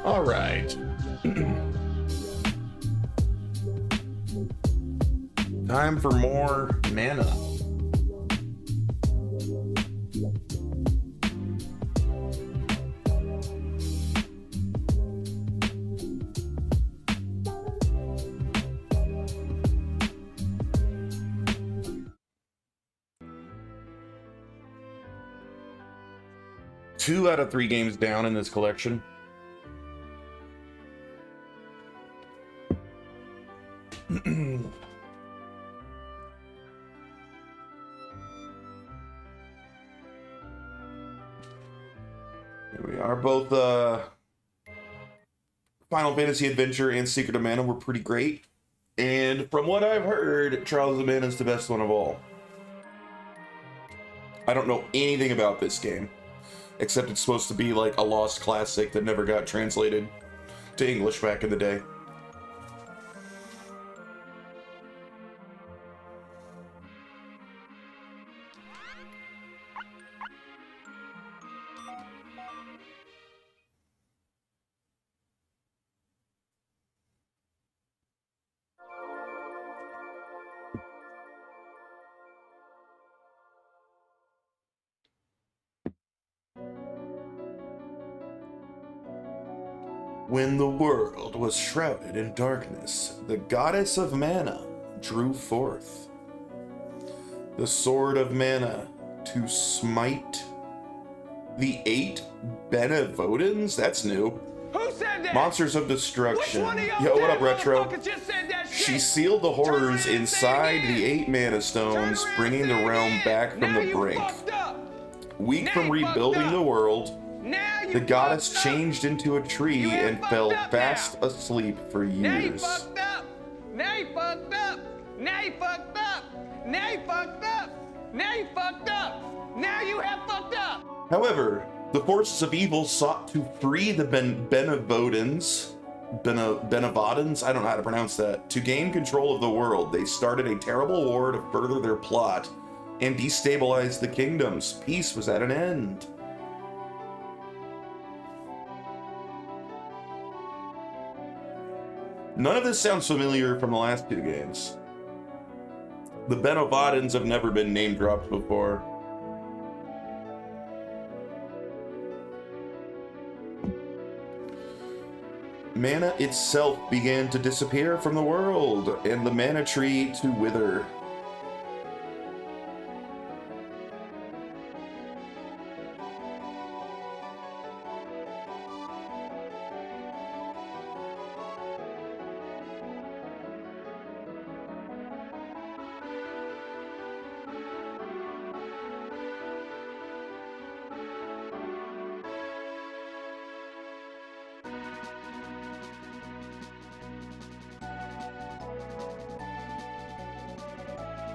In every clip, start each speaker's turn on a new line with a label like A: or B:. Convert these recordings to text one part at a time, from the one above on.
A: All right. Time for more mana. Two out of 3 games down in this collection. Here we are. Both Final Fantasy Adventure and Secret of Mana were pretty great. And from what I've heard, Trials of Mana is the best one of all. I don't know anything about this game, except it's supposed to be like a lost classic that never got translated to English back in the day. When the world was shrouded in darkness, the goddess of mana drew forth the sword of mana to smite the 8 Benevolence. That's new.
B: Who said that?
A: Monsters of destruction.
B: Which one of y'all
A: Yo, what
B: dead
A: up, Retro?
B: motherfuckers just said that shit?
A: She sealed the horrors
B: around and say it
A: inside
B: again.
A: the 8 mana stones,
B: Turn around
A: bringing
B: and
A: the
B: say it
A: realm
B: again.
A: back from
B: Now
A: the
B: you
A: brink.
B: fucked up.
A: Weak
B: Now
A: from
B: you fucked
A: rebuilding
B: up.
A: the world,
B: Now you
A: the goddess
B: fucked up.
A: changed into a tree
B: You
A: and
B: fucked
A: fell
B: up
A: fast
B: now.
A: asleep for
B: Now you
A: years.
B: fucked up. Now you fucked up. Now you fucked up. Now you fucked up. Now you fucked up. Now you have fucked up.
A: However, the forces of evil sought to free the Benevolence, I don't know how to pronounce that, to gain control of the world. They started a terrible war to further their plot and destabilize the kingdoms. Peace was at an end. None of this sounds familiar from the last 2 games. The Benevolence have never been name dropped before. Mana itself began to disappear from the world, and the mana tree to wither.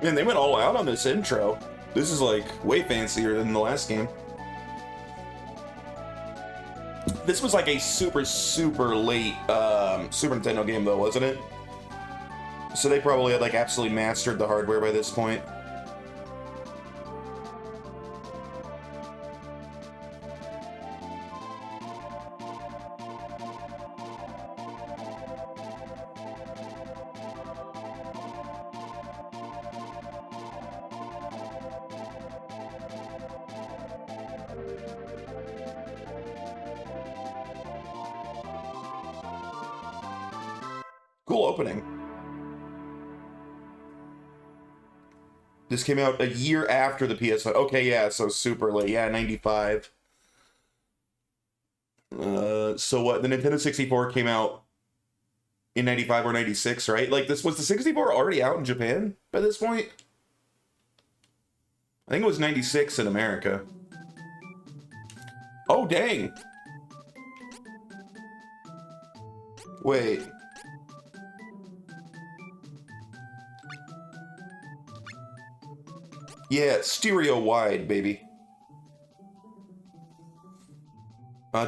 A: Man, they went all out on this intro. This is like way fancier than the last game. This was like a super late Super Nintendo game though, wasn't it? So they probably had like absolutely mastered the hardware by this point. Cool opening. This came out a year after the PS5. Okay, yeah, so super late. Yeah, 95. So what? The Nintendo 64 came out in 95 or 96, right? Like, this was the 64 already out in Japan by this point? I think it was 96 in America. Oh, dang. Wait. Yeah, stereo wide, baby.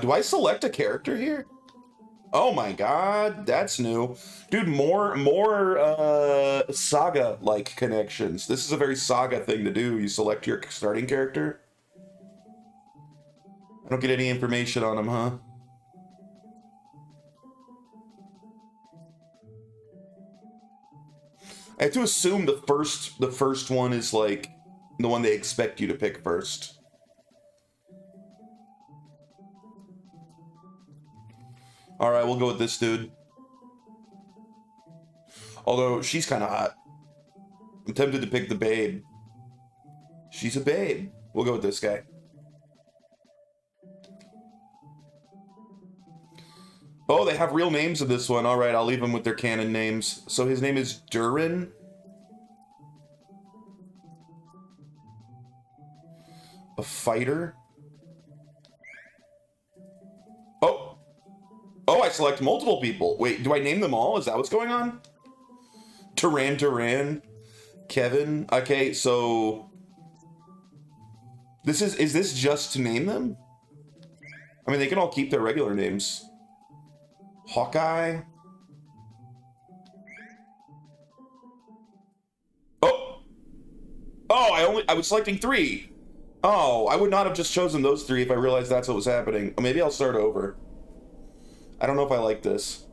A: Do I select a character here? Oh my god, that's new. Dude, more Saga-like connections. This is a very Saga thing to do. You select your starting character. I don't get any information on him, huh? I have to assume the first one is like the one they expect you to pick first. Alright, we'll go with this dude. Although, she's kind of hot. I'm tempted to pick the babe. She's a babe. We'll go with this guy. Oh, they have real names in this one. Alright, I'll leave them with their canon names. So his name is Durin. A fighter. Oh! Oh, I select multiple people. Wait, do I name them all? Is that what's going on? Duran, Kevin. Okay, so is this just to name them? I mean, they can all keep their regular names. Hawkeye. Oh! Oh, I was selecting 3. Oh, I would not have just chosen those 3 if I realized that's what was happening. Maybe I'll start over. I don't know if I like this.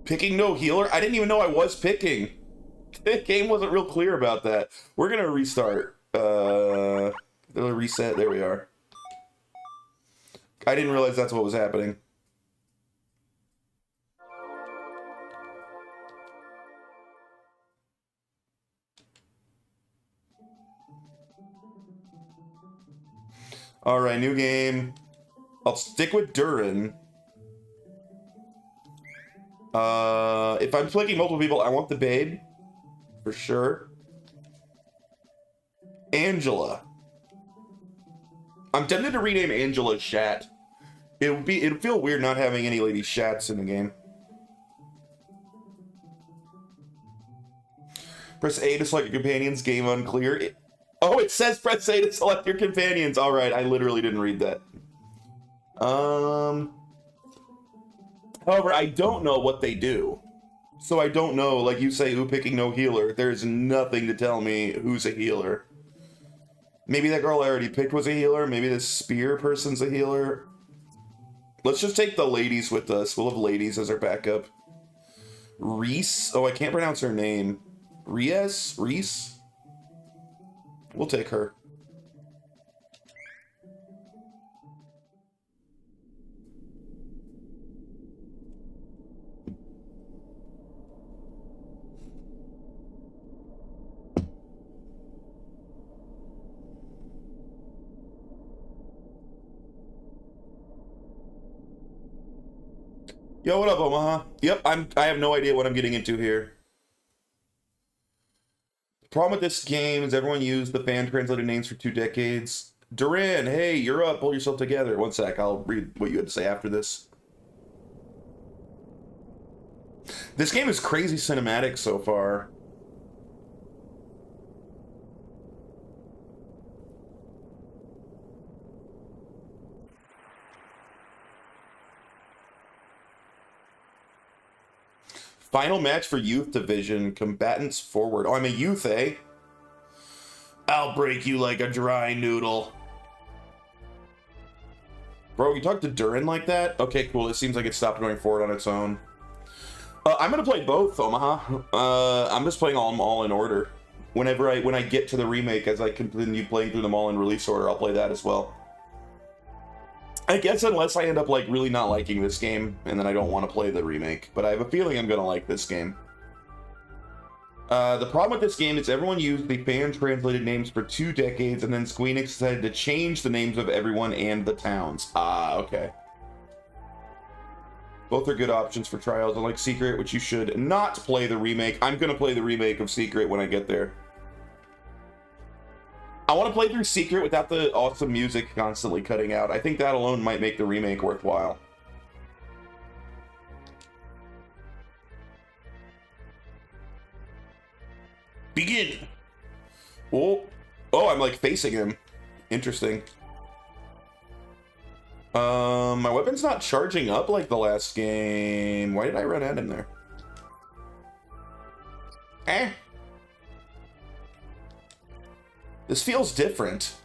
A: Picking no healer? I didn't even know I was picking. The game wasn't real clear about that. We're gonna restart. Reset. There we are. I didn't realize that's what was happening. Alright, new game. I'll stick with Durin. If I'm clicking multiple people, I want the babe. For sure. Angela. I'm tempted to rename Angela Shat. It'd feel weird not having any Lady Shats in the game. Press A to select your companions, game unclear. Oh, it says press A to select your companions. All right, I literally didn't read that. However, I don't know what they do. So I don't know, like you say, who picking no healer. There's nothing to tell me who's a healer. Maybe that girl I already picked was a healer. Maybe this spear person's a healer. Let's just take the ladies with us. We'll have ladies as our backup. Reese? Oh, I can't pronounce her name. Reese? We'll take her. Yo, what up, Omaha? Yep, I have no idea what I'm getting into here. The problem with this game is everyone used the fan-translated names for 2 decades. Duran, hey, you're up. Pull yourself together. One sec, I'll read what you had to say after this. This game is crazy cinematic so far. Final match for Youth Division. Combatants forward. Oh, I'm a youth, eh? I'll break you like a dry noodle. Bro, you talk to Durin like that? Okay, cool. It seems like it stopped going forward on its own. I'm gonna play both, Omaha. I'm just playing them all in order. When I get to the remake, as I continue playing through them all in release order, I'll play that as well. I guess unless I end up like really not liking this game, and then I don't want to play the remake. But I have a feeling I'm gonna like this game. The problem with this game is everyone used the fan-translated names for 2 decades, and then Squeenix decided to change the names of everyone and the towns. Ah, okay. Both are good options for Trials, unlike Secret, which you should not play the remake. I'm gonna play the remake of Secret when I get there. I want to play through Secret without the awesome music constantly cutting out. I think that alone might make the remake worthwhile. Begin! Oh, I'm like facing him. Interesting. My weapon's not charging up like the last game. Why did I run at him there? This feels different.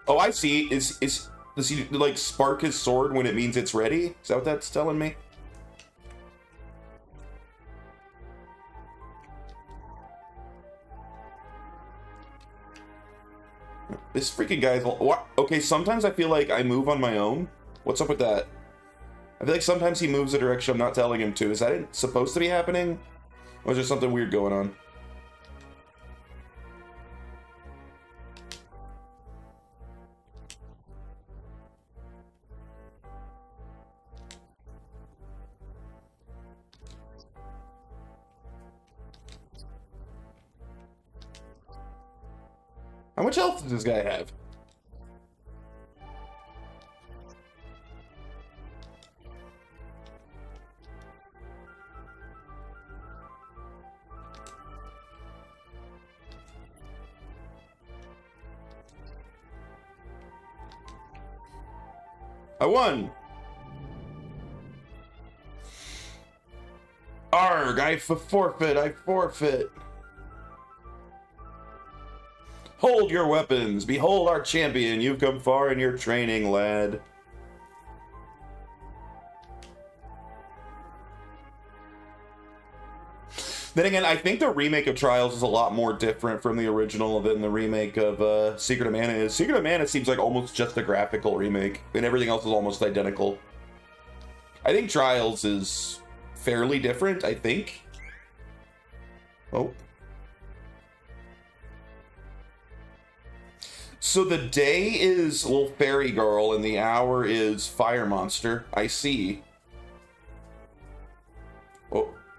A: Oh, I see. Does he like spark his sword when it means it's ready? Is that what that's telling me? This freaking guy's... What? Okay, sometimes I feel like I move on my own. What's up with that? I feel like sometimes he moves a direction I'm not telling him to. Is that supposed to be happening? Or is there something weird going on? How much health does this guy have? I won! Arg, I forfeit, I forfeit. Hold your weapons! Behold our champion! You've come far in your training, lad. Then again, I think the remake of Trials is a lot more different from the original than the remake of Secret of Mana is. Secret of Mana seems like almost just a graphical remake, and everything else is almost identical. I think Trials is fairly different, I think. Oh. So the day is Little Fairy Girl, and the hour is Fire Monster. I see.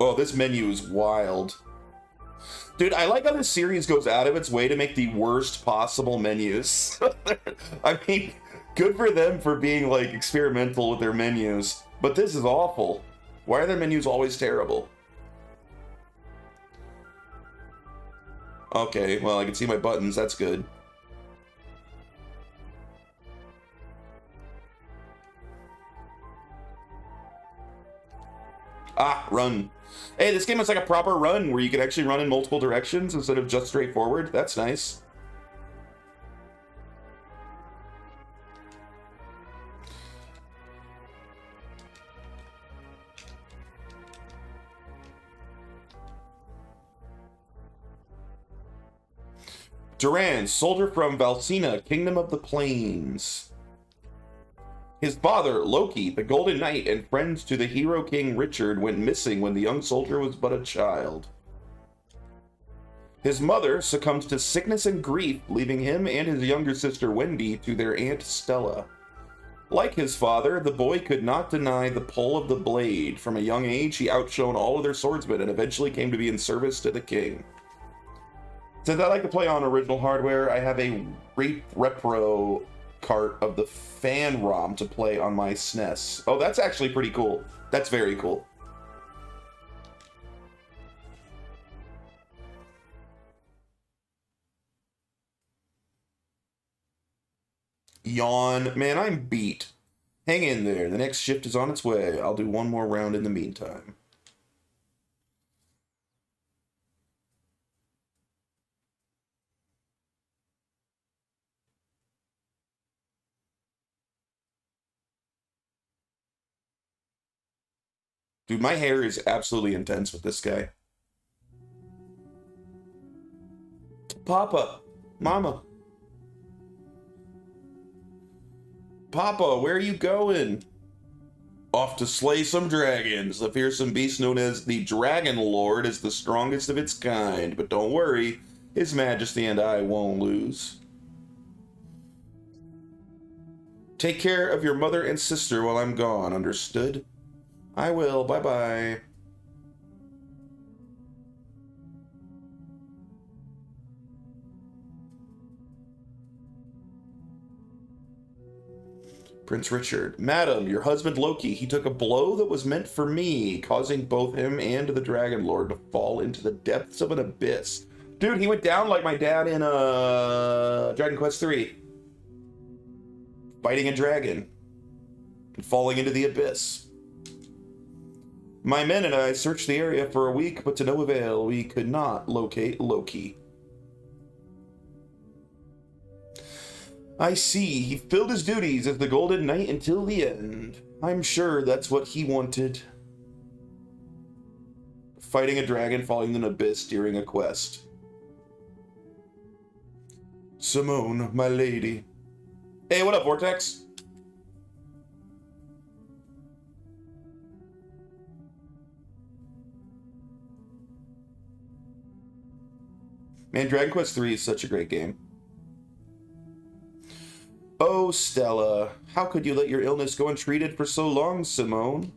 A: Oh, this menu is wild. Dude, I like how this series goes out of its way to make the worst possible menus. I mean, good for them for being, like, experimental with their menus. But this is awful. Why are their menus always terrible? Okay, well, I can see my buttons. That's good. Ah, run. Hey, this game is like a proper run where you can actually run in multiple directions instead of just straight forward. That's nice. Duran, soldier from Valsina, Kingdom of the Plains. His father, Loki, the Golden Knight, and friends to the hero king Richard went missing when the young soldier was but a child. His mother succumbed to sickness and grief, leaving him and his younger sister Wendy to their aunt Stella. Like his father, the boy could not deny the pull of the blade. From a young age, he outshone all other swordsmen and eventually came to be in service to the king. Since I like to play on original hardware, I have a repro cart of the fan ROM to play on my SNES. Oh, that's actually pretty cool. That's very cool. Yawn. Man, I'm beat. Hang in there. The next shift is on its way. I'll do one more round in the meantime. Dude, my hair is absolutely intense with this guy. Papa, Mama. Papa, where are you going? Off to slay some dragons. The fearsome beast known as the Dragon Lord is the strongest of its kind, but don't worry, His Majesty and I won't lose. Take care of your mother and sister while I'm gone, understood? I will, bye-bye. Prince Richard. Madam, your husband Loki, he took a blow that was meant for me, causing both him and the Dragon Lord to fall into the depths of an abyss. Dude, he went down like my dad in Dragon Quest III. Fighting a dragon. And falling into the abyss. My men and I searched the area for a week, but to no avail. We could not locate Loki. I see. He filled his duties as the Golden Knight until the end. I'm sure that's what he wanted. Fighting a dragon, falling in an abyss during a quest. Simone, my lady. Hey, what up, Vortex? Man, Dragon Quest III is such a great game. Oh, Stella, how could you let your illness go untreated for so long, Simone?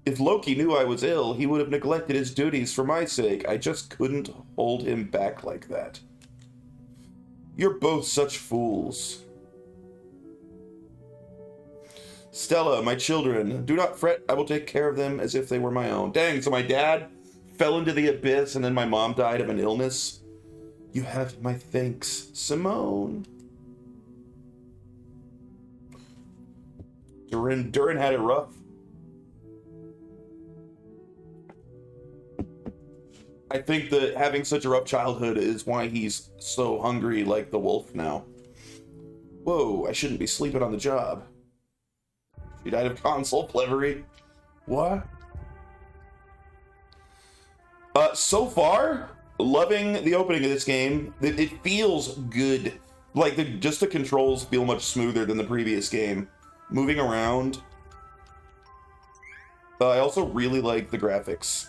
A: If Loki knew I was ill, he would have neglected his duties for my sake. I just couldn't hold him back like that. You're both such fools. Stella, my children, do not fret. I will take care of them as if they were my own. Dang, so my dad fell into the abyss and then my mom died of an illness? You have my thanks, Simone. Durin had it rough. I think that having such a rough childhood is why he's so hungry like the wolf now. Whoa, I shouldn't be sleeping on the job. She died of console plevery. What? So far, loving the opening of this game. It feels good. Like, just the controls feel much smoother than the previous game. Moving around. I also really like the graphics.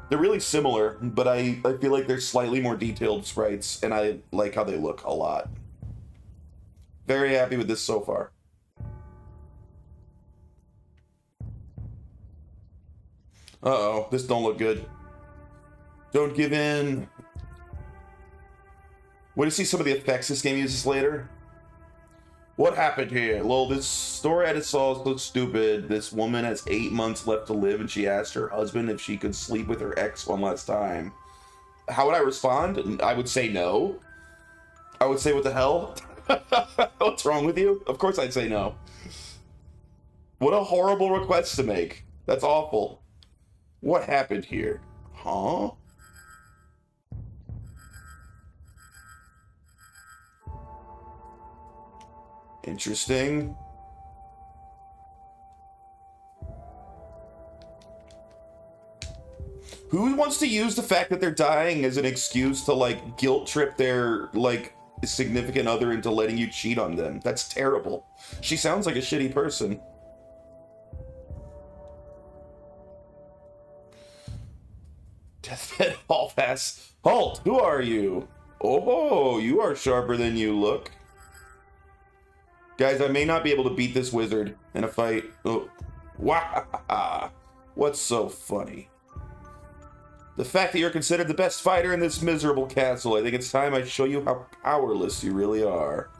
A: They're really similar, but I feel like they're slightly more detailed sprites, and I like how they look a lot. Very happy with this so far. Uh-oh, this don't look good. Don't give in. Want to see some of the effects this game uses later? What happened here? Lol, this story I just saw looks stupid. This woman has 8 months left to live and she asked her husband if she could sleep with her ex one last time. How would I respond? I would say no. I would say, what the hell? What's wrong with you? Of course I'd say no. What a horrible request to make. That's awful. What happened here? Huh? Interesting. Who wants to use the fact that they're dying as an excuse to, like, guilt trip their, like, significant other into letting you cheat on them? That's terrible. She sounds like a shitty person. Deathbed Hall Pass. Halt! Who are you? Oh, you are sharper than you look. Guys, I may not be able to beat this wizard in a fight. Oh, wow! What's so funny? The fact that you're considered the best fighter in this miserable castle. I think it's time I show you how powerless you really are.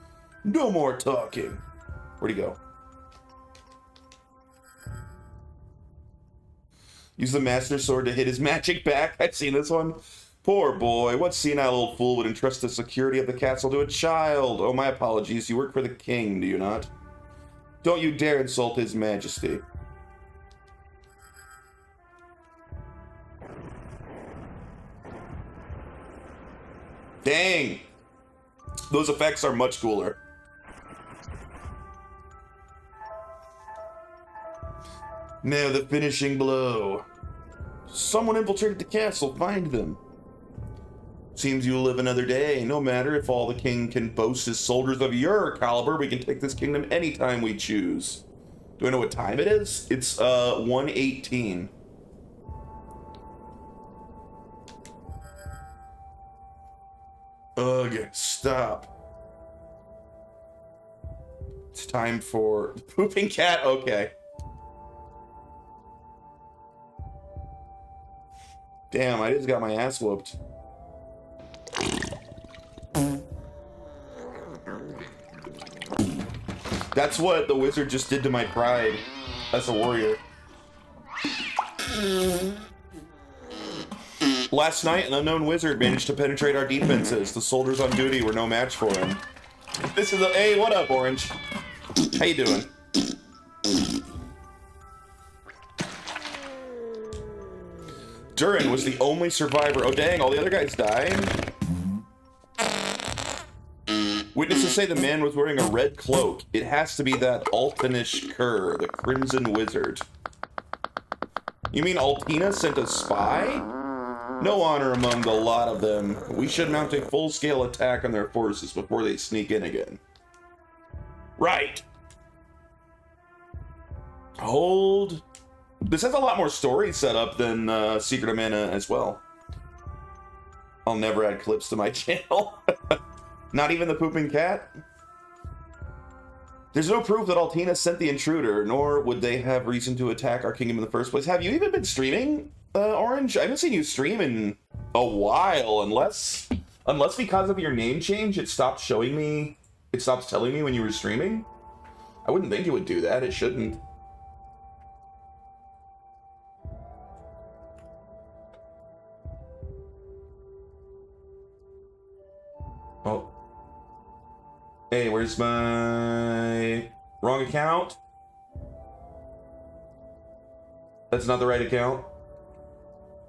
A: No more talking. Where'd he go? Use the Master Sword to hit his magic back. I've seen this one. Poor boy. What senile old fool would entrust the security of the castle to a child? Oh, my apologies. You work for the king, do you not? Don't you dare insult his majesty. Dang! Those effects are much cooler. Now the finishing blow. Someone infiltrated the castle. Find them. Seems you'll live another day. No matter if all the king can boast is soldiers of your caliber, we can take this kingdom anytime we choose. Do I know what time it is? It's 1:18. Ugh, stop. It's time for the pooping cat. Okay. Damn, I just got my ass whooped. That's what the wizard just did to my pride as a warrior. Last night, an unknown wizard managed to penetrate our defenses. The soldiers on duty were no match for him. This is a... Hey, what up, Orange? How you doing? Durin was the only survivor. Oh, dang, all the other guys died? Witnesses say the man was wearing a red cloak. It has to be that Altanish Cur, the Crimson Wizard. You mean Altina sent a spy? No honor among the lot of them. We should mount a full-scale attack on their forces before they sneak in again. Right. Hold. This has a lot more story set up than Secret of Mana as well. I'll never add clips to my channel. Not even the pooping cat? There's no proof that Altina sent the intruder, nor would they have reason to attack our kingdom in the first place. Have you even been streaming, Orange? I haven't seen you stream in a while, unless because of your name change, it stopped showing me, it stops telling me when you were streaming. I wouldn't think it would do that, it shouldn't. Oh. Hey, where's my... Wrong account? That's not the right account?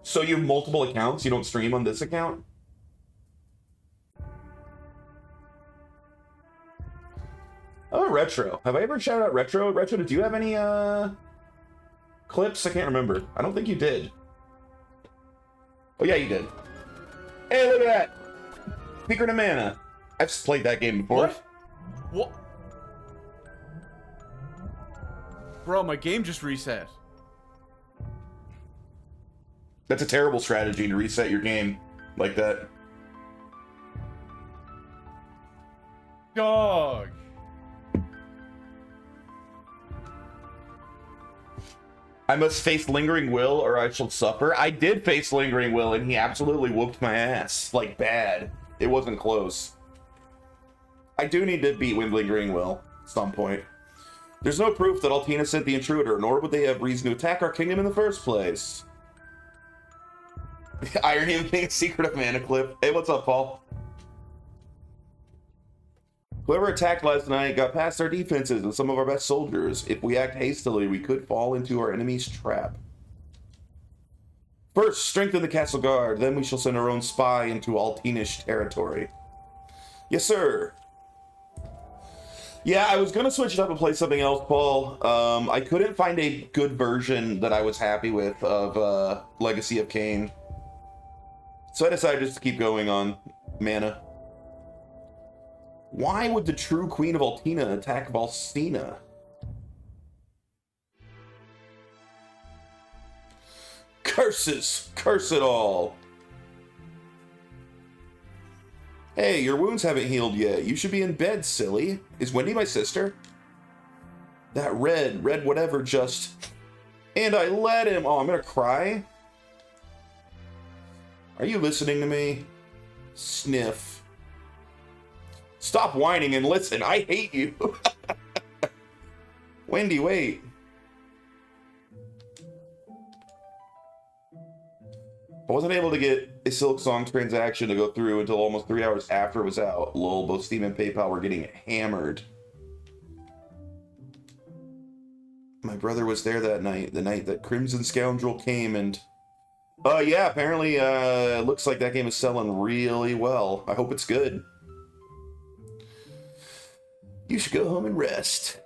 A: So you have multiple accounts? You don't stream on this account? Oh, Retro. Have I ever shouted out Retro? Retro, did you have any, clips? I can't remember. I don't think you did. Oh, yeah, you did. Hey, look at that! Secret of Mana. I've played that game before.
C: What? Bro, my game just reset.
A: That's a terrible strategy to reset your game like that.
C: Dog.
A: I must face Lingering Will or I shall suffer. I did face Lingering Will and he absolutely whooped my ass. Like, bad. It wasn't close. I do need to beat Lingering Will at some point. There's no proof that Altina sent the intruder, nor would they have reason to attack our kingdom in the first place. Irony of being a Secret of Mana clip. Hey, what's up, Paul? Whoever attacked last night got past our defenses and some of our best soldiers. If we act hastily, we could fall into our enemy's trap. First, strengthen the castle guard, then we shall send our own spy into Altinish territory. Yes, sir. Yeah, I was gonna switch it up and play something else, Paul. I couldn't find a good version that I was happy with of Legacy of Kain. So I decided just to keep going on Mana. Why would the true Queen of Altina attack Valsina? Curses! Curse it all! Hey, your wounds haven't healed yet. You should be in bed, silly. Is Wendy my sister? That red whatever just... And I let him... Oh, I'm gonna cry? Are you listening to me? Sniff. Stop whining and listen. I hate you. Wendy, wait. I wasn't able to get a Silk Song transaction to go through until almost 3 hours after it was out. Lol, both Steam and PayPal were getting hammered. My brother was there that night, the night that Crimson Scoundrel came and... yeah, apparently, it looks like that game is selling really well. I hope it's good. You should go home and rest.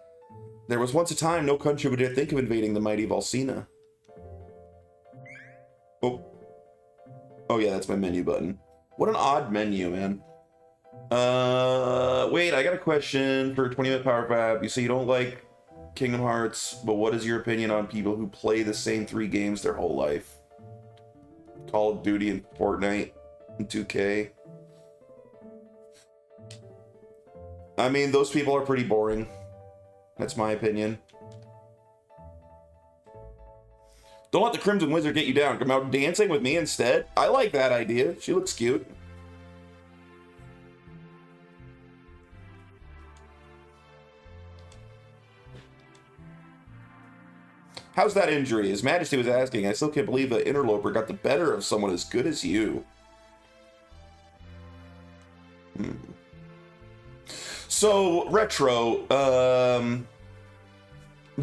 A: There was once a time no country would dare think of invading the mighty Valsina. Oh. Oh yeah, that's my menu button. What an odd menu, man. Wait, I got a question for 20-minute Power Fab. You say you don't like Kingdom Hearts, but what is your opinion on people who play the same 3 games their whole life? Call of Duty and Fortnite and 2K. I mean, those people are pretty boring. That's my opinion. Don't let the Crimson Wizard get you down. Come out dancing with me instead. I like that idea. She looks cute. How's that injury? His Majesty was asking. I still can't believe the interloper got the better of someone as good as you. So, Retro,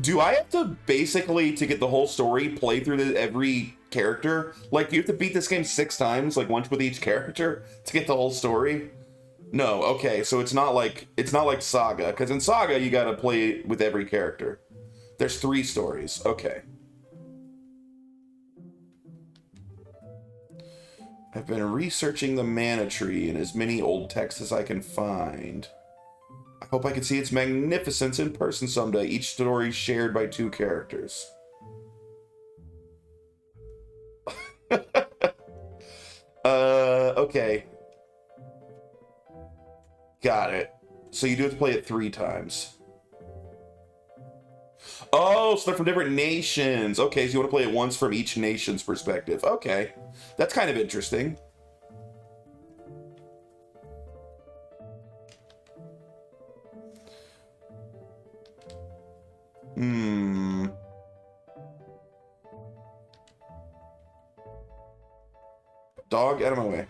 A: do I have to basically, to get the whole story, play through every character? Like, do you have to beat this game 6 times, like once with each character, to get the whole story? No, okay, so it's not like Saga, because in Saga you gotta play with every character. There's 3 stories, okay. I've been researching the mana tree in as many old texts as I can find. I hope I can see its magnificence in person someday, each story shared by 2 characters. Okay. Got it. So you do have to play it 3 times. Oh, so they're from different nations. Okay, so you want to play it once from each nation's perspective. Okay. That's kind of interesting. Dog, out of my way.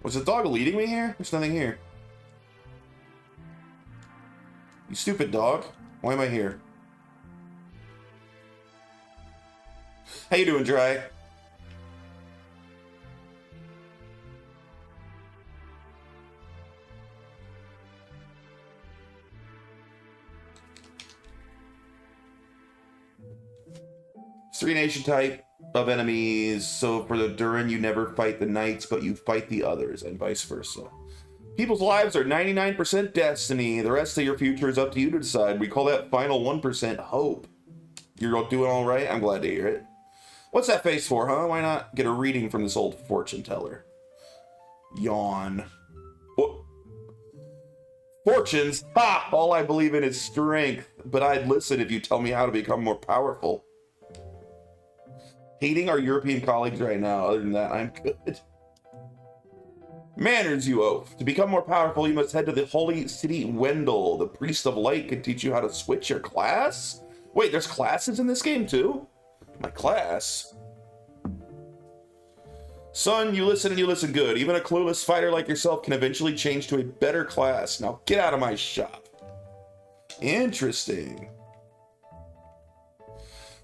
A: Was the dog leading me here? There's nothing here. You stupid dog. Why am I here? How you doing, Dry? It's 3 nation type of enemies, so for the Durin you never fight the knights, but you fight the others, and vice versa. People's lives are 99% destiny. The rest of your future is up to you to decide. We call that final 1% hope. You're doing all right? I'm glad to hear it. What's that face for, huh? Why not get a reading from this old fortune teller? Yawn. What? Fortunes? Ha! All I believe in is strength, but I'd listen if you tell me how to become more powerful. Hating our European colleagues right now. Other than that, I'm good. Manners, you oaf. To become more powerful, you must head to the holy city Wendell. The priest of light can teach you how to switch your class? Wait, there's classes in this game too? My class? Son, you listen and you listen good. Even a clueless fighter like yourself can eventually change to a better class. Now get out of my shop. Interesting.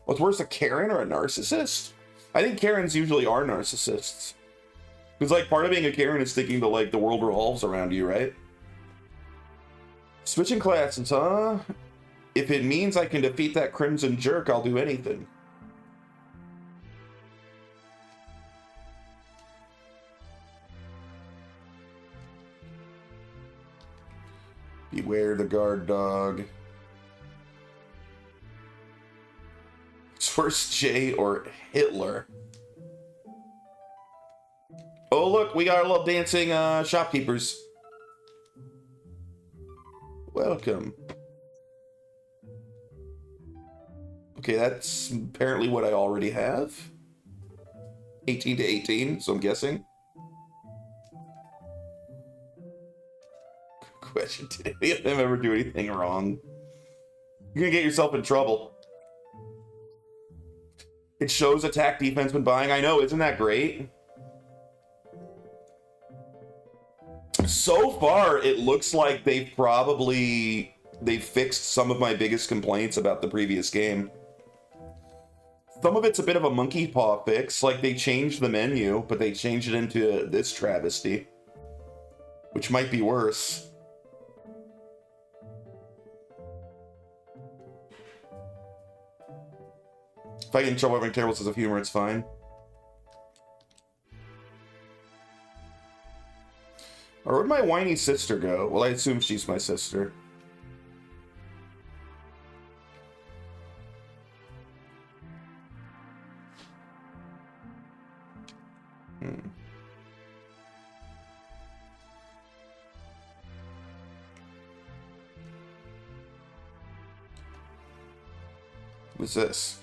A: What's worse, a Karen or a narcissist? I think Karens usually are narcissists. Because, like, part of being a Karen is thinking that, like, the world revolves around you, right? Switching classes, huh? If it means I can defeat that crimson jerk, I'll do anything. Beware the guard dog. First Jay or Hitler. Oh look, we got our little dancing shopkeepers. Welcome. Okay, that's apparently what I already have. 18 to 18, so I'm guessing. Question, did any of them ever do anything wrong? You're gonna get yourself in trouble. It shows attack defense when buying. I know, isn't that great? So far, it looks like they've fixed some of my biggest complaints about the previous game. Some of it's a bit of a monkey paw fix, like they changed the menu, but they changed it into this travesty, which might be worse. If I get in trouble having terrible sense of humor, it's fine. Or where'd my whiny sister go? Well, I assume she's my sister. What's this?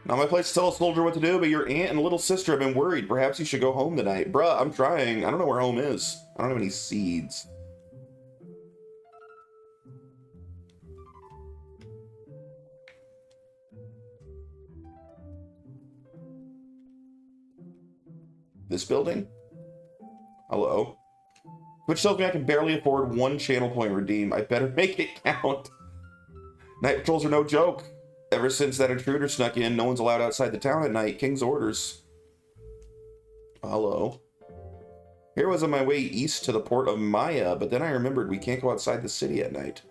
A: Not my place to tell a soldier what to do, but your aunt and little sister have been worried. Perhaps you should go home tonight. Bruh, I'm trying. I don't know where home is. I don't have any seeds. This building? Hello? Which tells me I can barely afford 1 channel point redeem. I better make it count. Night patrols are no joke. Ever since that intruder snuck in, no one's allowed outside the town at night. King's orders. Hello. Here was on my way east to the port of Maya, but then I remembered we can't go outside the city at night.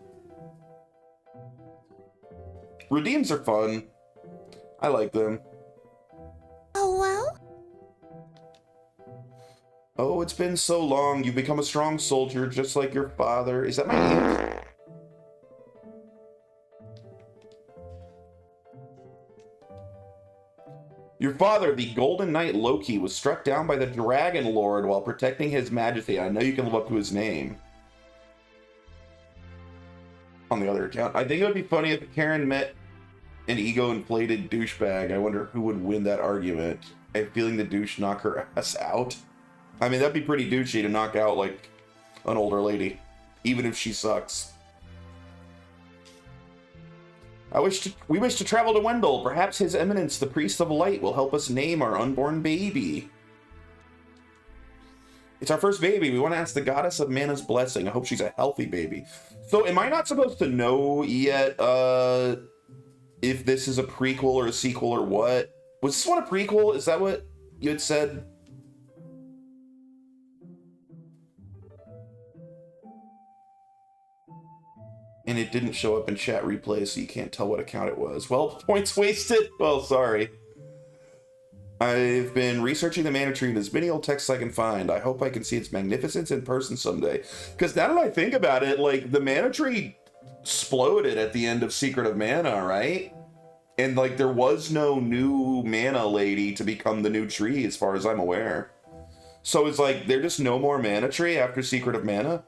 A: Redeems are fun. I like them.
D: Hello?
A: Oh, it's been so long. You've become a strong soldier, just like your father. Is that my aunt? Your father, the Golden Knight Loki, was struck down by the Dragon Lord while protecting his majesty. I know you can live up to his name. On the other account, I think it would be funny if Karen met an ego-inflated douchebag. I wonder who would win that argument. I have a feeling the douche knock her ass out. I mean, that'd be pretty douchey to knock out, like, an older lady. Even if she sucks. We wish to travel to Wendell. Perhaps His Eminence, the Priest of Light, will help us name our unborn baby. It's our first baby. We want to ask the Goddess of Mana's blessing. I hope she's a healthy baby. So, am I not supposed to know yet, if this is a prequel or a sequel or what? Was this one a prequel? Is that what you had said? And it didn't show up in chat replay, so you can't tell what account it was. Well, points wasted. Well, sorry. I've been researching the mana tree in as many old texts I can find. I hope I can see its magnificence in person someday. Because now that I think about it, like, the mana tree exploded at the end of Secret of Mana, right? And, like, there was no new mana lady to become the new tree, as far as I'm aware. So it's like, there's just no more mana tree after Secret of Mana?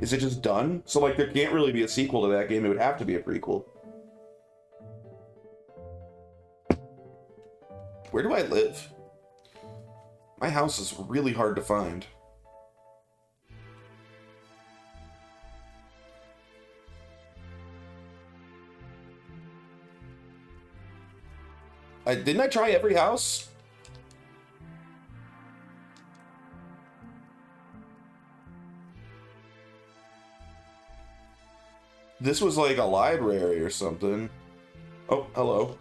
A: Is it just done? So, like, there can't really be a sequel to that game. It would have to be a prequel. Where do I live? My house is really hard to find. Didn't I try every house? This was like a library or something. Oh, hello.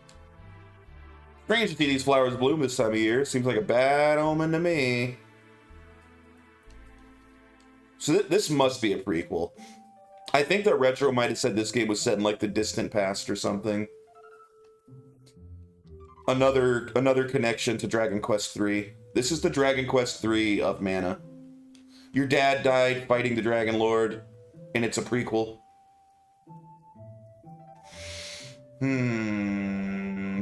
A: Strange to see these flowers bloom this time of year. Seems like a bad omen to me. So this must be a prequel. I think that Retro might have said this game was set in like the distant past or something. Another connection to Dragon Quest III. This is the Dragon Quest III of Mana. Your dad died fighting the Dragon Lord, and it's a prequel.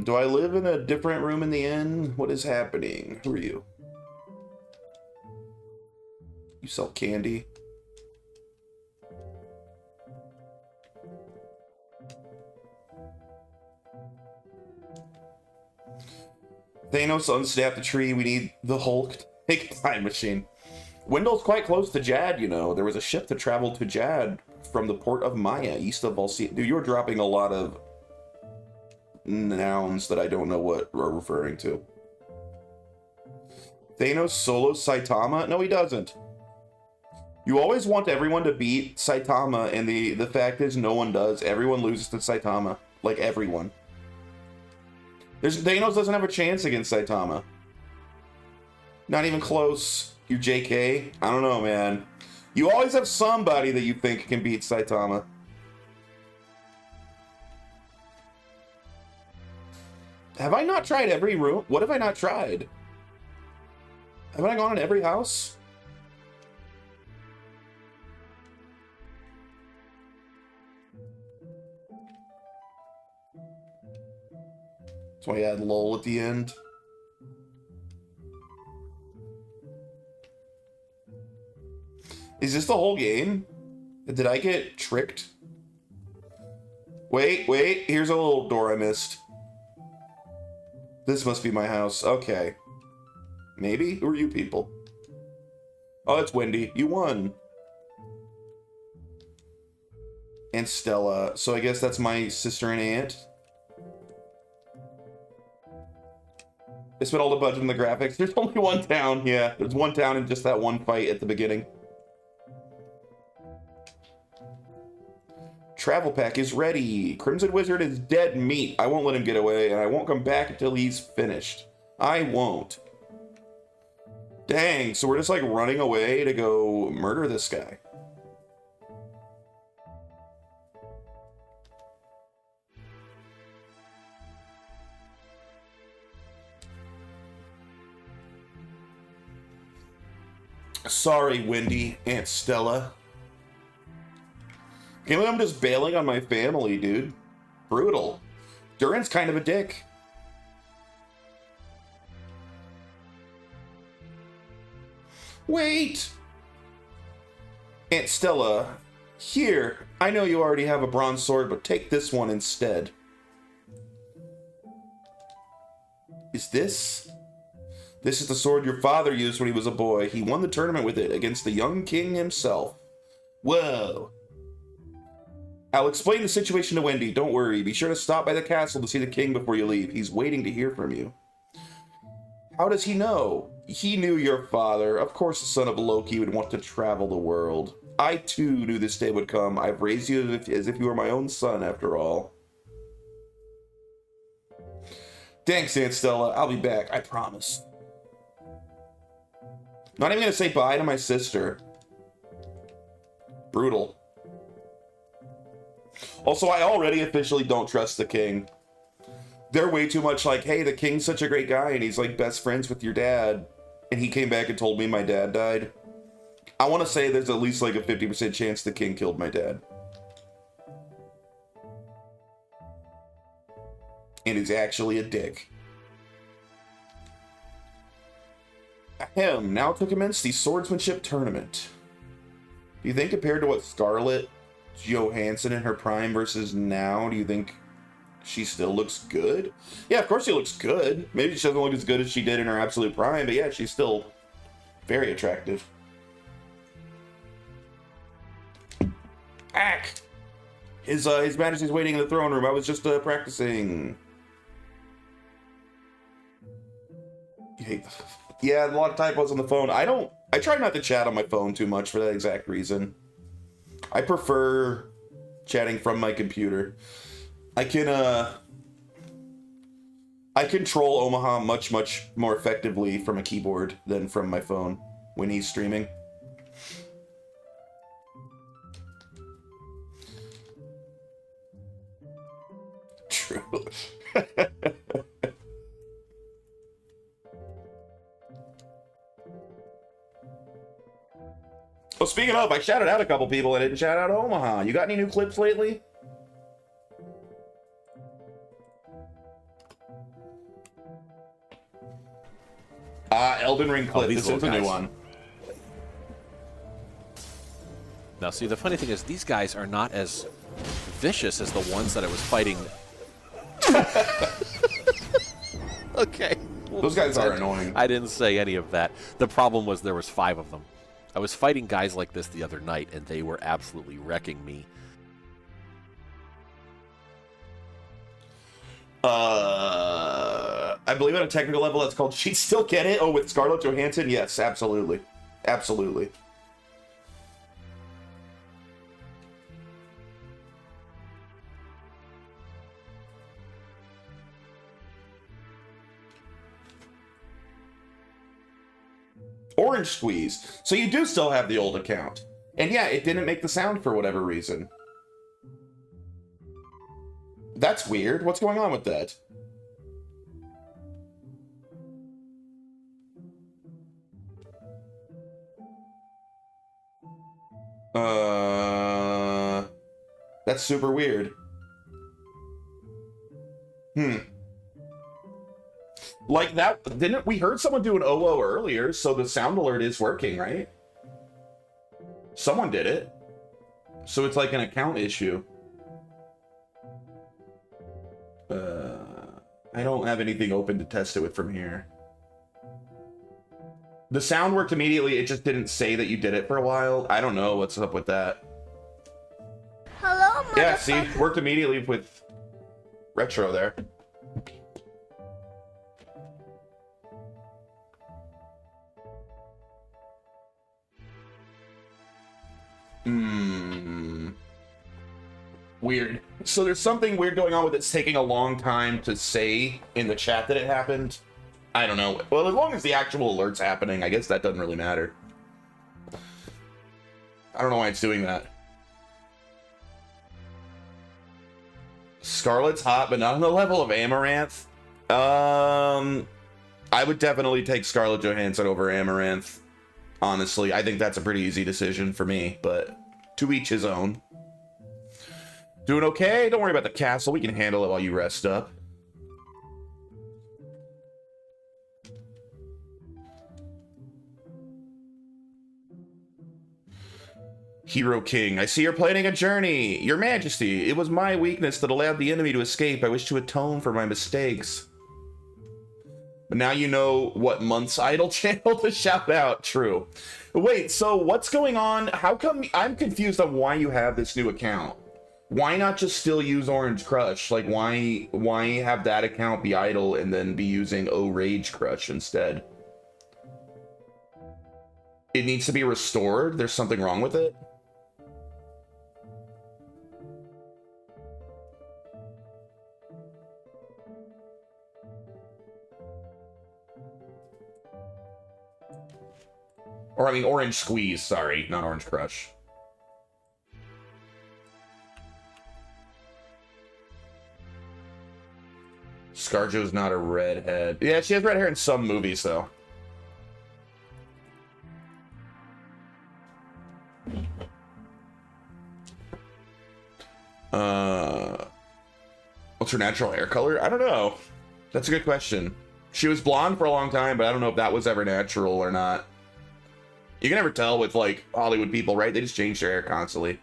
A: Do I live in a different room in the inn? What is happening? Who are you? You sell candy? Thanos unsnap the tree. We need the Hulk to make a time machine. Wendell's quite close to Jad, you know. There was a ship that traveled to Jad from the port of Maya, east of Volcea. Dude, you're dropping a lot of nouns that I don't know what we're referring to. Thanos solos Saitama? No, he doesn't. You always want everyone to beat Saitama, and the fact is no one does. Everyone loses to Saitama. Like, everyone. Thanos doesn't have a chance against Saitama. Not even close. You JK? I don't know, man. You always have somebody that you think can beat Saitama. Have I not tried every room? What have I not tried? Haven't I gone in every house? That's why I had lol at the end. Is this the whole game? Did I get tricked? Wait, here's a little door I missed. This must be my house. Okay. Maybe? Who are you people? Oh, it's Wendy. You won. And Stella. So I guess that's my sister and aunt. They spent all the budget on the graphics. There's only one town. Yeah, there's one town and just that one fight at the beginning. Travel pack is ready. Crimson Wizard is dead meat. I won't let him get away, and I won't come back until he's finished. I won't. Dang, so we're just like running away to go murder this guy. Sorry, Wendy, Aunt Stella. Can't believe I'm just bailing on my family, dude. Brutal. Duran's kind of a dick. Wait! Aunt Stella, here. I know you already have a bronze sword, but take this one instead. Is this? This is the sword your father used when he was a boy. He won the tournament with it against the young king himself. Whoa. I'll explain the situation to Wendy. Don't worry. Be sure to stop by the castle to see the king before you leave. He's waiting to hear from you. How does he know? He knew your father. Of course the son of Loki would want to travel the world. I too knew this day would come. I've raised you as if you were my own son, after all. Thanks, Aunt Stella. I'll be back. I promise. Not even gonna say bye to my sister. Brutal. Also, I already officially don't trust the king. They're way too much like, hey, the king's such a great guy and he's like best friends with your dad. And he came back and told me my dad died. I want to say there's at least like a 50% chance the king killed my dad. And he's actually a dick. Ahem, now to commence the swordsmanship tournament. Do you think compared to what Scarlett Johansson in her prime versus now, do you think she still looks good? Yeah, of course she looks good. Maybe she doesn't look as good as she did in her absolute prime, but yeah, she's still very attractive. Ack! His Majesty's waiting in the throne room. I was just practicing. You hate the... Yeah, a lot of typos on the phone. I try not to chat on my phone too much for that exact reason. I prefer chatting from my computer. I control Omaha much more effectively from a keyboard than from my phone when he's streaming. True. Well, speaking of, I shouted out a couple people. I didn't shout out Omaha. You got any new clips lately? Elden Ring clip. This is a new one.
E: Now, see, the funny thing is, these guys are not as vicious as the ones that I was fighting. Okay.
A: Those guys are annoying.
E: I didn't say any of that. The problem was there was 5 of them. I was fighting guys like this the other night, and they were absolutely wrecking me.
A: I believe on a technical level that's called She'd Still Get It. Oh, with Scarlett Johansson? Yes, absolutely. Absolutely. Orange Squeeze. So you do still have the old account. And yeah, it didn't make the sound for whatever reason. That's weird. What's going on with that? That's super weird. Like that, didn't we heard someone do an OO earlier, so the sound alert is working, right? Someone did it. So it's like an account issue. I don't have anything open to test it with from here. The sound worked immediately, it just didn't say that you did it for a while. I don't know what's up with that.
D: Hello, motherfucker.
A: Yeah, see, worked immediately with Retro there. Weird. So there's something weird going on with it's taking a long time to say in the chat that it happened. I don't know. Well, as long as the actual alert's happening, I guess that doesn't really matter. I don't know why it's doing that. Scarlet's hot, but not on the level of Amaranth. I would definitely take Scarlett Johansson over Amaranth. Honestly, I think that's a pretty easy decision for me, but to each his own. Doing okay? Don't worry about the castle. We can handle it while you rest up. Hero King, I see you're planning a journey. Your Majesty, it was my weakness that allowed the enemy to escape. I wish to atone for my mistakes. But now you know what month's idle channel to shout out. True. Wait, so what's going on? How come I'm confused on why you have this new account? Why not just still use Orange Crush? Like, why have that account be idle and then be using O Rage Crush instead? It needs to be restored? There's something wrong with it? Or, I mean, Orange Squeeze, sorry, not Orange Crush. Scarjo's not a redhead. Yeah, she has red hair in some movies, though. What's her natural hair color? I don't know. That's a good question. She was blonde for a long time, but I don't know if that was ever natural or not. You can never tell with, like, Hollywood people, right? They just change their hair constantly.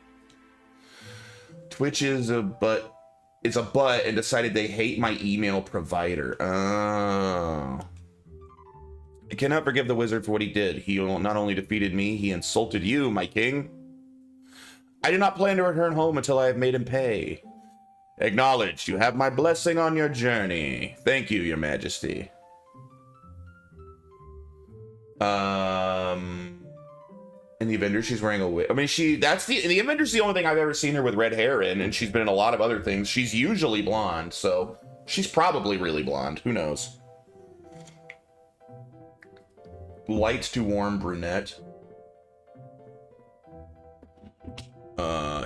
A: Twitch is a butt and decided they hate my email provider. Oh. I cannot forgive the wizard for what he did. He not only defeated me, he insulted you, my king. I do not plan to return home until I have made him pay. Acknowledged. You have my blessing on your journey. Thank you, your majesty. In the Avengers, she's wearing a wig. I mean, in the Avengers, the only thing I've ever seen her with red hair in, and she's been in a lot of other things. She's usually blonde, so she's probably really blonde. Who knows? Light to warm brunette.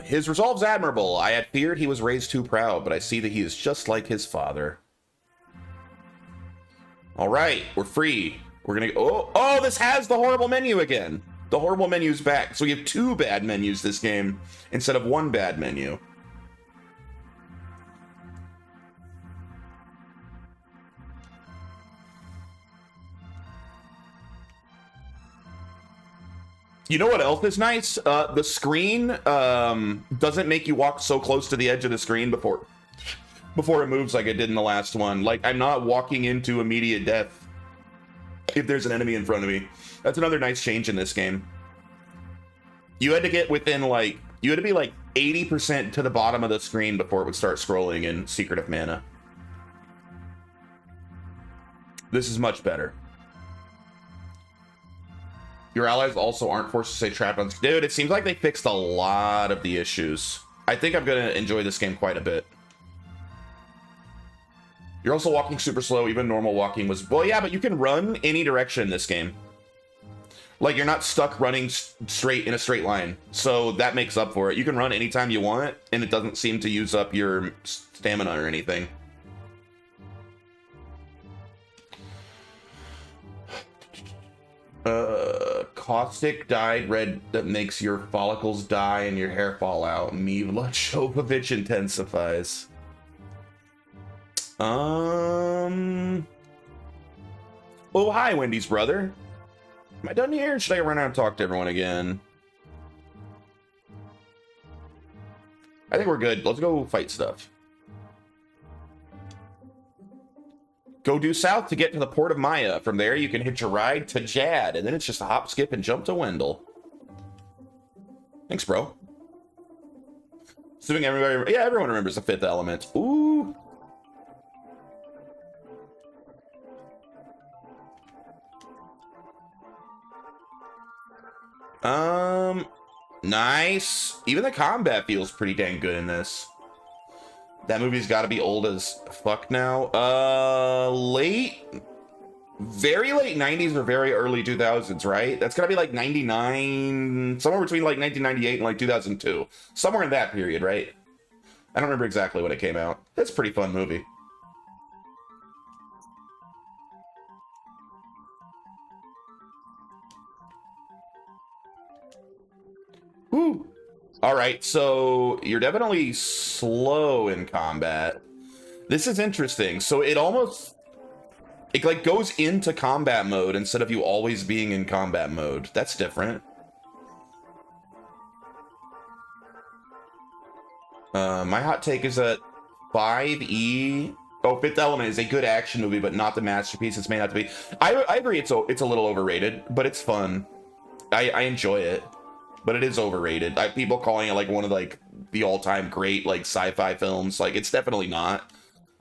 A: His resolve's admirable. I had feared he was raised too proud, but I see that he is just like his father. All right, we're free. We're gonna go. Oh, this has the horrible menu again. The horrible menu's back. So we have 2 bad menus this game instead of 1 bad menu. You know what else is nice? The screen doesn't make you walk so close to the edge of the screen before it moves like it did in the last one. Like, I'm not walking into immediate death if there's an enemy in front of me. That's another nice change in this game. You had to get within, like, you had to be like 80% to the bottom of the screen before it would start scrolling in Secret of Mana. This is much better. Your allies also aren't forced to stay trapped on... Dude, it seems like they fixed a lot of the issues. I think I'm going to enjoy this game quite a bit. You're also walking super slow. Even normal walking was... Well, yeah, but you can run any direction in this game. Like, you're not stuck running straight in a straight line. So that makes up for it. You can run anytime you want, and it doesn't seem to use up your stamina or anything. caustic dyed red that makes your follicles die and your hair fall out. Mila Jovovich intensifies. Oh, hi, Wendy's brother. Am I done here? Or should I run out and talk to everyone again? I think we're good. Let's go fight stuff. Go due south to get to the port of Maya. From there, you can hitch a ride to Jad, and then it's just a hop, skip, and jump to Wendell. Thanks, bro. Assuming everybody... Yeah, everyone remembers the Fifth Element. Ooh. Nice. Even the combat feels pretty dang good in this. That movie's got to be old as fuck now. Very late 90s or very early 2000s, right? That's gotta be like 99, somewhere between like 1998 and like 2002. Somewhere in that period, right? I don't remember exactly when it came out. It's a pretty fun movie. Woo! Alright, so you're definitely slow in combat. This is interesting. So it like goes into combat mode instead of you always being in combat mode. That's different. My hot take is that 5E... Oh, Fifth Element is a good action movie, but not the masterpiece it's made out to be. I agree it's a little overrated, but it's fun. I enjoy it. But it is overrated. People calling it like one of like the all-time great like sci-fi films. Like, it's definitely not.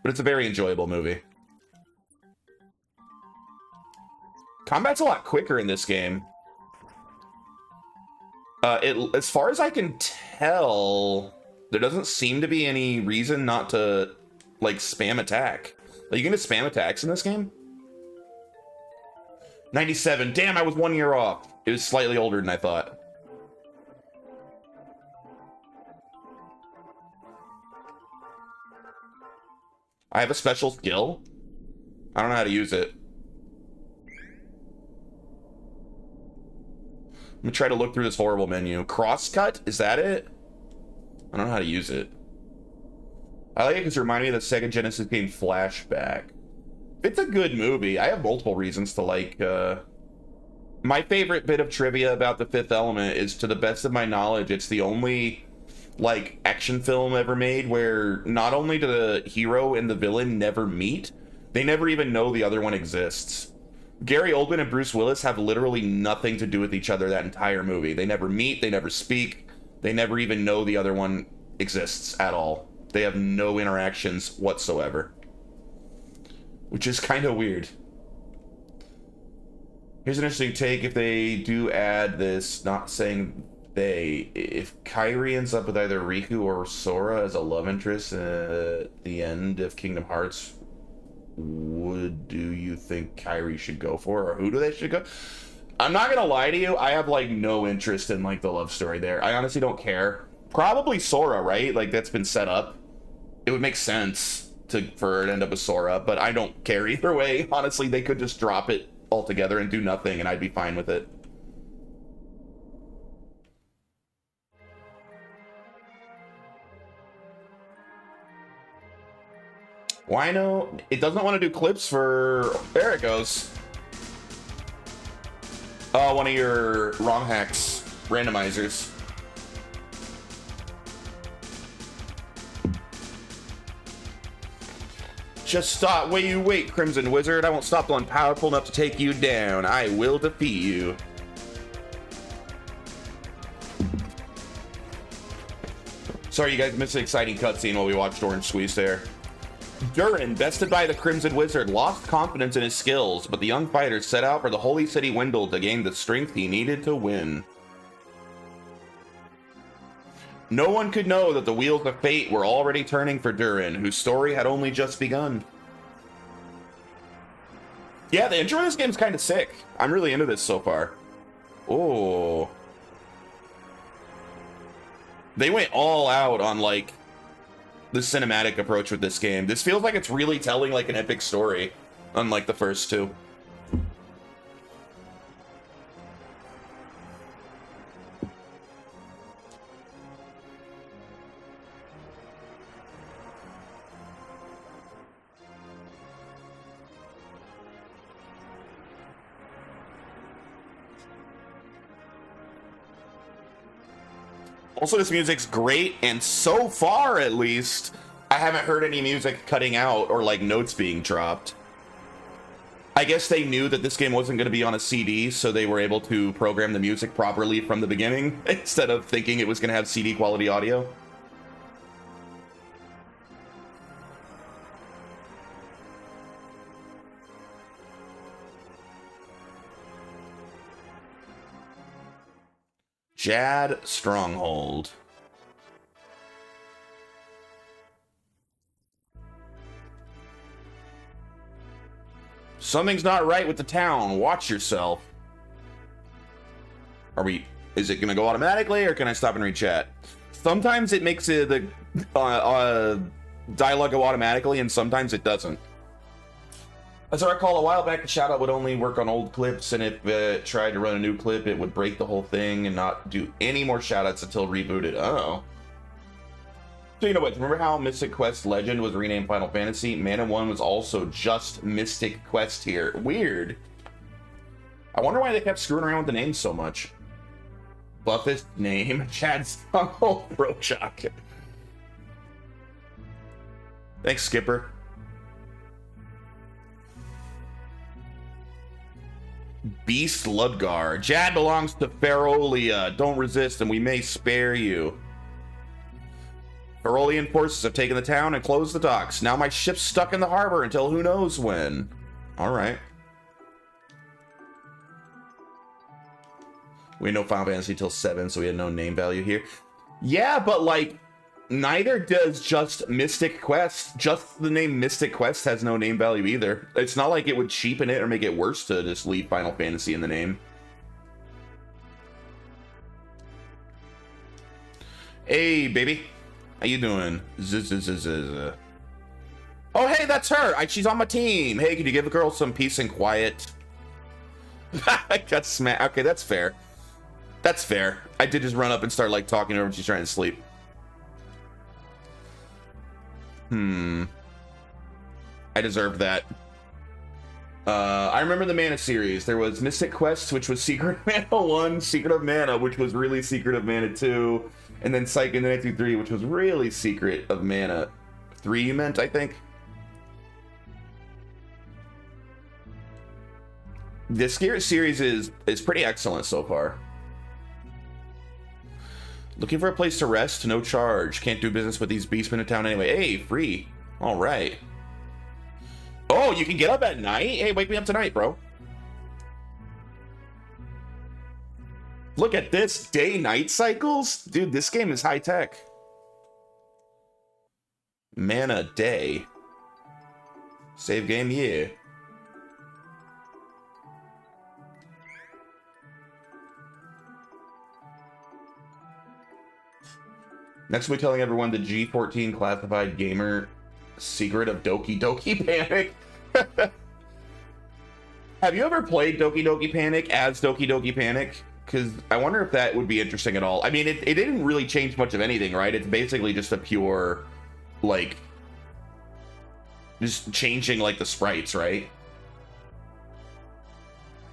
A: But it's a very enjoyable movie. Combat's a lot quicker in this game. As far as I can tell, there doesn't seem to be any reason not to like spam attack. Are you gonna spam attacks in this game? 97. Damn, I was 1 year off. It was slightly older than I thought. I have a special skill. I don't know how to use it. I'm gonna try to look through this horrible menu. Crosscut? Is that it? I don't know how to use it. I like it because it reminded me of the Sega Genesis game Flashback. It's a good movie. I have multiple reasons to like... My favorite bit of trivia about The Fifth Element is, to the best of my knowledge, it's the only... like action film ever made where not only do the hero and the villain never meet, they never even know the other one exists. Gary Oldman and Bruce Willis have literally nothing to do with each other that entire movie. They never meet, they never speak, they never even know the other one exists at all. They have no interactions whatsoever, which is kind of weird. Here's an interesting take. If they do add this, not saying if Kairi ends up with either Riku or Sora as a love interest at the end of Kingdom Hearts, what do you think Kairi should go for, or who do they should go? I'm not gonna lie to you, I have like no interest in like the love story there. I honestly don't care. Probably Sora, right? Like, that's been set up. It would make sense for her to end up with Sora, but I don't care either way. Honestly, they could just drop it altogether and do nothing, and I'd be fine with it. Wino, it doesn't want to do clips for... There it goes. Oh, one of your ROM hacks randomizers. Just stop where you wait, Crimson Wizard. I won't stop till I'm powerful enough to take you down. I will defeat you. Sorry, you guys missed an exciting cutscene while we watched Orange Squeeze there. Durin, bested by the Crimson Wizard, lost confidence in his skills, but the young fighter set out for the Holy City Wendell to gain the strength he needed to win. No one could know that the wheels of fate were already turning for Durin, whose story had only just begun. Yeah, the intro of this game's kind of sick. I'm really into this so far. Oh. They went all out on, like, the cinematic approach with this game. This feels like it's really telling, like, an epic story, unlike the first two. Also, this music's great, and so far, at least, I haven't heard any music cutting out or, like, notes being dropped. I guess they knew that this game wasn't going to be on a CD, so they were able to program the music properly from the beginning, instead of thinking it was going to have CD quality audio. Jad Stronghold. Something's not right with the town. Watch yourself. Is it gonna go automatically, or can I stop and read chat? Sometimes it makes the dialogue go automatically, and sometimes it doesn't. As I recall, a while back, the shoutout would only work on old clips, and if it tried to run a new clip, it would break the whole thing and not do any more shoutouts until rebooted. Oh. So you know what, remember how Mystic Quest Legend was renamed Final Fantasy? Mana 1 was also just Mystic Quest here. Weird. I wonder why they kept screwing around with the names so much. Buffest name, Chad Stronghold, Brochock. Thanks, Skipper. Beast Ludgar. Jad belongs to Ferolia. Don't resist and we may spare you. Ferolian forces have taken the town and closed the docks. Now my ship's stuck in the harbor until who knows when. Alright. We had no Final Fantasy till 7, so we had no name value here. Yeah, but like, neither does just Mystic Quest. Just the name Mystic Quest has no name value either. It's not like it would cheapen it or make it worse to just leave Final Fantasy in the name. Hey, baby. How you doing? Oh, hey, that's her. She's on my team. Hey, can you give the girl some peace and quiet? I got smacked. Okay, that's fair. That's fair. I did just run up and start like talking to her when she's trying to sleep. I deserved that. I remember the Mana series. There was Mystic Quest, which was Secret of Mana 1, Secret of Mana, which was really Secret of Mana 2, and then Psychic Ninety 3, which was really Secret of Mana 3, you meant, I think? The Spirit series is pretty excellent so far. Looking for a place to rest? No charge. Can't do business with these beastmen in town anyway. Hey, free. All right. Oh, you can get up at night? Hey, wake me up tonight, bro. Look at this. Day-night cycles? Dude, this game is high-tech. Mana day. Save game, yeah. Next we'll be telling everyone the G14 classified gamer secret of Doki Doki Panic. Have you ever played Doki Doki Panic as Doki Doki Panic? Because I wonder if that would be interesting at all. I mean, it didn't really change much of anything, right? It's basically just a pure, like, just changing, like, the sprites, right?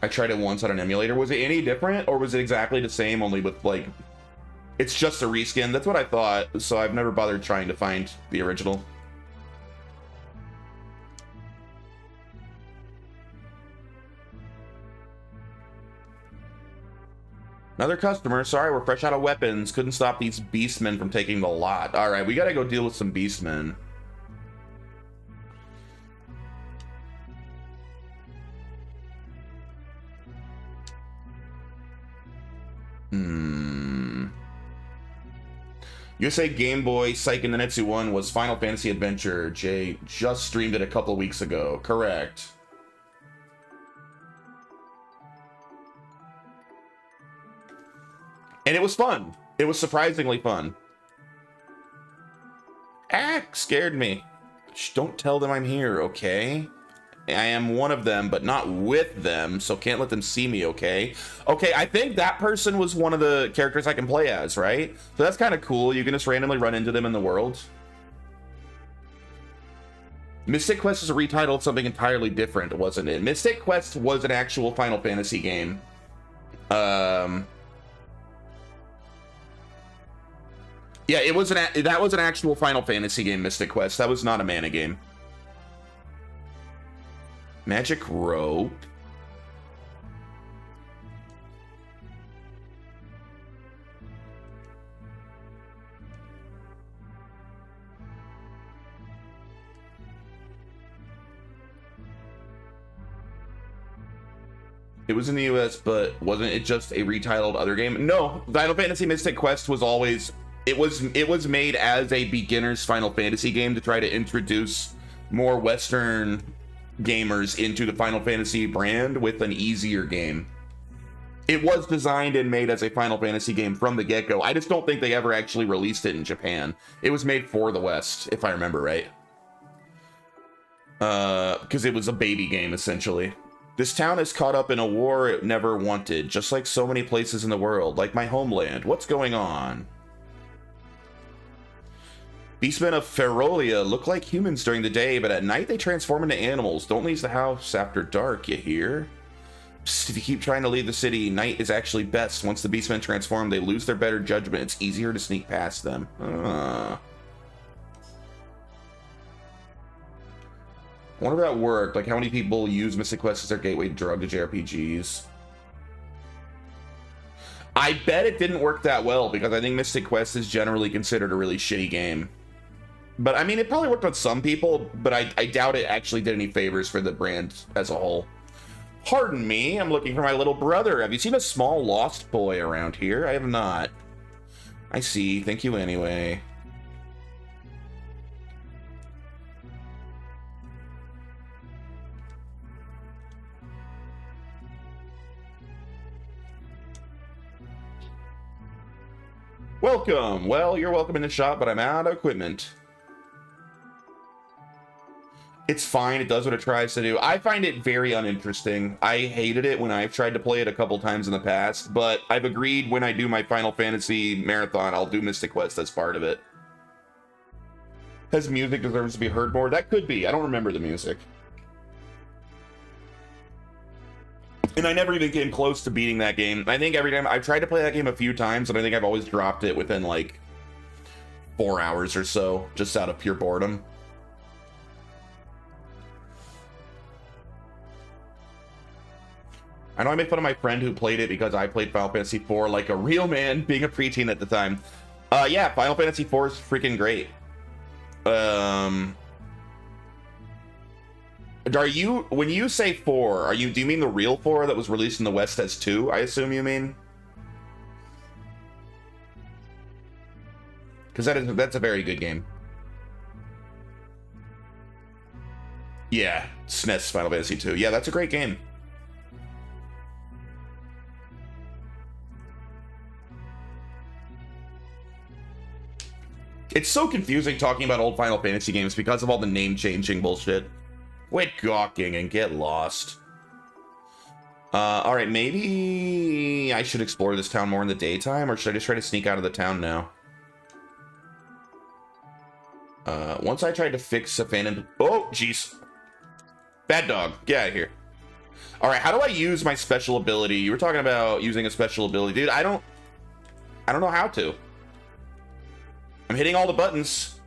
A: I tried it once on an emulator. Was it any different, or was it exactly the same, only with, like... It's just a reskin. That's what I thought, so I've never bothered trying to find the original. Another customer. Sorry, we're fresh out of weapons. Couldn't stop these beastmen from taking the lot. All right, we gotta go deal with some beastmen. USA Game Boy Psychic Ninetsu 1 was Final Fantasy Adventure. Jay just streamed it a couple weeks ago. Correct. And it was fun. It was surprisingly fun. Scared me. Shh, don't tell them I'm here, okay? I am one of them, but not with them, so can't let them see me, okay? Okay, I think that person was one of the characters I can play as, right? So that's kind of cool. You can just randomly run into them in the world. Mystic Quest is a retitle of something entirely different, wasn't it? Mystic Quest was an actual Final Fantasy game. Yeah, that was an actual Final Fantasy game, Mystic Quest. That was not a mana game. Magic Rope. It was in the US, but wasn't it just a retitled other game? No, Final Fantasy Mystic Quest was always it was made as a beginner's Final Fantasy game to try to introduce more Western gamers into the Final Fantasy brand with an easier game. It was designed and made as a Final Fantasy game from the get-go. I just don't think they ever actually released it in Japan. It was made for the West, if I remember right. Because it was a baby game, essentially. This town is caught up in a war it never wanted, just like so many places in the world, like my homeland. What's going on? Beastmen of Ferolia look like humans during the day, but at night they transform into animals. Don't leave the house after dark, you hear? Psst, if you keep trying to leave the city, night is actually best. Once the Beastmen transform, they lose their better judgment. It's easier to sneak past them. I wonder if that worked. Like, how many people use Mystic Quest as their gateway drug to JRPGs? I bet it didn't work that well, because I think Mystic Quest is generally considered a really shitty game. But, I mean, it probably worked on some people, but I doubt it actually did any favors for the brand as a whole. Pardon me, I'm looking for my little brother. Have you seen a small lost boy around here? I have not. I see. Thank you anyway. Welcome. Well, you're welcome in the shop, but I'm out of equipment. It's fine. It does what it tries to do. I find it very uninteresting. I hated it when I've tried to play it a couple times in the past, but I've agreed when I do my Final Fantasy marathon, I'll do Mystic Quest as part of it. Has music deserves to be heard more? That could be. I don't remember the music. And I never even came close to beating that game. I think every time I've tried to play that game a few times, and I think I've always dropped it within like 4 hours or so, just out of pure boredom. I know I make fun of my friend who played it because I played Final Fantasy IV like a real man, being a preteen at the time. Yeah, Final Fantasy IV is freaking great. Are you, when you say 4, do you mean the real 4 that was released in the West as 2, I assume you mean? Because that's a very good game. Yeah, SNES Final Fantasy 2. Yeah, that's a great game. It's so confusing talking about old Final Fantasy games because of all the name-changing bullshit. Quit gawking and get lost. Alright, maybe I should explore this town more in the daytime, or should I just try to sneak out of the town now? Once I tried to fix a phantom... Oh, jeez. Bad dog. Get out of here. Alright, how do I use my special ability? You were talking about using a special ability. Dude, I don't know how to. I'm hitting all the buttons.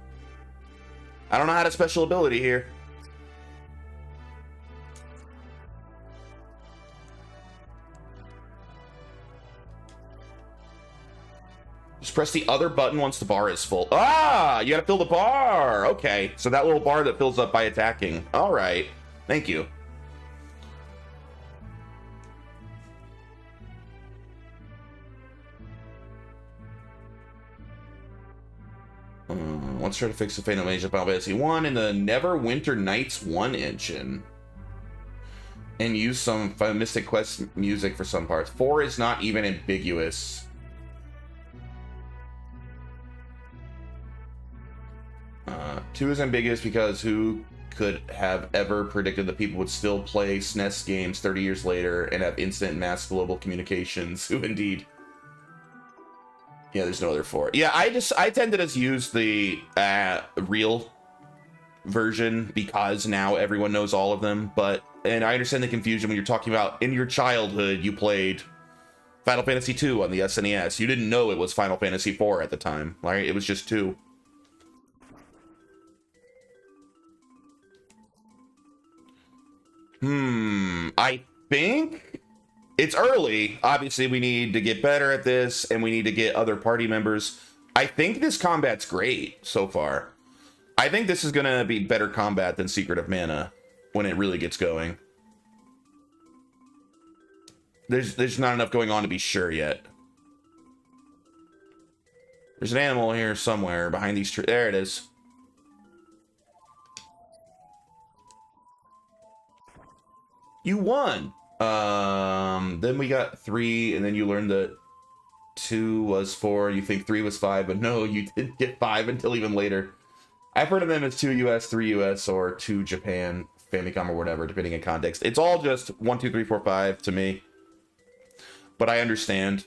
A: I don't know how to special ability here. Just press the other button once the bar is full. Ah, you gotta fill the bar. Okay, so that little bar that fills up by attacking. All right, thank you. Once try to fix the Phantom Age of Final Fantasy 1 in the Neverwinter Nights 1 engine. And use some Mystic Quest music for some parts. 4 is not even ambiguous. 2 is ambiguous because who could have ever predicted that people would still play SNES games 30 years later and have instant mass global communications? Who indeed? Yeah, there's no other 4. Yeah, I tend to just use the real version because now everyone knows all of them. And I understand the confusion when you're talking about in your childhood you played Final Fantasy 2 on the SNES. You didn't know it was Final Fantasy 4 at the time, right? It was just 2. I think it's early. Obviously, we need to get better at this, and we need to get other party members. I think this combat's great so far. I think this is going to be better combat than Secret of Mana when it really gets going. There's not enough going on to be sure yet. There's an animal here somewhere behind these trees. There it is. You won. Then we got 3, and then you learned that 2 was 4. You think 3 was 5, but no, you didn't get 5 until even later. I've heard of them as 2 US, 3 US, or 2 Japan, Famicom, or whatever, depending on context. It's all just 1, 2, 3, 4, 5 to me. But I understand.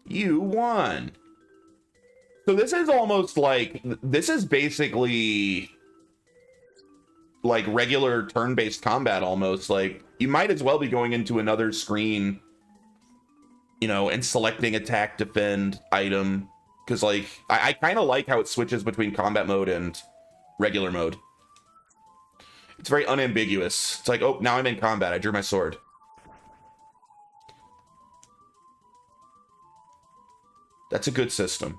A: You won. So this is almost like, this is basically like regular turn-based combat almost. Like, you might as well be going into another screen, you know, and selecting attack, defend, item. Because, like, I kind of like how it switches between combat mode and regular mode. It's very unambiguous. It's like, oh, now I'm in combat. I drew my sword. That's a good system.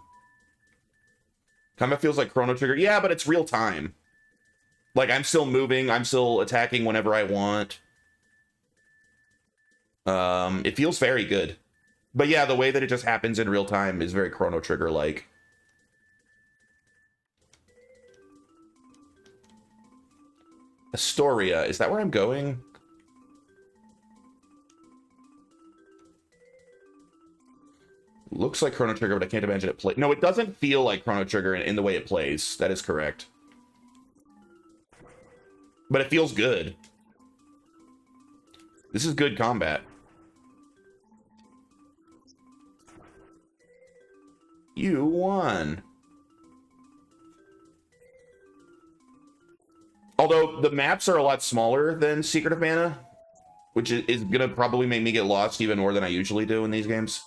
A: Combat feels like Chrono Trigger. Yeah, but it's real time. Like, I'm still moving. I'm still attacking whenever I want. It feels very good. But yeah, the way that it just happens in real time is very Chrono Trigger-like. Astoria. Is that where I'm going? Looks like Chrono Trigger, but I can't imagine it play. No, it doesn't feel like Chrono Trigger in the way it plays. That is correct. But it feels good. This is good combat. You won. Although the maps are a lot smaller than Secret of Mana, which is gonna probably make me get lost even more than I usually do in these games.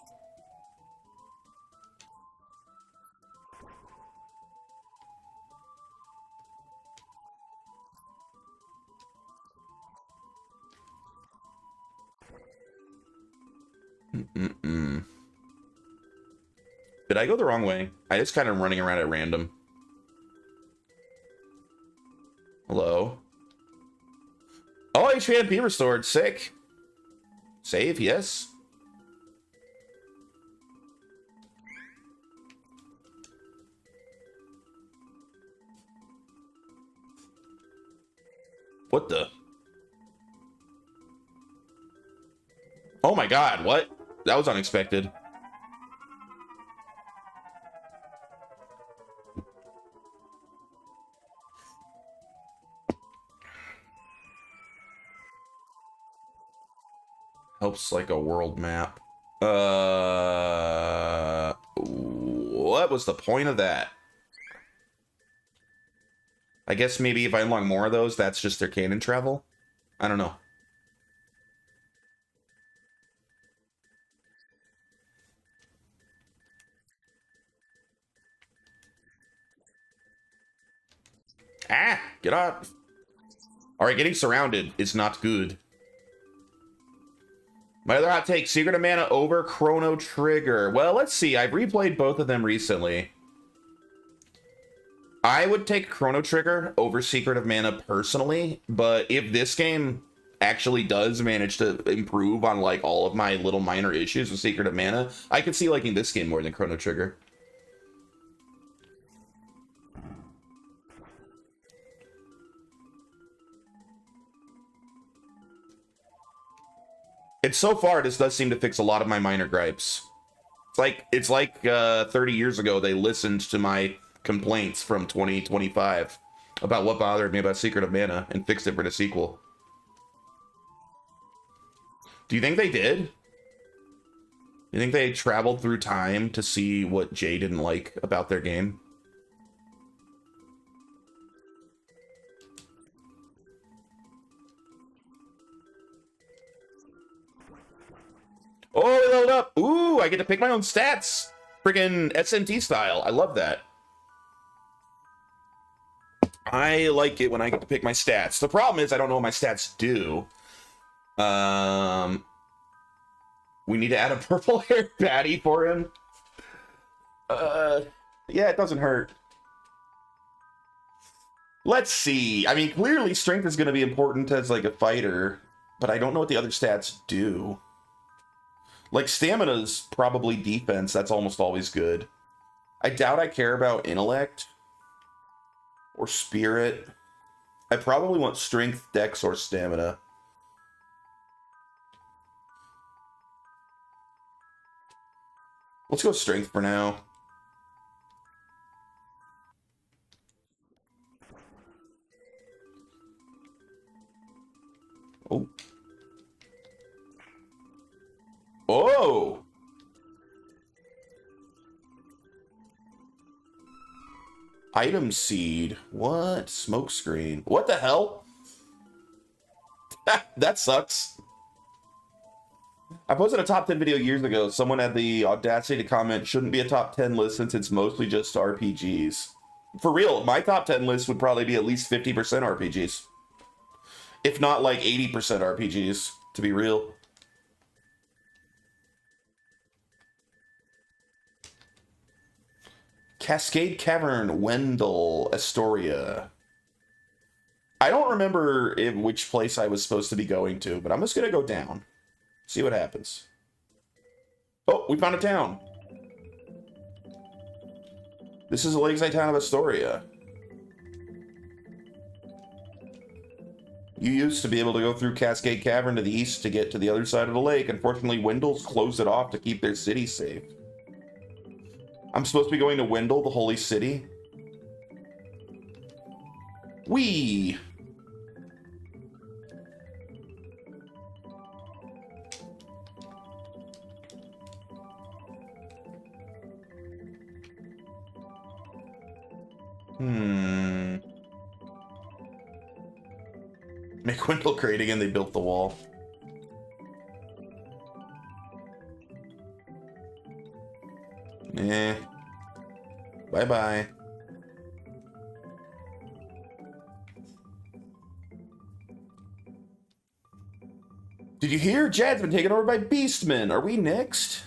A: Did I go the wrong way? I just kind of running around at random. Hello? Oh, HP and MP restored. Sick. Save, yes. What the? Oh my god, what? That was unexpected. Helps like a world map. What was the point of that? I guess maybe if I unlock more of those, that's just their canon travel? I don't know. Ah! Get up! Alright, getting surrounded is not good. My other hot take, Secret of Mana over Chrono Trigger. Well, let's see. I've replayed both of them recently. I would take Chrono Trigger over Secret of Mana personally, but if this game actually does manage to improve on like all of my little minor issues with Secret of Mana, I could see liking this game more than Chrono Trigger. And so far, this does seem to fix a lot of my minor gripes. It's like 30 years ago, they listened to my complaints from 2025 about what bothered me about Secret of Mana and fixed it for the sequel. Do you think they did? You think they traveled through time to see what Jay didn't like about their game? Oh, it leveled up. Ooh, I get to pick my own stats. Friggin' SNT style. I love that. I like it when I get to pick my stats. The problem is I don't know what my stats do. We need to add a purple hair baddie for him. Yeah, it doesn't hurt. Let's see. I mean, clearly strength is going to be important as like a fighter, but I don't know what the other stats do. Like stamina's probably defense. That's almost always good. I doubt I care about intellect or spirit. I probably want strength, dex, or stamina. Let's go strength for now. Oh. Oh! Item seed. What? Smoke screen. What the hell? That sucks. I posted a top 10 video years ago. Someone had the audacity to comment, shouldn't be a top 10 list since it's mostly just RPGs. For real, my top 10 list would probably be at least 50% RPGs. If not like 80% RPGs, to be real. Cascade Cavern, Wendell, Astoria. I don't remember which place I was supposed to be going to, but I'm just going to go down. See what happens. Oh, we found a town. This is the lakeside town of Astoria. You used to be able to go through Cascade Cavern to the east to get to the other side of the lake. Unfortunately, Wendell's closed it off to keep their city safe. I'm supposed to be going to Wendell, the holy city. Whee! Make Wendell great again, they built the wall. Eh. Bye-bye. Did you hear? Jad's been taken over by Beastmen. Are we next?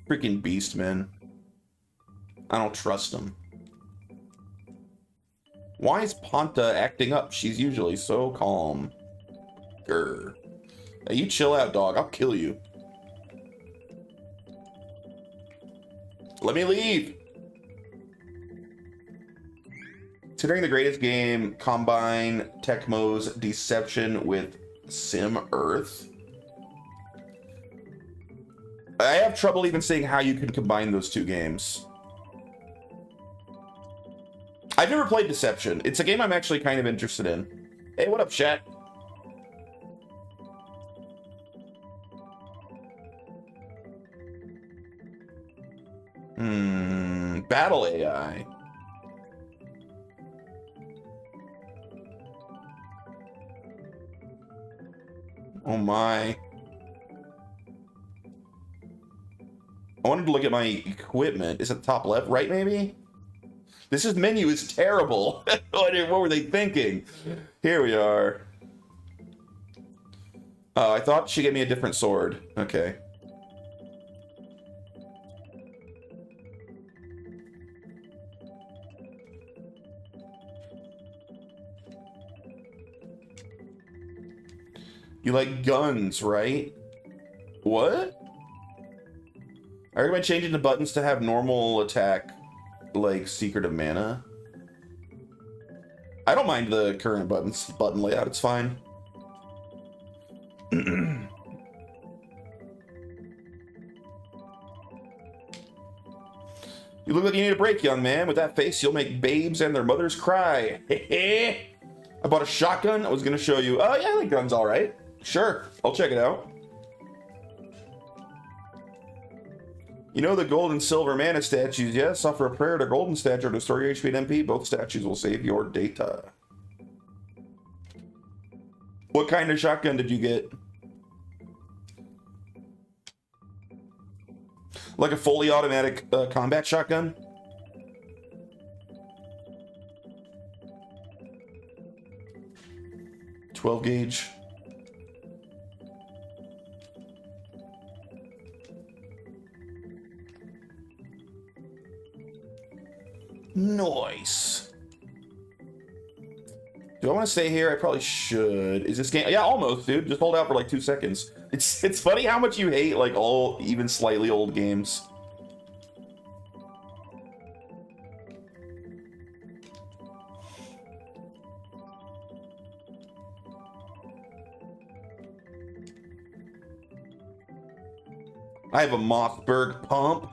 A: Freaking Beastmen. I don't trust them. Why is Ponta acting up? She's usually so calm. Grr. Hey, you chill out, dog. I'll kill you. Let me leave. Considering the greatest game, combine Tecmo's Deception with Sim Earth. I have trouble even seeing how you can combine those two games. I've never played Deception. It's a game I'm actually kind of interested in. Hey, what up, chat? Battle AI. Oh my. I wanted to look at my equipment. Is it top left? Right, maybe? This menu is terrible. What were they thinking? Here we are. Oh, I thought she gave me a different sword. Okay. You like guns, right? What? I recommend changing the buttons to have normal attack, like Secret of Mana. I don't mind the current button layout, it's fine. You look like you need a break, young man. With that face, you'll make babes and their mothers cry. I bought a shotgun. I was going to show you. Oh, yeah, I like guns all right. Sure, I'll check it out. You know the gold and silver mana statues, yes? Offer a prayer to golden statue or restore your HP and MP. Both statues will save your data. What kind of shotgun did you get? Like a fully automatic combat shotgun? .12 gauge. Nice. Do I want to stay here? I probably should. Is this game? Yeah, almost, dude. Just hold out for like 2 seconds. It's funny how much you hate like all even slightly old games. I have a Mossberg pump.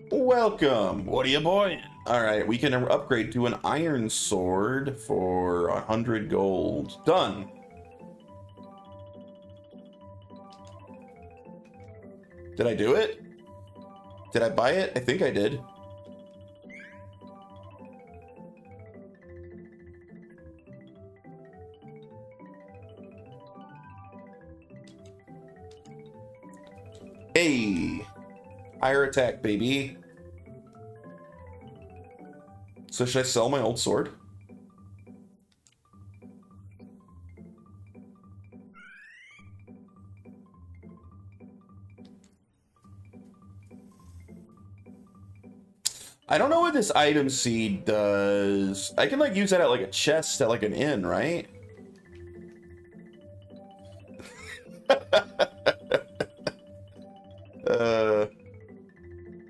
A: Welcome. What are you buying? All right, we can upgrade to an iron sword for 100 gold. Done. Did I do it? Did I buy it? I think I did. Hey, higher attack, baby. So should I sell my old sword? I don't know what this item seed does. I can like use that at like a chest at like an inn, right?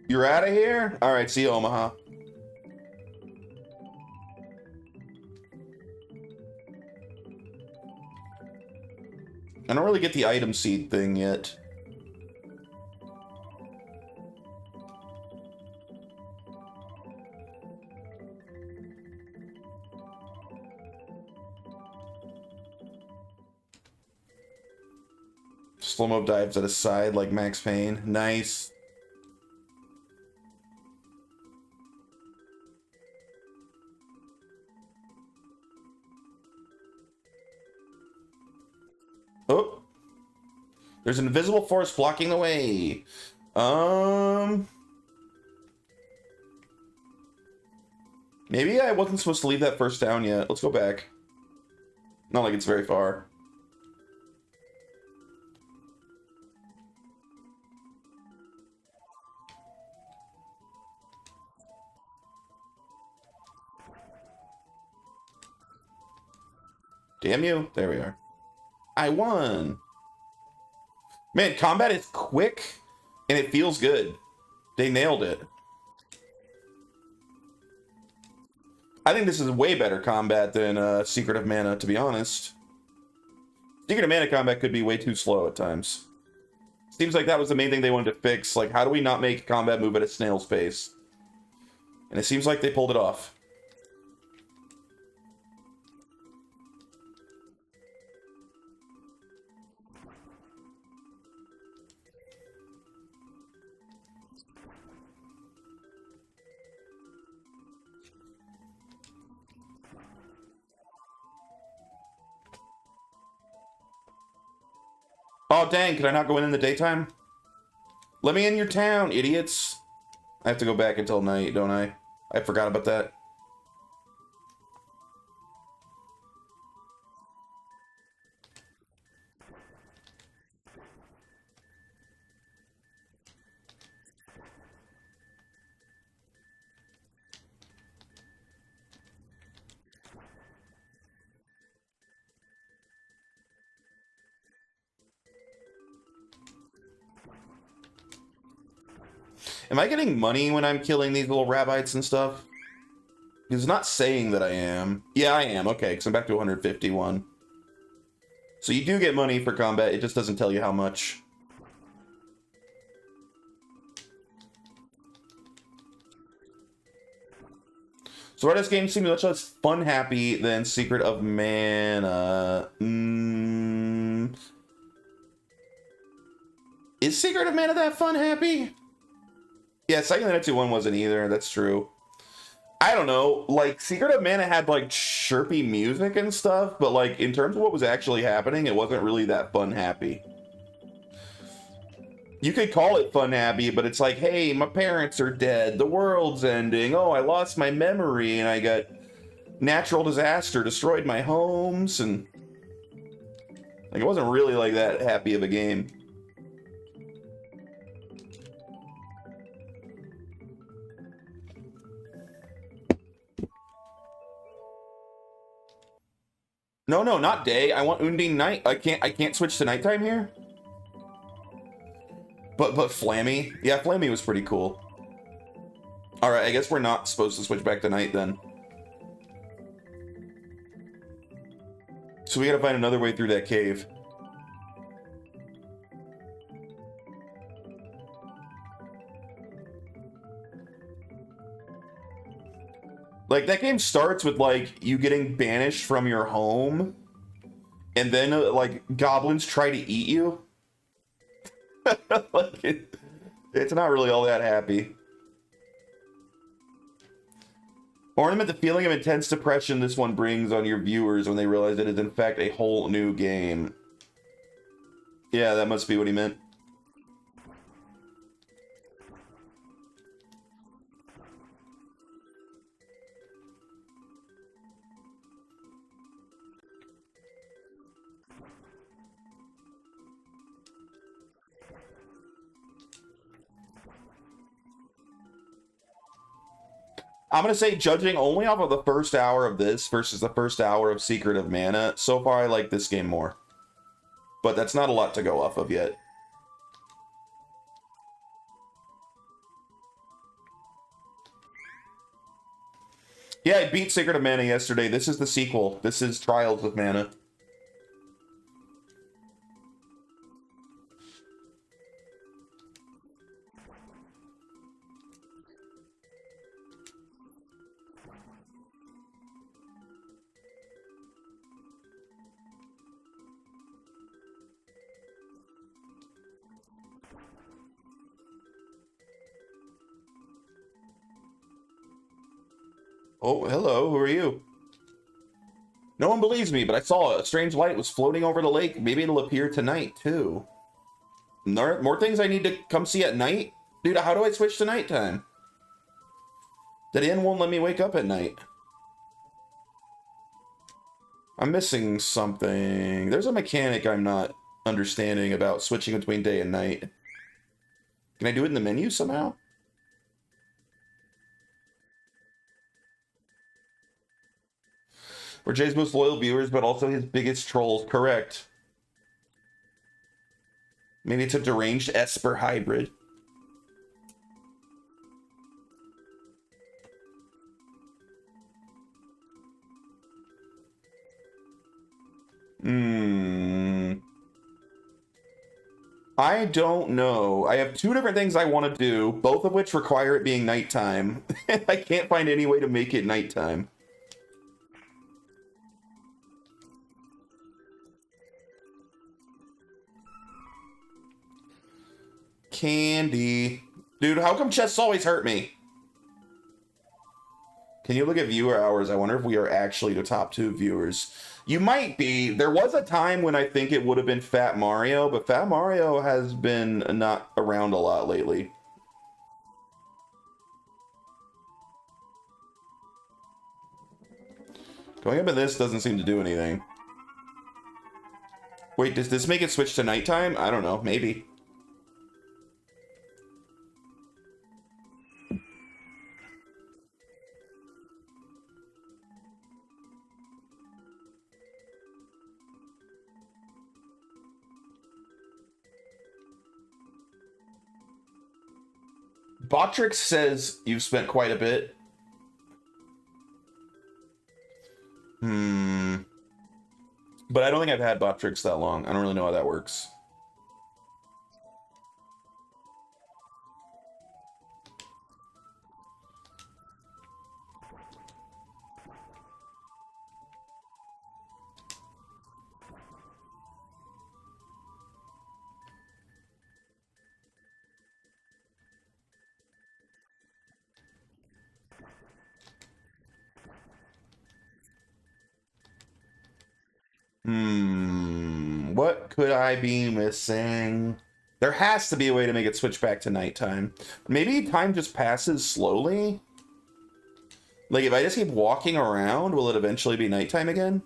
A: You're out of here? All right, see you, Omaha. I don't really get the item seed thing yet. Slow-mo dives at a side like Max Payne. Nice. Oh. There's an invisible force blocking the way. Maybe I wasn't supposed to leave that first town yet. Let's go back. Not like it's very far. Damn you. There we are. I won. Man, combat is quick and it feels good. They nailed it. I think this is way better combat than Secret of Mana, to be honest. Secret of Mana combat could be way too slow at times. Seems like that was the main thing they wanted to fix. Like, how do we not make combat move at a snail's pace? And it seems like they pulled it off. Oh, dang, can I not go in the daytime? Let me in your town, idiots. I have to go back until night, don't I? I forgot about that. Am I getting money when I'm killing these little rabbits and stuff? It's not saying that I am. Yeah, I am. Okay, because I'm back to 151. So you do get money for combat. It just doesn't tell you how much. So why does game seem much less fun-happy than Secret of Mana? Is Secret of Mana that fun-happy? Yeah, Second Life 2-1 wasn't either. That's true. I don't know. Like, Secret of Mana had, like, chirpy music and stuff, but, like, in terms of what was actually happening, it wasn't really that fun-happy. You could call it fun-happy, but it's like, hey, my parents are dead, the world's ending, oh, I lost my memory, and I got natural disaster, destroyed my homes, and... Like, it wasn't really, like, that happy of a game. No, no, not day. I want Undine night. I can't switch to nighttime here. But Flammy, yeah, Flammy was pretty cool. All right, I guess we're not supposed to switch back to night then. So we gotta find another way through that cave. Like, that game starts with, like, you getting banished from your home, and then, like, goblins try to eat you. Like, it's not really all that happy. Ornament the feeling of intense depression this one brings on your viewers when they realize it is, in fact, a whole new game. Yeah, that must be what he meant. I'm going to say, judging only off of the first hour of this versus the first hour of Secret of Mana, so far I like this game more. But that's not a lot to go off of yet. Yeah, I beat Secret of Mana yesterday. This is the sequel. This is Trials of Mana. Oh, hello, who are you? No one believes me, but I saw a strange light was floating over the lake. Maybe it'll appear tonight, too. More things I need to come see at night? Dude, how do I switch to nighttime? That inn won't let me wake up at night. I'm missing something. There's a mechanic I'm not understanding about switching between day and night. Can I do it in the menu somehow? We're Jay's most loyal viewers, but also his biggest trolls. Correct. Maybe it's a deranged Esper hybrid. I don't know. I have two different things I want to do, both of which require it being nighttime. I can't find any way to make it nighttime. Candy. Dude, how come chests always hurt me? Can you look at viewer hours? I wonder if we are actually the top 2 viewers. You might be. There was a time when I think it would have been Fat Mario, but Fat Mario has been not around a lot lately. Going up in this doesn't seem to do anything. Wait, does this make it switch to nighttime? I don't know. Maybe. Botrix says you've spent quite a bit. But I don't think I've had Botrix that long. I don't really know how that works. What could I be missing? There has to be a way to make it switch back to nighttime. Maybe time just passes slowly? Like, if I just keep walking around, will it eventually be nighttime again?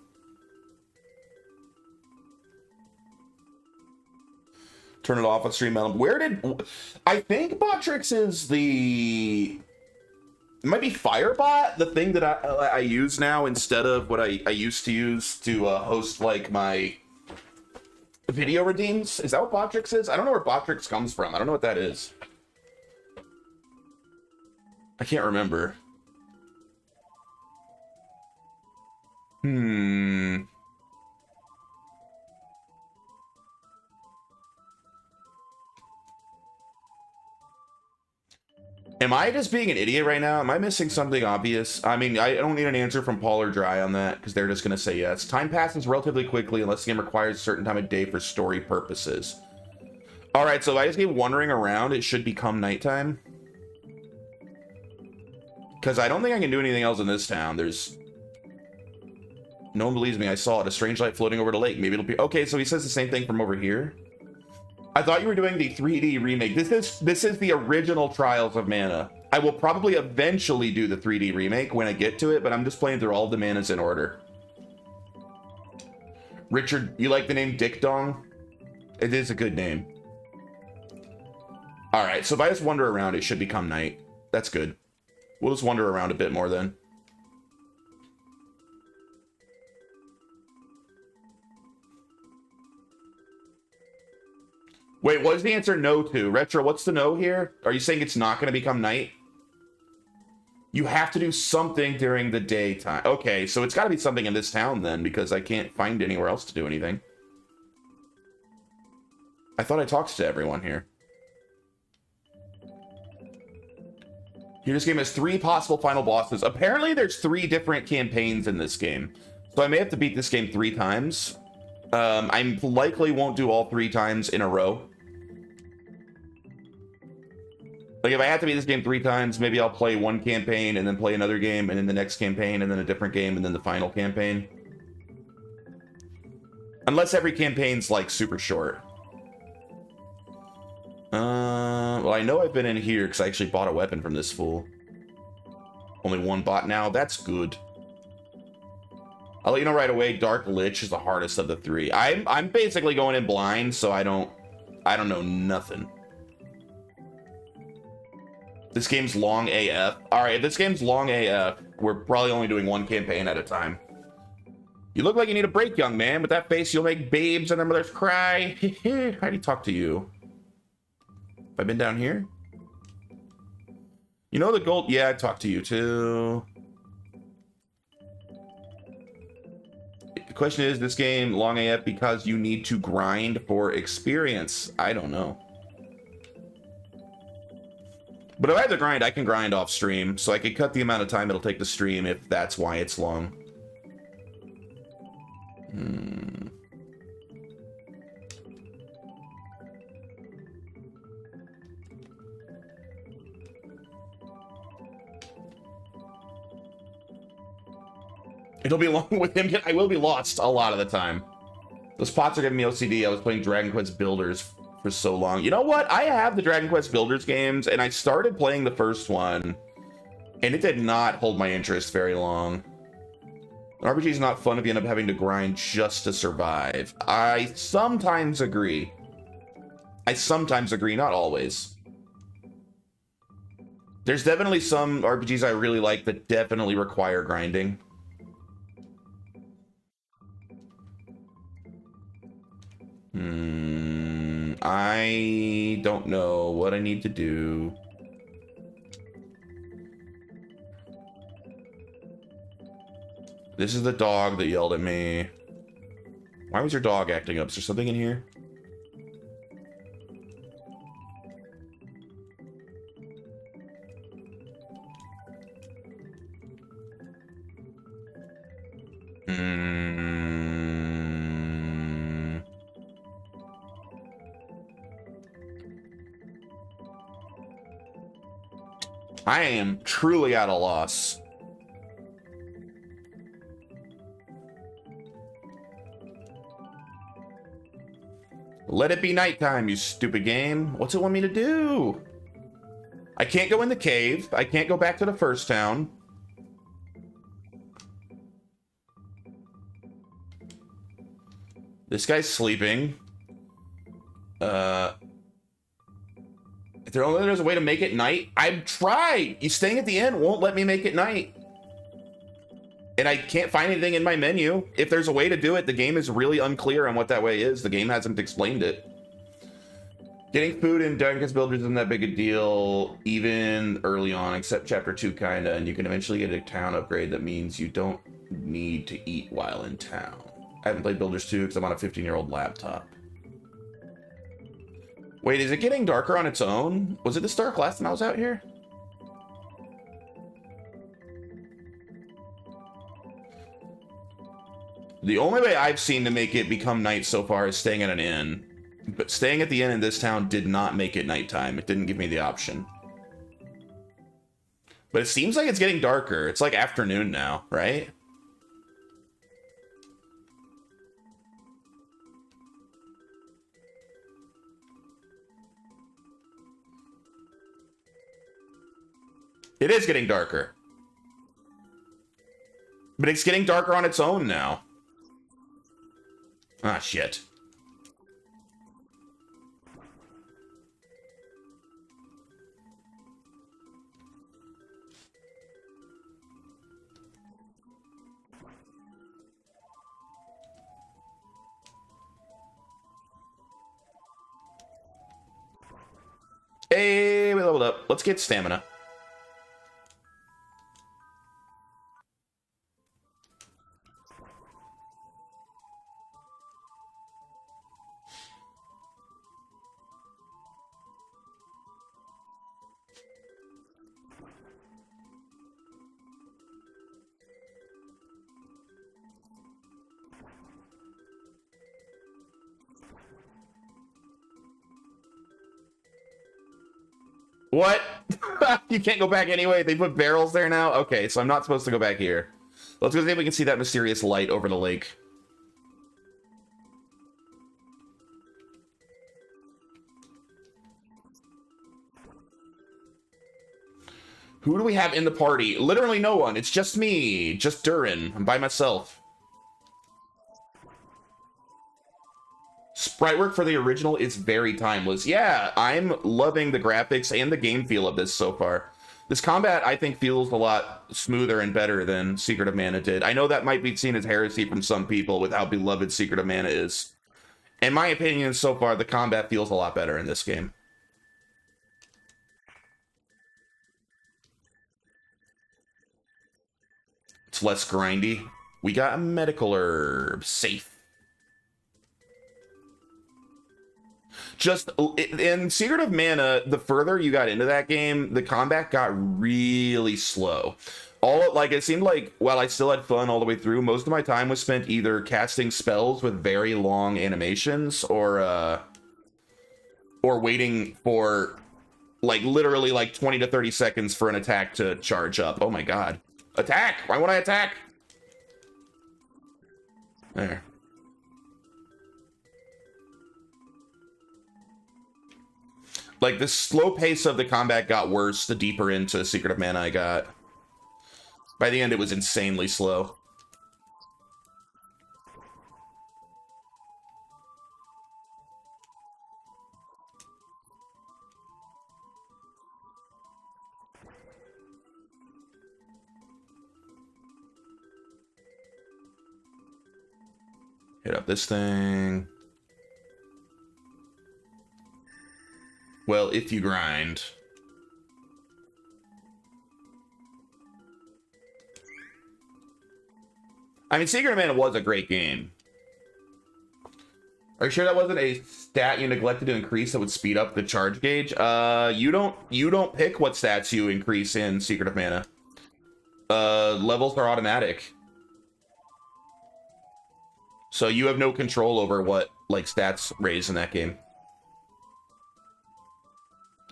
A: Turn it off on stream element. Where did... I think Botrix is the... It might be Firebot, the thing that I use now instead of what I used to use to host, like, my video redeems. Is that what Botrix is? I don't know where Botrix comes from. I don't know what that is. I can't remember. Am I just being an idiot right now? Am I missing something obvious? I mean, I don't need an answer from Paul or Dry on that, because they're just going to say yes. Time passes relatively quickly unless the game requires a certain time of day for story purposes. Alright, so if I just keep wandering around, it should become nighttime. Because I don't think I can do anything else in this town. There's... No one believes me. I saw it. A strange light floating over the lake. Maybe it'll be... Okay, so he says the same thing from over here. I thought you were doing the 3D remake. This is the original Trials of Mana. I will probably eventually do the 3D remake when I get to it, but I'm just playing through all the manas in order. Richard, you like the name Dick Dong? It is a good name. Alright, so if I just wander around, it should become night. That's good. We'll just wander around a bit more then. Wait, what is the answer no to? Retro, what's the no here? Are you saying it's not going to become night? You have to do something during the daytime. Okay, so it's got to be something in this town then, because I can't find anywhere else to do anything. I thought I talked to everyone here. Here, this game has 3 possible final bosses. Apparently, there's 3 different campaigns in this game. So I may have to beat this game 3 times. I likely won't do all 3 times in a row. Like, if I have to beat this game 3 times, maybe I'll play one campaign and then play another game and then the next campaign and then a different game and then the final campaign. Unless every campaign's, like, super short. Well, I know I've been in here because I actually bought a weapon from this fool. Only 1 bot now. That's good. I'll let you know right away, Dark Lich is the hardest of the 3. I'm basically going in blind, so I don't know nothing. This game's long AF. Alright, if this game's long AF, we're probably only doing 1 campaign at a time. You look like you need a break, young man. With that face, you'll make babes and their mothers cry. How do you talk to you? Have I been down here? You know the gold... Yeah, I talked to you too. The question is, this game long AF because you need to grind for experience? I don't know. But if I have to grind, I can grind off stream, so I could cut the amount of time it'll take to stream if that's why it's long. It'll be long with him. I will be lost a lot of the time. Those pots are giving me OCD. I was playing Dragon Quest Builders for so long. You know what? I have the Dragon Quest Builders games, and I started playing the first one, and it did not hold my interest very long. An RPG is not fun if you end up having to grind just to survive. I sometimes agree. Not always. There's definitely some RPGs I really like that definitely require grinding. I don't know what I need to do. This is the dog that yelled at me. Why was your dog acting up? Is there something in here? I am truly at a loss. Let it be nighttime, you stupid game. What's it want me to do? I can't go in the cave. I can't go back to the first town. This guy's sleeping. If there's a way to make it night, I've tried. You staying at the inn won't let me make it night. And I can't find anything in my menu. If there's a way to do it, the game is really unclear on what that way is. The game hasn't explained it. Getting food in Darkest Builders isn't that big a deal, even early on, except Chapter 2 kinda, and you can eventually get a town upgrade that means you don't need to eat while in town. I haven't played Builders 2 because I'm on a 15-year-old laptop. Wait, is it getting darker on its own? Was it this dark last time I was out here? The only way I've seen to make it become night so far is staying at an inn. But staying at the inn in this town did not make it nighttime. It didn't give me the option. But it seems like it's getting darker. It's like afternoon now, right? It is getting darker. But it's getting darker on its own now. Ah, shit. Hey, we leveled up. Let's get stamina. What? You can't go back anyway? They put barrels there now? Okay, so I'm not supposed to go back here. Let's go see if we can see that mysterious light over the lake. Who do we have in the party? Literally no one. It's just me. Just Durin. I'm by myself. Sprite work for the original is very timeless. Yeah, I'm loving the graphics and the game feel of this so far. This combat, I think, feels a lot smoother and better than Secret of Mana did. I know that might be seen as heresy from some people with how beloved Secret of Mana is. In my opinion, so far, the combat feels a lot better in this game. It's less grindy. We got a medical herb. Safe. Just in Secret of Mana, the further you got into that game, the combat got really slow. It seemed like while I still had fun all the way through, most of my time was spent either casting spells with very long animations or waiting for literally 20 to 30 seconds for an attack to charge up. Oh my god. Attack! Why won't I attack? There. The slow pace of the combat got worse the deeper into Secret of Mana I got. By the end, it was insanely slow. Hit up this thing. Well, if you grind. I mean, Secret of Mana was a great game. Are you sure that wasn't a stat you neglected to increase that would speed up the charge gauge? You don't pick what stats you increase in Secret of Mana. Levels are automatic. So you have no control over what, like, stats raise in that game.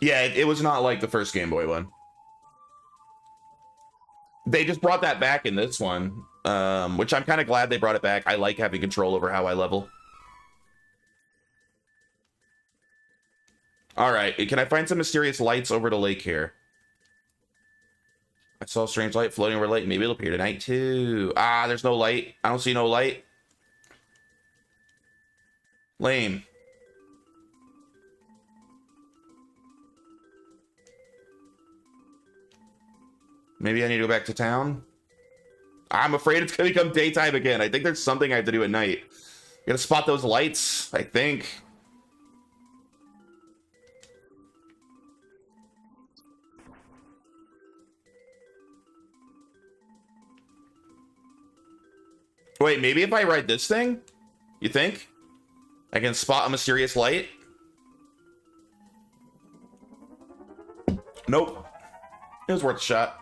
A: Yeah, it was not like the first Game Boy one. They just brought that back in this one, which I'm kind of glad they brought it back. I like having control over how I level. All right, can I find some mysterious lights over the lake here? I saw a strange light floating over the lake. Maybe it'll appear tonight too. Ah, there's no light. I don't see no light. Lame. Maybe I need to go back to town. I'm afraid it's gonna become daytime again. I think there's something I have to do at night. Gotta spot those lights, I think. Wait, maybe if I ride this thing? You think? I can spot a mysterious light? Nope. It was worth a shot.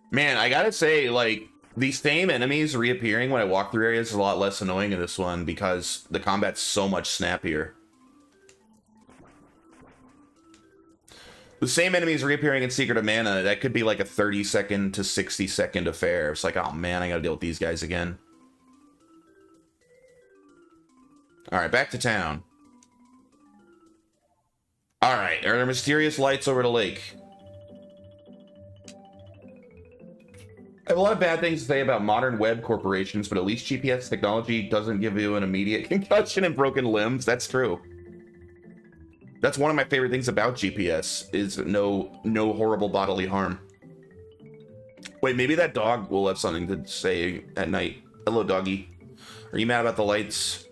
A: Man, I gotta say, like, these same enemies reappearing when I walk through areas is a lot less annoying in this one because the combat's so much snappier. The same enemies reappearing in Secret of Mana, that could be like a 30-second to 60-second affair. It's like, oh man, I gotta deal with these guys again. Alright, back to town. Alright, are there mysterious lights over the lake? I have a lot of bad things to say about modern web corporations, but at least GPS technology doesn't give you an immediate concussion and broken limbs. That's true. That's one of my favorite things about GPS, is no horrible bodily harm. Wait, maybe that dog will have something to say at night. Hello, doggy. Are you mad about the lights?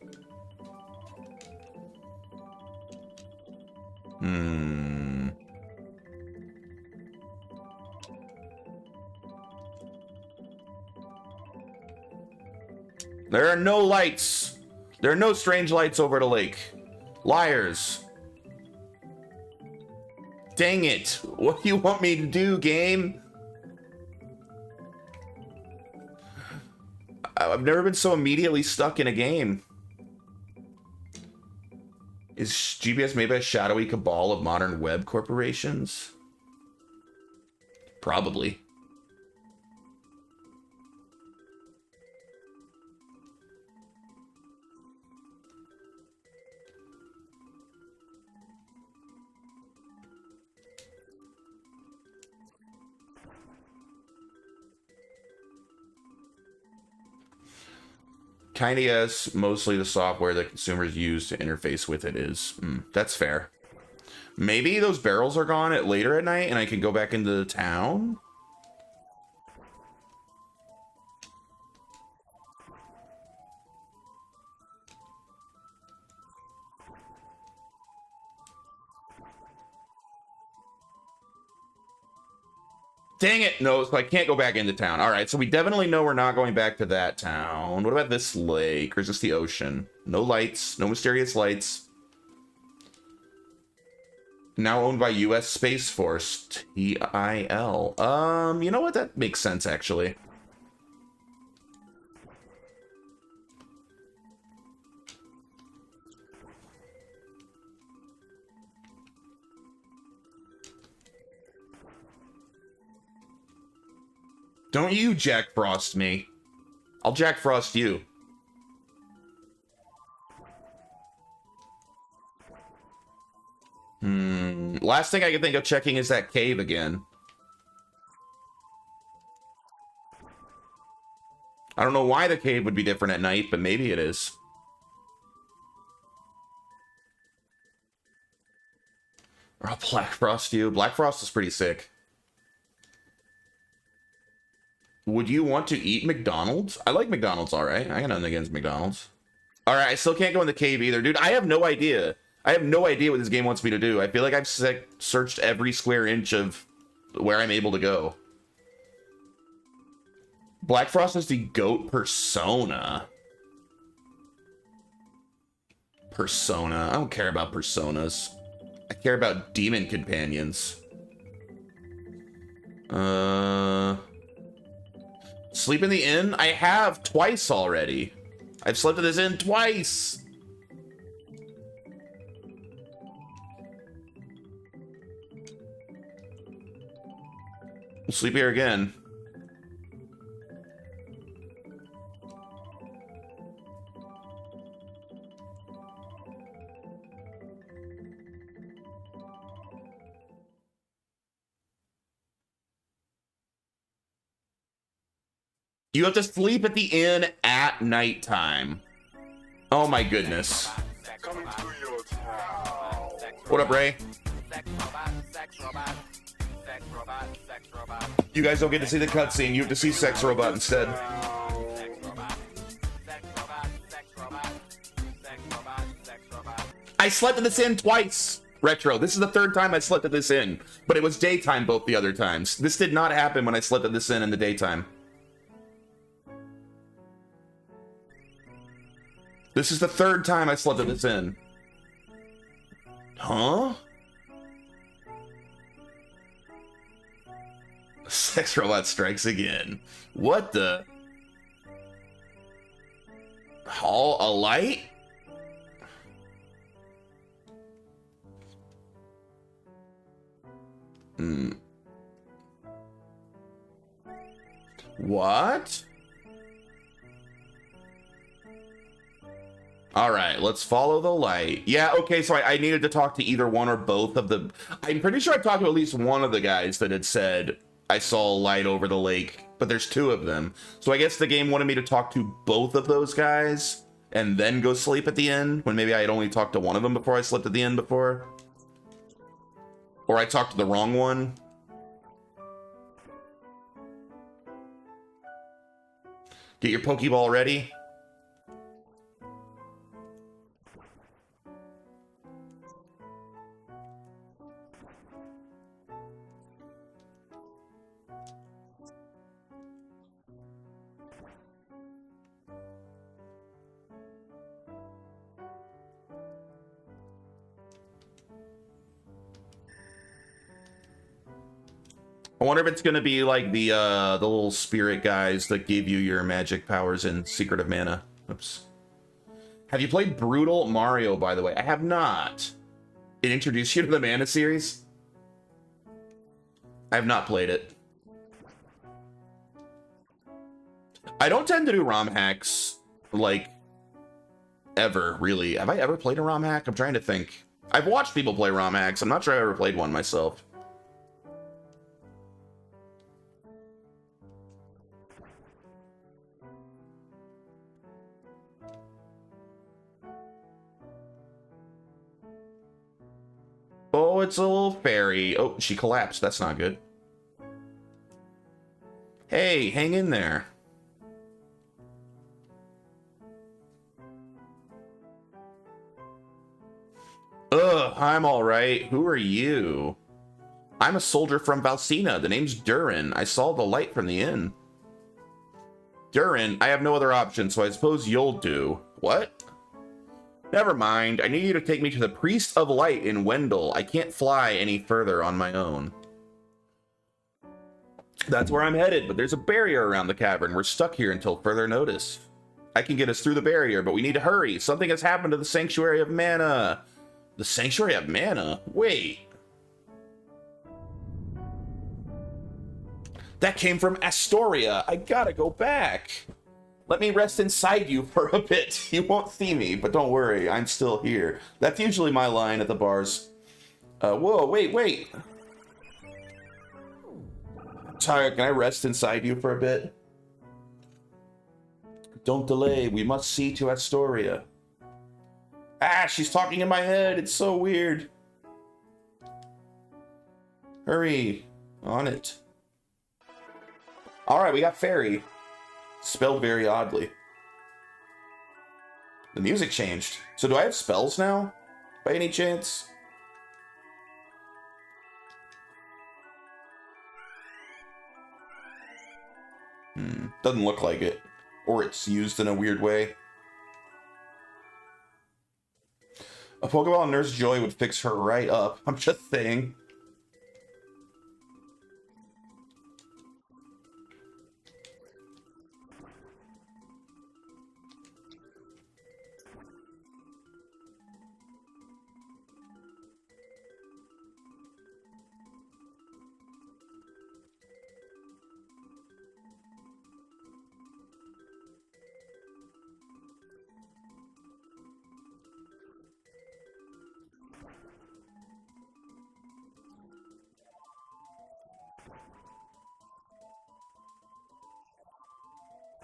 A: There are no lights. There are no strange lights over the lake. Liars. Dang it. What do you want me to do, game? I've never been so immediately stuck in a game. Is GPS made by a shadowy cabal of modern web corporations? Probably. Kinda yes, mostly the software that consumers use to interface with it is. That's fair. Maybe those barrels are gone at later at night and I can go back into the town? Dang it! No, so I can't go back into town. Alright, so we definitely know we're not going back to that town. What about this lake? Or is this the ocean? No lights. No mysterious lights. Now owned by U.S. Space Force. TIL. You know what? That makes sense, actually. Don't you Jack Frost me. I'll Jack Frost you. Last thing I can think of checking is that cave again. I don't know why the cave would be different at night, but maybe it is. Or I'll Black Frost you. Black Frost is pretty sick. Would you want to eat McDonald's? I like McDonald's, all right. I got nothing against McDonald's. All right, I still can't go in the cave either. Dude, I have no idea. I have no idea what this game wants me to do. I feel like I've searched every square inch of where I'm able to go. Black Frost is the GOAT persona. Persona. I don't care about personas. I care about demon companions. Sleep in the inn? I have twice already. I've slept in this inn twice. We'll sleep here again. You have to sleep at the inn at nighttime. Oh my goodness. What up, Ray? You guys don't get to see the cutscene. You have to see Sex Robot instead. I slept in this inn twice. Retro. This is the third time I slept at this inn, but it was daytime both the other times. This did not happen when I slept at this inn in the daytime. This is the third time I slept at this inn. Huh? Sex Robot strikes again. What the? Hall a light? What? All right, let's follow the light. Yeah, okay, so I needed to talk to either one or both of the... I'm pretty sure I talked to at least one of the guys that had said, I saw a light over the lake, but there's two of them. So I guess the game wanted me to talk to both of those guys and then go sleep at the inn, when maybe I had only talked to one of them before I slept at the inn before. Or I talked to the wrong one. Get your Pokeball ready. I wonder if it's gonna be like the little spirit guys that gave you your magic powers in Secret of Mana. Oops. Have you played Brutal Mario, by the way? I have not. It introduced you to the Mana series? I have not played it. I don't tend to do ROM hacks, like, ever, really. Have I ever played a ROM hack? I'm trying to think. I've watched people play ROM hacks. I'm not sure I've ever played one myself. Oh, it's a little fairy. Oh, she collapsed. That's not good. Hey, hang in there. Ugh, I'm alright. Who are you? I'm a soldier from Valsina. The name's Durin. I saw the light from the inn. Durin, I have no other option, so I suppose you'll do. What? Never mind. I need you to take me to the Priest of Light in Wendell. I can't fly any further on my own. That's where I'm headed, but there's a barrier around the cavern. We're stuck here until further notice. I can get us through the barrier, but we need to hurry. Something has happened to the Sanctuary of Mana. The Sanctuary of Mana? Wait. That came from Astoria. I gotta go back. Let me rest inside you for a bit. You won't see me, but don't worry, I'm still here. That's usually my line at the bars. Whoa, wait. Tyre, can I rest inside you for a bit? Don't delay, we must see to Astoria. Ah, she's talking in my head, it's so weird. Hurry. On it. Alright, we got fairy. Spelled very oddly. The music changed. So do I have spells now? By any chance? Doesn't look like it. Or it's used in a weird way. A Pokeball Nurse Joy would fix her right up. I'm just saying.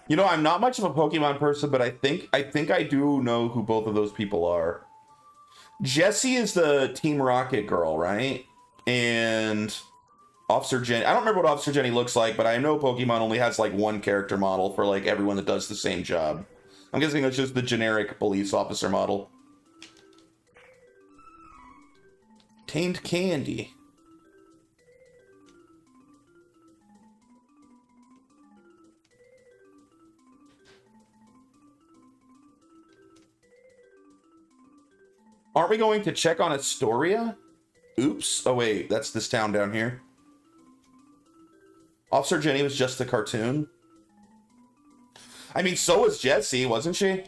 A: You know, I'm not much of a Pokemon person, but I think I do know who both of those people are. Jessie is the Team Rocket girl, right? And Officer Jenny. I don't remember what Officer Jenny looks like, but I know Pokemon only has like one character model for like everyone that does the same job. I'm guessing it's just the generic police officer model. Tamed candy. Aren't we going to check on Astoria? Oops. Oh, wait. That's this town down here. Officer Jenny was just a cartoon. I mean, so was Jessie, wasn't she?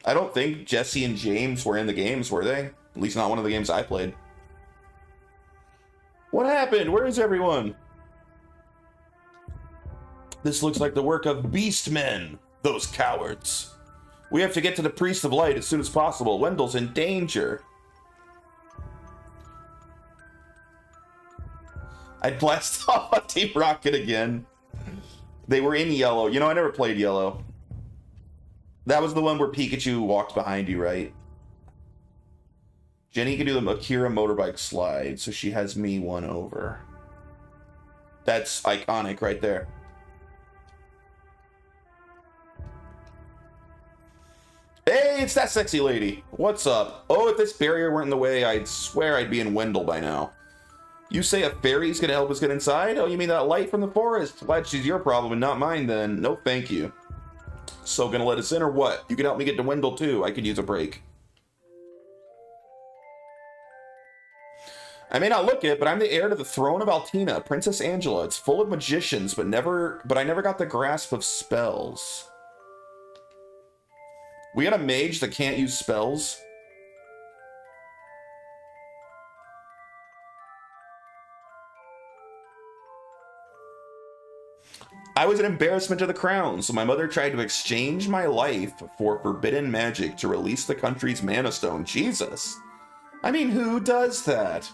A: I don't think Jessie and James were in the games, were they? At least not one of the games I played. What happened? Where is everyone? This looks like the work of beastmen. Those cowards. We have to get to the Priest of Light as soon as possible. Wendell's in danger. I'd blast off a Team Rocket again. They were in yellow. You know, I never played yellow. That was the one where Pikachu walked behind you, right? Jenny can do the Akira motorbike slide, so she has me one over. That's iconic right there. Hey, it's that sexy lady. What's up? Oh, if this barrier weren't in the way, I'd swear I'd be in Wendell by now. You say a fairy's gonna help us get inside? Oh, you mean that light from the forest? Glad she's your problem and not mine then. No, thank you. So gonna let us in or what? You can help me get to Wendell too. I could use a break. I may not look it, but I'm the heir to the throne of Altina, Princess Angela. It's full of magicians, but I never got the grasp of spells. We got a mage that can't use spells. I was an embarrassment to the crown, so my mother tried to exchange my life for forbidden magic to release the country's mana stone. Jesus. I mean, who does that?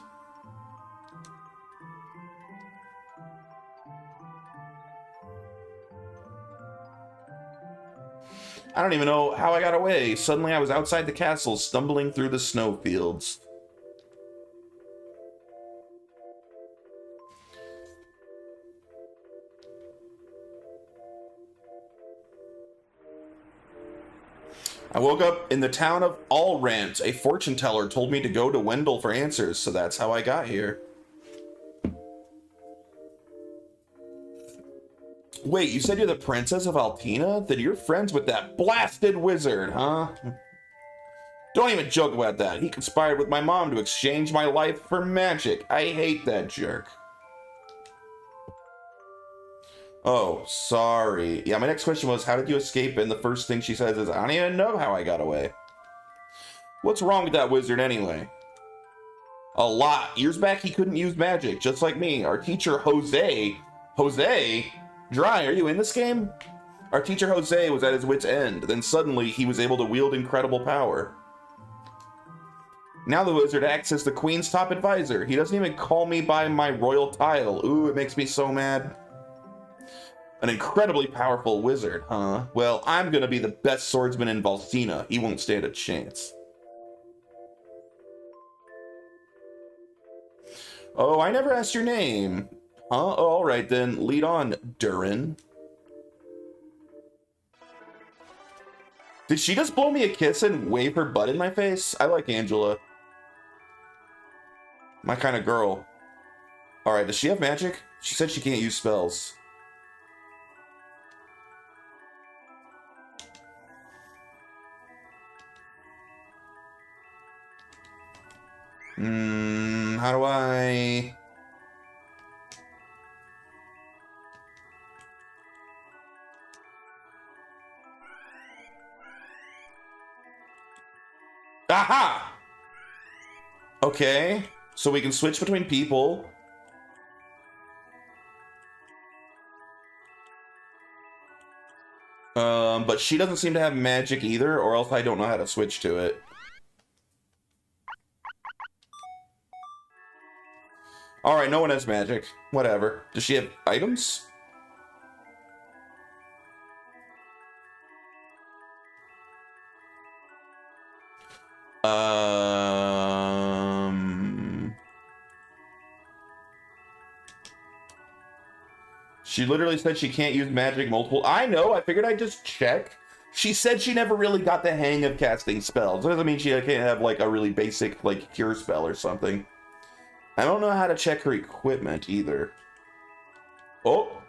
A: I don't even know how I got away. Suddenly I was outside the castle, stumbling through the snowfields. I woke up in the town of Allrant. A fortune teller told me to go to Wendell for answers, so that's how I got here. Wait, you said you're the princess of Altina? Then you're friends with that blasted wizard, huh? Don't even joke about that. He conspired with my mom to exchange my life for magic. I hate that jerk. Oh, sorry. Yeah, my next question was, how did you escape? And the first thing she says is, I don't even know how I got away. What's wrong with that wizard anyway? A lot. Years back, he couldn't use magic, just like me. Our teacher, Jose... Dry, are you in this game? Our teacher Jose was at his wit's end. Then suddenly he was able to wield incredible power. Now the wizard acts as the queen's top advisor. He doesn't even call me by my royal title. Ooh, it makes me so mad. An incredibly powerful wizard, huh? Well, I'm gonna be the best swordsman in Valsina. He won't stand a chance. Oh, I never asked your name. Huh? Oh, all right then. Lead on, Durin. Did she just blow me a kiss and wave her butt in my face? I like Angela. My kind of girl. All right, does she have magic? She said she can't use spells. How do I... Aha! Okay, so we can switch between people. But she doesn't seem to have magic either, or else I don't know how to switch to it. Alright, no one has magic. Whatever. Does she have items? She literally said she can't use magic multiple. I know, I figured I'd just check. She said she never really got the hang of casting spells. That doesn't mean she can't have like a really basic like cure spell or something. I don't know how to check her equipment either. Oh.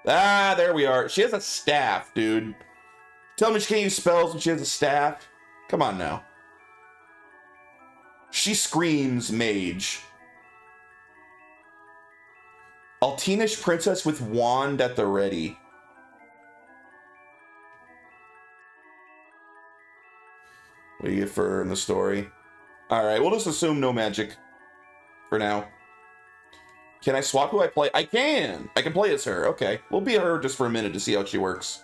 A: Ah, there we are. She has a staff, dude. Tell me she can't use spells when she has a staff. Come on now. She screams mage. Altinish princess with wand at the ready. What do you get for her in the story? Alright, we'll just assume no magic for now. Can I swap who I play? I can! I can play as her. Okay. We'll be her just for a minute to see how she works.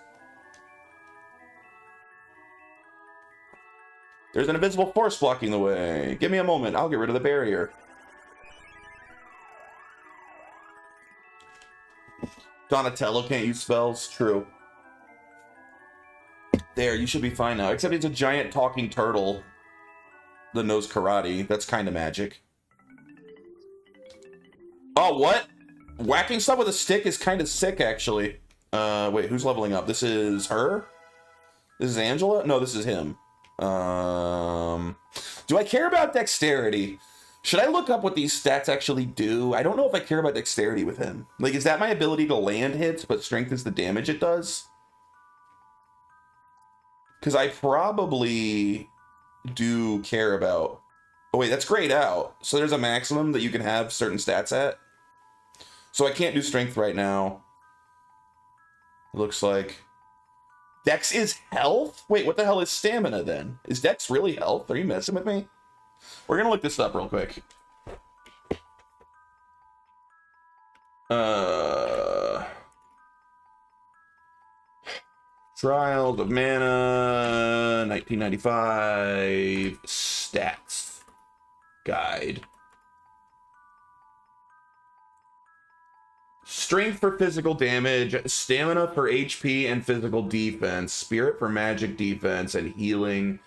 A: There's an invisible force blocking the way. Give me a moment. I'll get rid of the barrier. Donatello can't use spells. True. There, you should be fine now. Except it's a giant talking turtle that knows karate. That's kind of magic. Oh, what? Whacking stuff with a stick is kind of sick, actually. Wait, who's leveling up? This is her? This is Angela? No, this is him. Do I care about dexterity? Should I look up what these stats actually do? I don't know if I care about dexterity with him. Like, is that my ability to land hits, but strength is the damage it does? Because I probably do care about... Oh, wait, that's grayed out. So there's a maximum that you can have certain stats at. So I can't do strength right now. It looks like... Dex is health? Wait, what the hell is stamina then? Is Dex really health? Are you messing with me? We're gonna look this up real quick. Trials of Mana, 1995, stats guide. Strength for physical damage, stamina for HP and physical defense, spirit for magic defense and healing,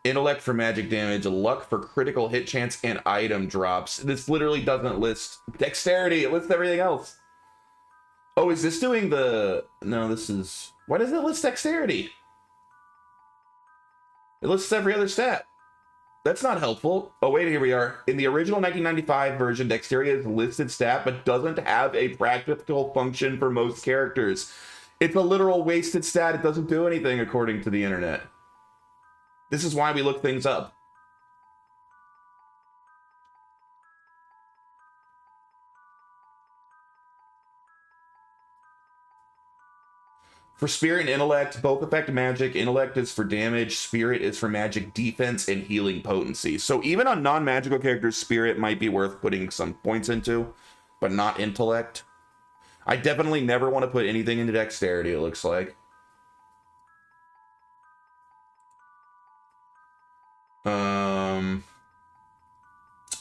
A: intellect for magic damage, luck for critical hit chance and item drops. This literally doesn't list dexterity, it lists everything else. Oh, is this doing the... No, this is... Why does it list dexterity? It lists every other stat. That's not helpful. Oh, wait, here we are. In the original 1995 version, dexterity is listed stat, but doesn't have a practical function for most characters. It's a literal wasted stat. It doesn't do anything according to the internet. This is why we look things up. For spirit and intellect, both affect magic. Intellect is for damage, spirit is for magic defense and healing potency. So even on non-magical characters, spirit might be worth putting some points into, but not intellect. I definitely never want to put anything into dexterity, it looks like.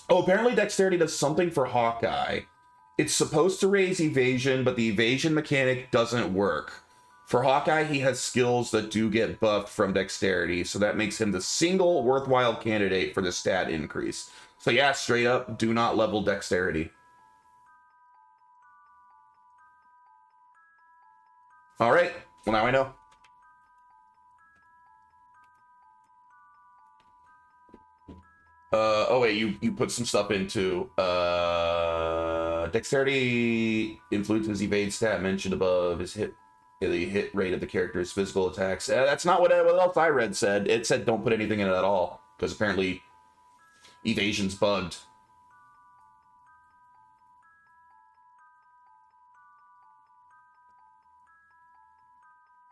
A: Oh, apparently dexterity does something for Hawkeye. It's supposed to raise evasion, but the evasion mechanic doesn't work. For Hawkeye, he has skills that do get buffed from dexterity, so that makes him the single worthwhile candidate for the stat increase. So yeah, straight up, do not level dexterity. All right, well now I know. Oh wait, you put some stuff into dexterity influences evade stat mentioned above is the hit rate of the character's physical attacks. That's not what else I read said. It said don't put anything in it at all because apparently evasion's bugged.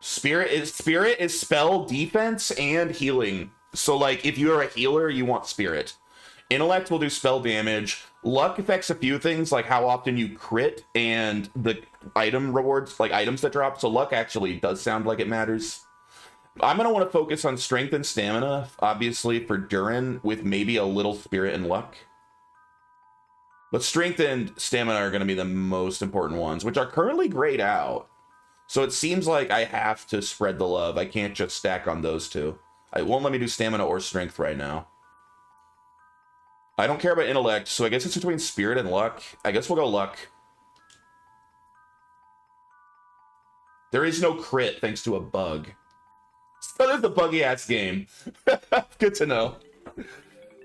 A: Spirit is spell defense and healing. So like if you're a healer, you want spirit. Intellect will do spell damage. Luck affects a few things, like how often you crit and the item rewards, like items that drop. So luck actually does sound like it matters. I'm going to want to focus on strength and stamina, obviously, for Durin, with maybe a little spirit and luck. But strength and stamina are going to be the most important ones, which are currently grayed out. So it seems like I have to spread the love. I can't just stack on those two. It won't let me do stamina or strength right now. I don't care about intellect, so I guess it's between spirit and luck. I guess we'll go luck. There is no crit thanks to a bug. So this is a buggy-ass game. Good to know.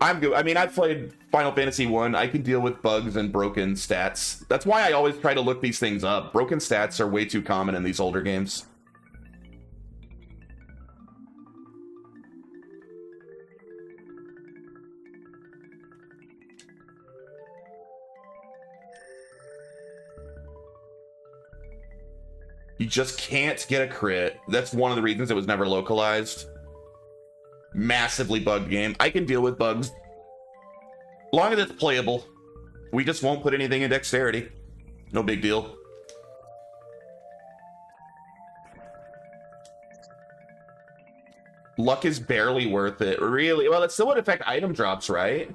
A: I'm good. I mean, I've played Final Fantasy 1. I can deal with bugs and broken stats. That's why I always try to look these things up. Broken stats are way too common in these older games. You just can't get a crit. That's one of the reasons it was never localized. Massively bugged game. I can deal with bugs. Long as it's playable. We just won't put anything in dexterity. No big deal. Luck is barely worth it. Really? Well, it still would affect item drops, right?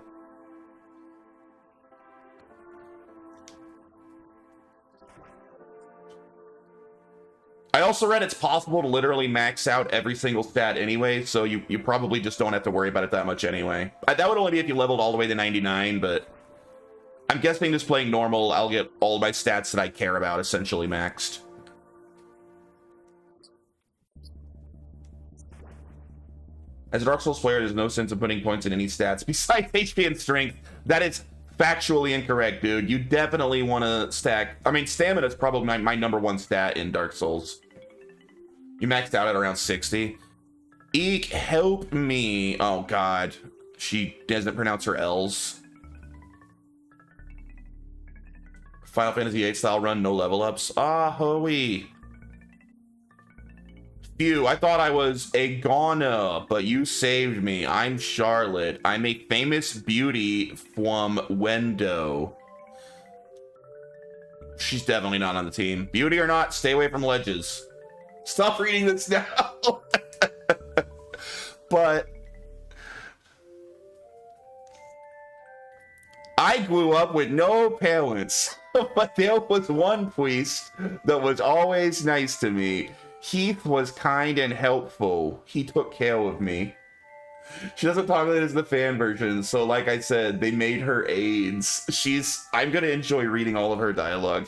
A: I also read it's possible to literally max out every single stat anyway, so you probably just don't have to worry about it that much anyway. That would only be if you leveled all the way to 99, but I'm guessing just playing normal, I'll get all my stats that I care about essentially maxed. As a Dark Souls player, there's no sense of putting points in any stats besides HP and strength. That is factually incorrect, dude. You definitely want to stack. I mean, stamina is probably my number one stat in Dark Souls. You maxed out at around 60. Eek, help me. Oh, God. She doesn't pronounce her L's. Final Fantasy VIII style run, no level ups. Ah, hooey. Phew, I thought I was a goner, but you saved me. I'm Charlotte. I'm a famous beauty from Wendo. She's definitely not on the team. Beauty or not, stay away from ledges. Stop reading this now. But I grew up with no parents, but there was one priest that was always nice to me. Heath was kind and helpful. He took care of me. She doesn't talk about it as the fan version, so like I said, they made her aides. I'm gonna enjoy reading all of her dialogue.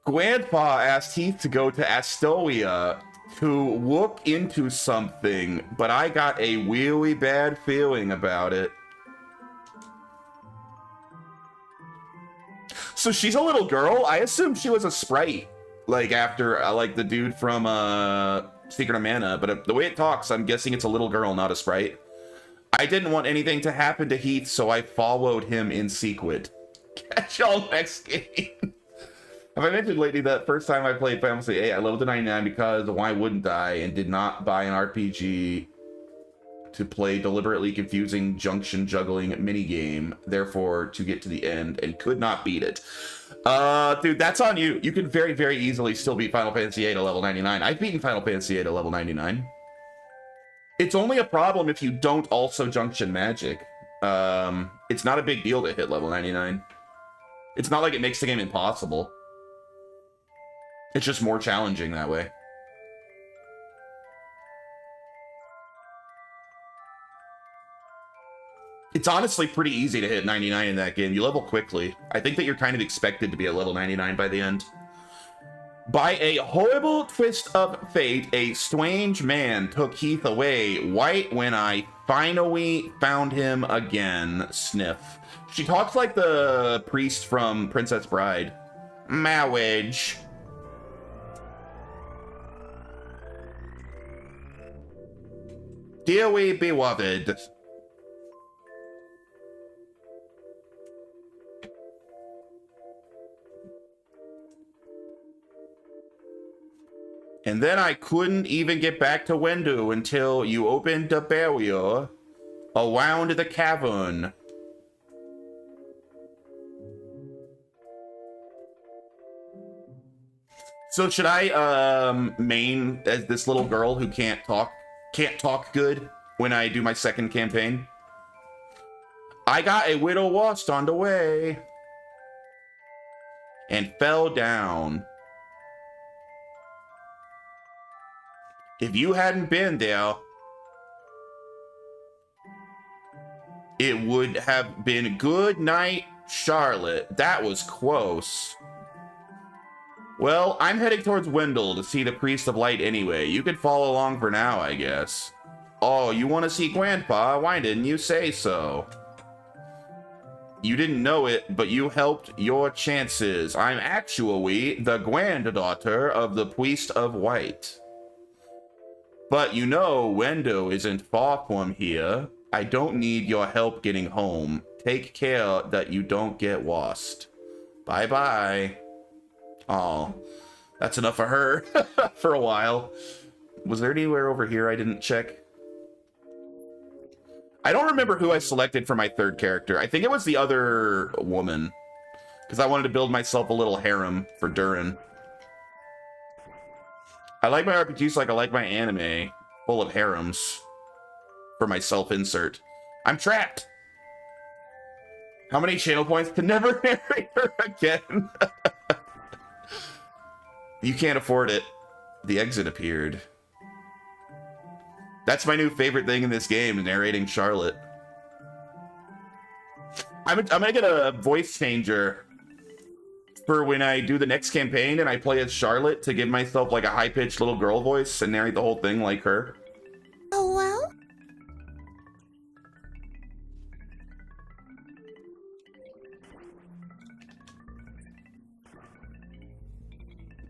A: Grandpa asked Heath to go to Astoria to look into something, but I got a really bad feeling about it. So she's a little girl? I assumed she was a sprite. Like after, like the dude from Secret of Mana, but the way it talks, I'm guessing it's a little girl, not a sprite. I didn't want anything to happen to Heath, so I followed him in secret. Catch y'all next game. Have I mentioned lately that first time I played Final Fantasy VIII, I leveled to 99 because why wouldn't I, and did not buy an RPG to play deliberately confusing junction juggling minigame, therefore to get to the end, and could not beat it. Dude, that's on you. You can very, very easily still beat Final Fantasy VIII at level 99. I've beaten Final Fantasy VIII at level 99. It's only a problem if you don't also junction magic. It's not a big deal to hit level 99. It's not like it makes the game impossible. It's just more challenging that way. It's honestly pretty easy to hit 99 in that game. You level quickly. I think that you're kind of expected to be at level 99 by the end. By a horrible twist of fate, a strange man took Heath away right when I finally found him again. Sniff. She talks like the priest from Princess Bride. Marriage. Dearly beloved. And then I couldn't even get back to Wendu until you opened the barrier around the cavern. So should I main as this little girl who can't talk good when I do my second campaign? I got a widow lost on the way and fell down. If you hadn't been there, it would have been good night, Charlotte. That was close. Well, I'm heading towards Wendell to see the Priest of Light anyway. You could follow along for now, I guess. Oh, you want to see Grandpa? Why didn't you say so? You didn't know it, but you helped your chances. I'm actually the granddaughter of the Priest of White. But you know, Wendo isn't far from here. I don't need your help getting home. Take care that you don't get lost. Bye-bye. Oh, that's enough for her for a while. Was there anywhere over here I didn't check? I don't remember who I selected for my third character. I think it was the other woman, because I wanted to build myself a little harem for Durin. I like my RPGs like I like my anime, full of harems for my self-insert. I'm trapped. How many channel points to never marry her again? You can't afford it. The exit appeared. That's my new favorite thing in this game, narrating Charlotte. I'm gonna get a voice changer for when I do the next campaign and I play as Charlotte to give myself like a high-pitched little girl voice and narrate the whole thing like her.
D: Oh, well?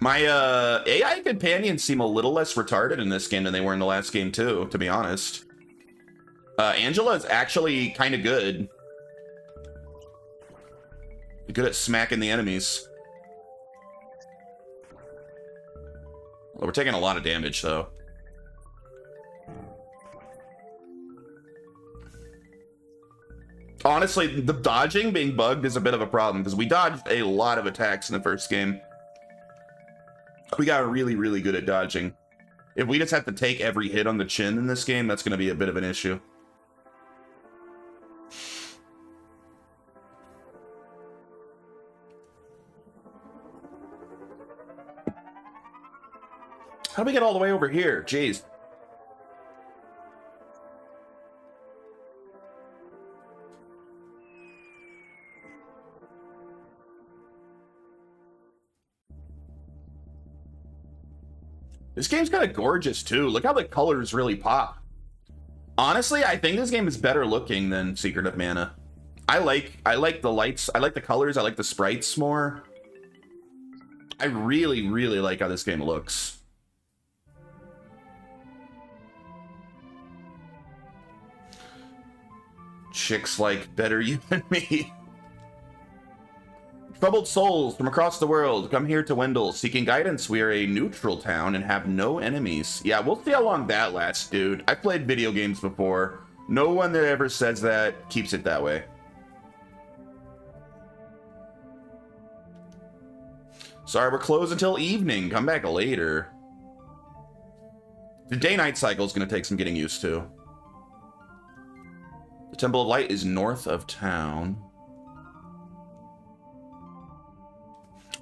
A: My AI companions seem a little less retarded in this game than they were in the last game too, to be honest. Angela is actually kind of good. Good at smacking the enemies. Well, we're taking a lot of damage though. Honestly, the dodging being bugged is a bit of a problem because we dodged a lot of attacks in the first game. We got really, really good at dodging. If we just have to take every hit on the chin in this game, that's going to be a bit of an issue. How do we get all the way over here? Jeez. This game's kind of gorgeous too. Look how the colors really pop. Honestly, I think this game is better looking than Secret of Mana. I like the lights. I like the colors. I like the sprites more. I really, really like how this game looks. Chicks like better you than me. Troubled souls from across the world, come here to Wendell. Seeking guidance, we are a neutral town and have no enemies. Yeah, we'll see how long that lasts, dude. I've played video games before. No one that ever says that keeps it that way. Sorry, we're closed until evening. Come back later. The day-night cycle is going to take some getting used to. The Temple of Light is north of town.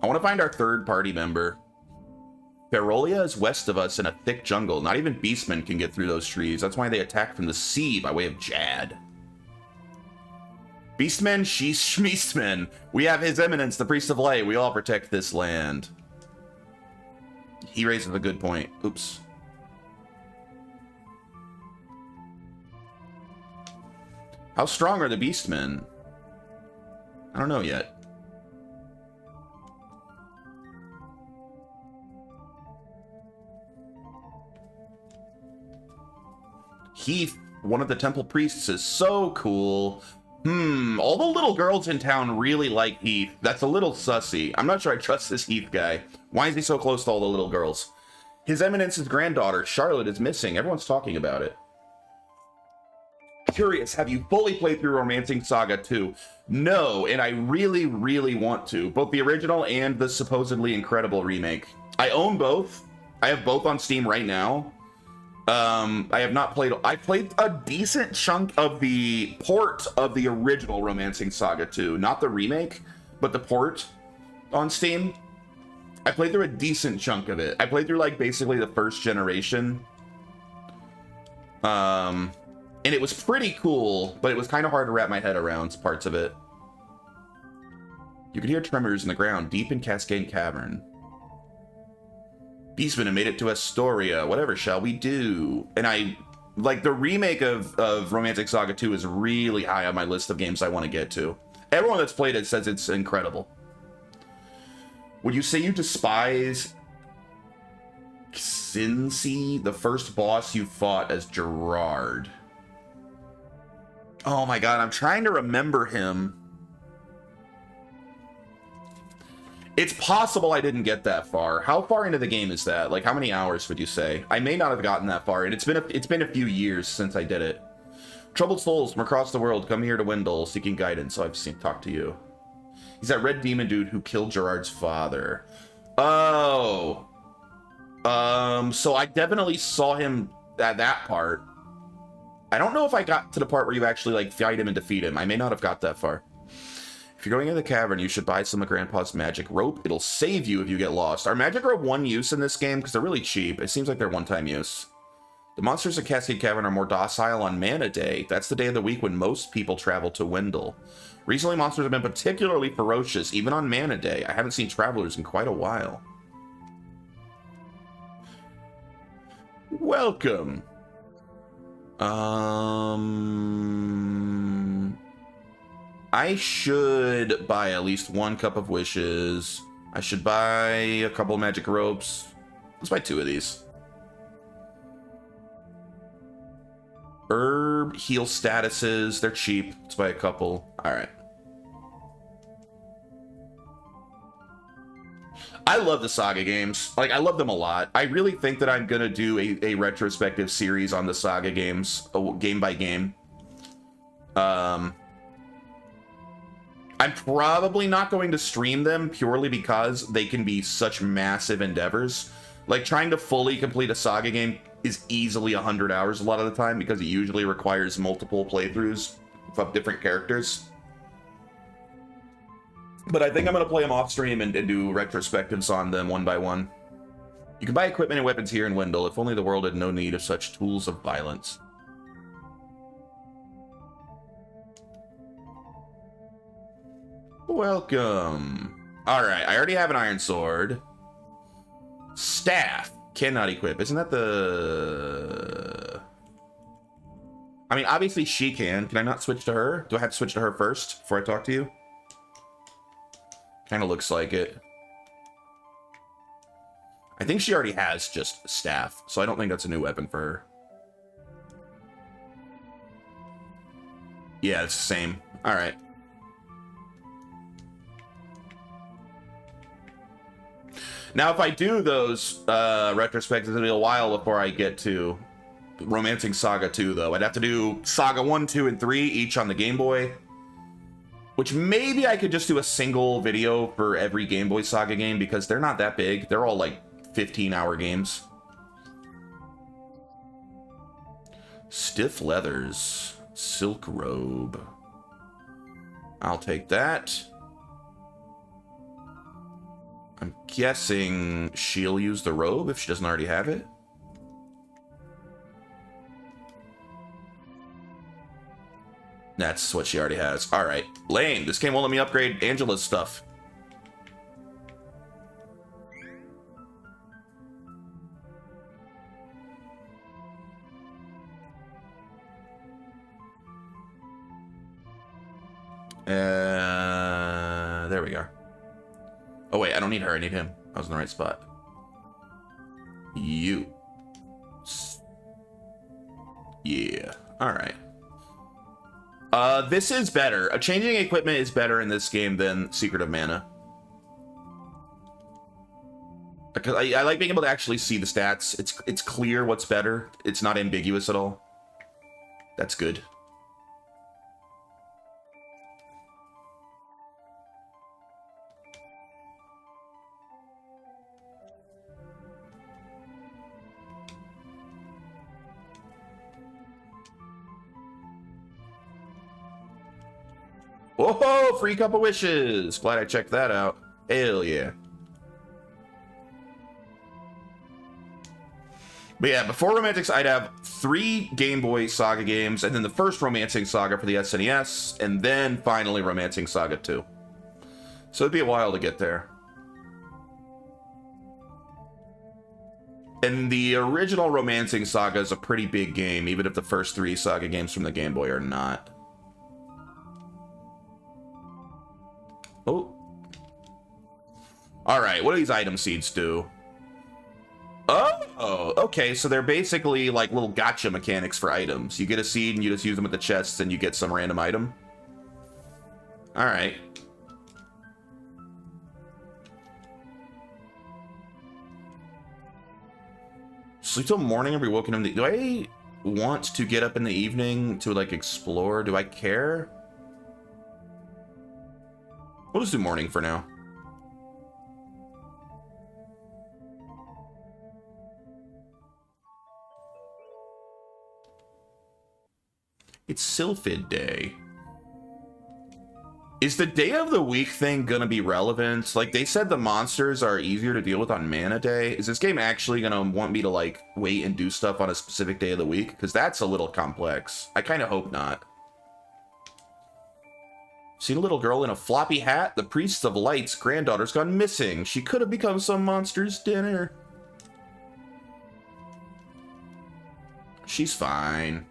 A: I want to find our third party member. Ferolia is west of us in a thick jungle. Not even beastmen can get through those trees. That's why they attack from the sea by way of Jad. Beastmen, Schmeastmen. We have His Eminence, the Priest of Light. We all protect this land. He raises a good point. Oops. How strong are the Beastmen? I don't know yet. Heath, one of the temple priests, is so cool. All the little girls in town really like Heath. That's a little sussy. I'm not sure I trust this Heath guy. Why is he so close to all the little girls? His Eminence's granddaughter, Charlotte, is missing. Everyone's talking about it. Curious, have you fully played through Romancing Saga 2? No, and I really, really want to. Both the original and the supposedly incredible remake. I own both. I have both on Steam right now. I have not played... I played a decent chunk of the port of the original Romancing Saga 2. Not the remake, but the port on Steam. I played through a decent chunk of it. I played through, like, basically the first generation. And it was pretty cool, but it was kind of hard to wrap my head around parts of it. You could hear tremors in the ground deep in Cascade Cavern. Beastmen have made it to Astoria. Whatever shall we do? And I, like, the remake of Romantic Saga 2 is really high on my list of games I want to get to. Everyone that's played it says it's incredible. Would you say you despise Cincy, the first boss you fought as Gerard? Oh my god, I'm trying to remember him. It's possible I didn't get that far. How far into the game is that? Like, how many hours would you say? I may not have gotten that far, and it's been a few years since I did it. Troubled souls from across the world come here to Wendell, seeking guidance, so I've talked to you. He's that red demon dude who killed Gerard's father. Oh. So I definitely saw him at that part. I don't know if I got to the part where you actually, like, fight him and defeat him. I may not have got that far. If you're going into the cavern, you should buy some of Grandpa's magic rope. It'll save you if you get lost. Are magic rope one use in this game? Because they're really cheap. It seems like they're one-time use. The monsters at Cascade Cavern are more docile on Mana Day. That's the day of the week when most people travel to Wendell. Recently, monsters have been particularly ferocious, even on Mana Day. I haven't seen travelers in quite a while. Welcome. I should buy at least one cup of wishes. I should buy a couple of magic ropes. Let's buy 2 of these. Herb, heal statuses. They're cheap. Let's buy a couple. All right. I love the Saga games. Like, I love them a lot. I really think that I'm going to do a retrospective series on the Saga games, game by game. I'm probably not going to stream them purely because they can be such massive endeavors. Like, trying to fully complete a Saga game is easily 100 hours a lot of the time because it usually requires multiple playthroughs of different characters. But I think I'm going to play them off stream and do retrospectives on them one by one. You can buy equipment and weapons here in Wendell. If only the world had no need of such tools of violence. Welcome. Alright, I already have an iron sword. Staff. Cannot equip. Isn't that the... I mean, obviously she can. Can I not switch to her? Do I have to switch to her first before I talk to you? Kind of looks like it. I think she already has just staff, so I don't think that's a new weapon for her. Yeah, it's the same. Alright. Now, if I do those retrospectives, it'll be a while before I get to Romancing Saga 2, though. I'd have to do Saga 1, 2, and 3, each on the Game Boy. Which maybe I could just do a single video for every Game Boy Saga game, because they're not that big. They're all, like, 15-hour games. Stiff leathers. Silk robe. I'll take that. I'm guessing she'll use the robe if she doesn't already have it. That's what she already has. All right. Lame. This game won't let me upgrade Angela's stuff. There we go. Oh, wait. I don't need her. I need him. I was in the right spot. You. Yeah. All right. This is better. Changing equipment is better in this game than Secret of Mana. Because I like being able to actually see the stats. It's clear what's better. It's not ambiguous at all. That's good. Whoa, free cup of wishes. Glad I checked that out. Hell yeah. But yeah, before Romantics, I'd have 3 Game Boy Saga games, and then the first Romancing Saga for the SNES, and then finally Romancing Saga 2. So it'd be a while to get there. And the original Romancing Saga is a pretty big game, even if the first 3 Saga games from the Game Boy are not. Oh. Alright, what do these item seeds do? Oh, okay, so they're basically like little gotcha mechanics for items. You get a seed and you just use them at the chests and you get some random item. Alright. Sleep till morning and be woken in the... Do I want to get up in the evening to like explore? Do I care? We'll just do morning for now. It's Sylphid Day. Is the day of the week thing gonna be relevant? Like, they said the monsters are easier to deal with on Mana Day. Is this game actually gonna want me to, like, wait and do stuff on a specific day of the week? Because that's a little complex. I kind of hope not. Seen a little girl in a floppy hat? The Priest of Light's granddaughter's gone missing. She could have become some monster's dinner. She's fine.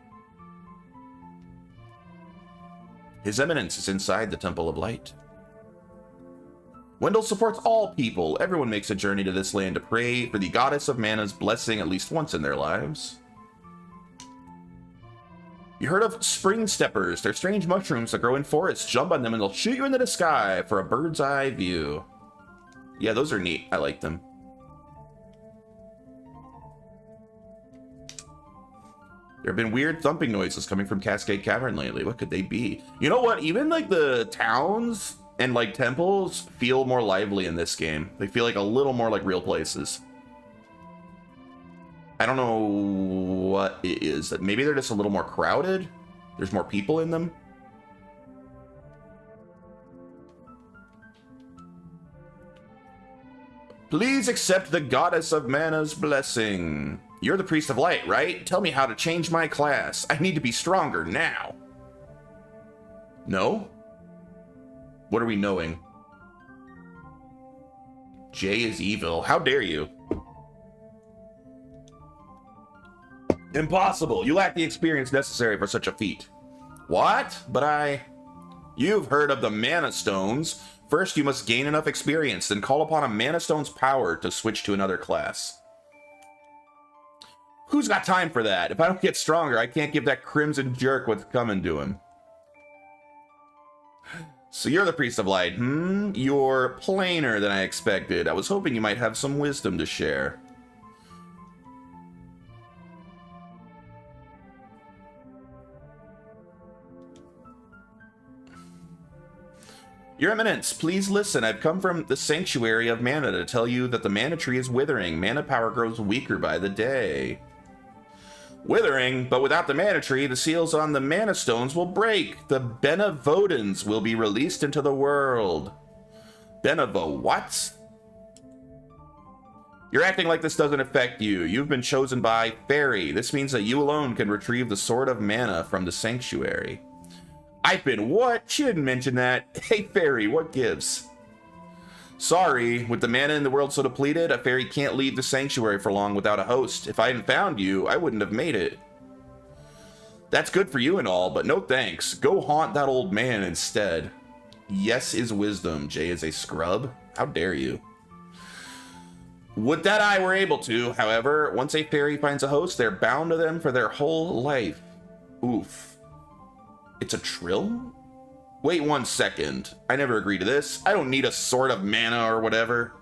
A: His Eminence is inside the Temple of Light. Wendell supports all people. Everyone makes a journey to this land to pray for the Goddess of Mana's blessing at least once in their lives. You heard of spring steppers? They're strange mushrooms that grow in forests. Jump on them and they'll shoot you into the sky for a bird's eye view. Yeah, those are neat. I like them. There have been weird thumping noises coming from Cascade Cavern lately. What could they be? You know what? Even like the towns and like temples feel more lively in this game. They feel like a little more like real places. I don't know what it is. Maybe they're just a little more crowded. There's more people in them. Please accept the Goddess of Mana's blessing. You're the Priest of Light, right? Tell me how to change my class. I need to be stronger now. No? What are we knowing? Jay is evil. How dare you? Impossible. You lack the experience necessary for such a feat. What? But You've heard of the Mana Stones. First, you must gain enough experience, then call upon a Mana Stone's power to switch to another class. Who's got time for that? If I don't get stronger, I can't give that crimson jerk what's coming to him. So you're the Priest of Light, hmm? You're plainer than I expected. I was hoping you might have some wisdom to share. Your Eminence, please listen. I've come from the Sanctuary of Mana to tell you that the Mana Tree is withering. Mana power grows weaker by the day. Withering, but without the Mana Tree, the seals on the Mana Stones will break. The Benevodens will be released into the world. Benevo what? You're acting like this doesn't affect you. You've been chosen by Fairy. This means that you alone can retrieve the Sword of Mana from the Sanctuary. I've been what? She didn't mention that. Hey, fairy, what gives? Sorry, with the mana in the world so depleted, a fairy can't leave the sanctuary for long without a host. If I hadn't found you, I wouldn't have made it. That's good for you and all, but no thanks. Go haunt that old man instead. Yes is wisdom. Jay is a scrub. How dare you? Would that I were able to, however, once a fairy finds a host, they're bound to them for their whole life. Oof. It's a trill? Wait 1 second. I never agreed to this. I don't need a sword of mana or whatever.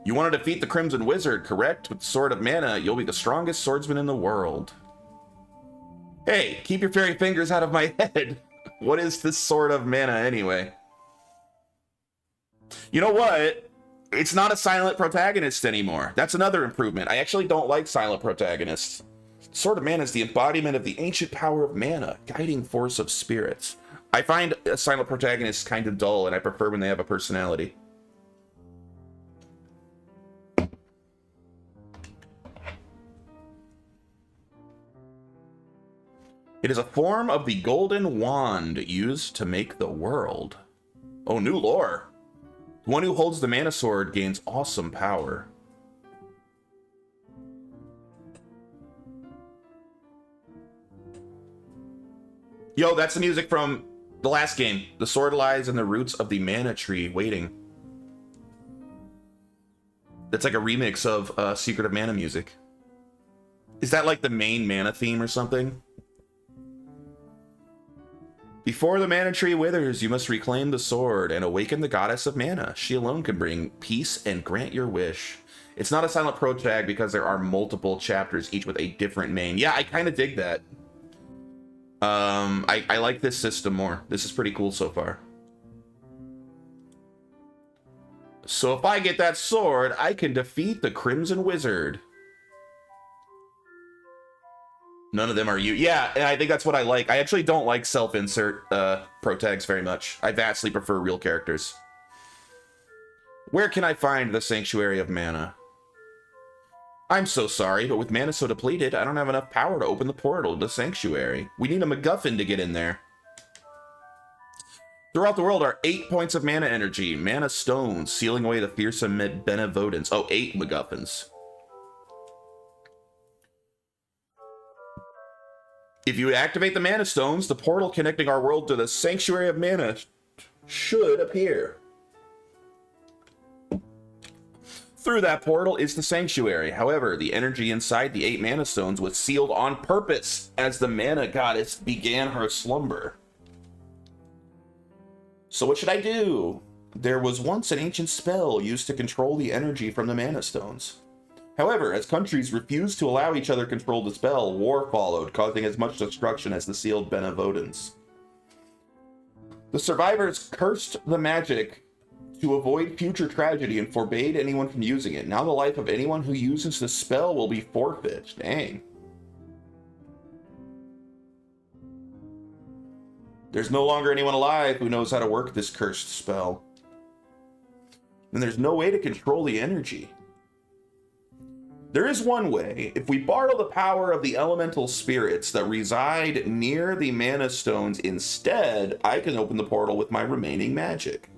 A: You want to defeat the Crimson Wizard, correct? With the sword of mana, you'll be the strongest swordsman in the world. Hey, keep your fairy fingers out of my head. What is this sword of mana anyway? You know what? It's not a silent protagonist anymore. That's another improvement. I actually don't like silent protagonists. Sword of Mana is the embodiment of the ancient power of mana, guiding force of spirits. I find a silent protagonist kind of dull, and I prefer when they have a personality. It is a form of the golden wand used to make the world. Oh, new lore. The one who holds the mana sword gains awesome power. Yo, that's the music from the last game. The sword lies in the roots of the mana tree, waiting. That's like a remix of Secret of Mana music. Is that like the main mana theme or something? Before the mana tree withers, you must reclaim the sword and awaken the goddess of mana. She alone can bring peace and grant your wish. It's not a silent protag because there are multiple chapters, each with a different main. Yeah, I kind of dig that. I like this system more. This is pretty cool so far. So if I get that sword, I can defeat the Crimson Wizard. None of them are you. Yeah, and I think that's what I like. I actually don't like self-insert protags very much. I vastly prefer real characters. Where can I find the Sanctuary of Mana? I'm so sorry, but with mana so depleted, I don't have enough power to open the portal to the Sanctuary. We need a MacGuffin to get in there. Throughout the world are 8 points of mana energy, mana stones, sealing away the fearsome benevolence. Oh, 8 MacGuffins. If you activate the mana stones, the portal connecting our world to the Sanctuary of Mana should appear. Through that portal is the Sanctuary. However, the energy inside the 8 mana stones was sealed on purpose as the mana goddess began her slumber. So what should I do? There was once an ancient spell used to control the energy from the mana stones. However, as countries refused to allow each other control the spell, war followed, causing as much destruction as the sealed benevolence. The survivors cursed the magic to avoid future tragedy and forbade anyone from using it. Now the life of anyone who uses the spell will be forfeit. Dang. There's no longer anyone alive who knows how to work this cursed spell. And there's no way to control the energy. There is one way. If we borrow the power of the elemental spirits that reside near the mana stones instead, I can open the portal with my remaining magic.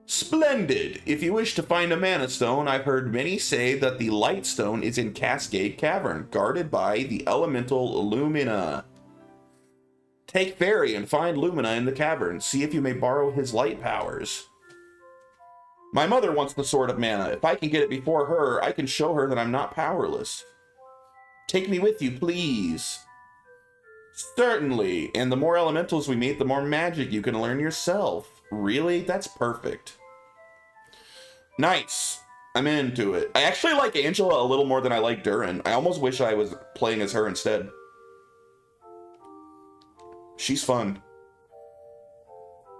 A: Splendid! If you wish to find a mana stone, I've heard many say that the light stone is in Cascade Cavern, guarded by the elemental Lumina. Take Fairy and find Lumina in the cavern. See if you may borrow his light powers. My mother wants the Sword of Mana. If I can get it before her, I can show her that I'm not powerless. Take me with you, please. Certainly. And the more elementals we meet, the more magic you can learn yourself. Really? That's perfect. Nice. I'm into it. I actually like Angela a little more than I like Durin. I almost wish I was playing as her instead. She's fun.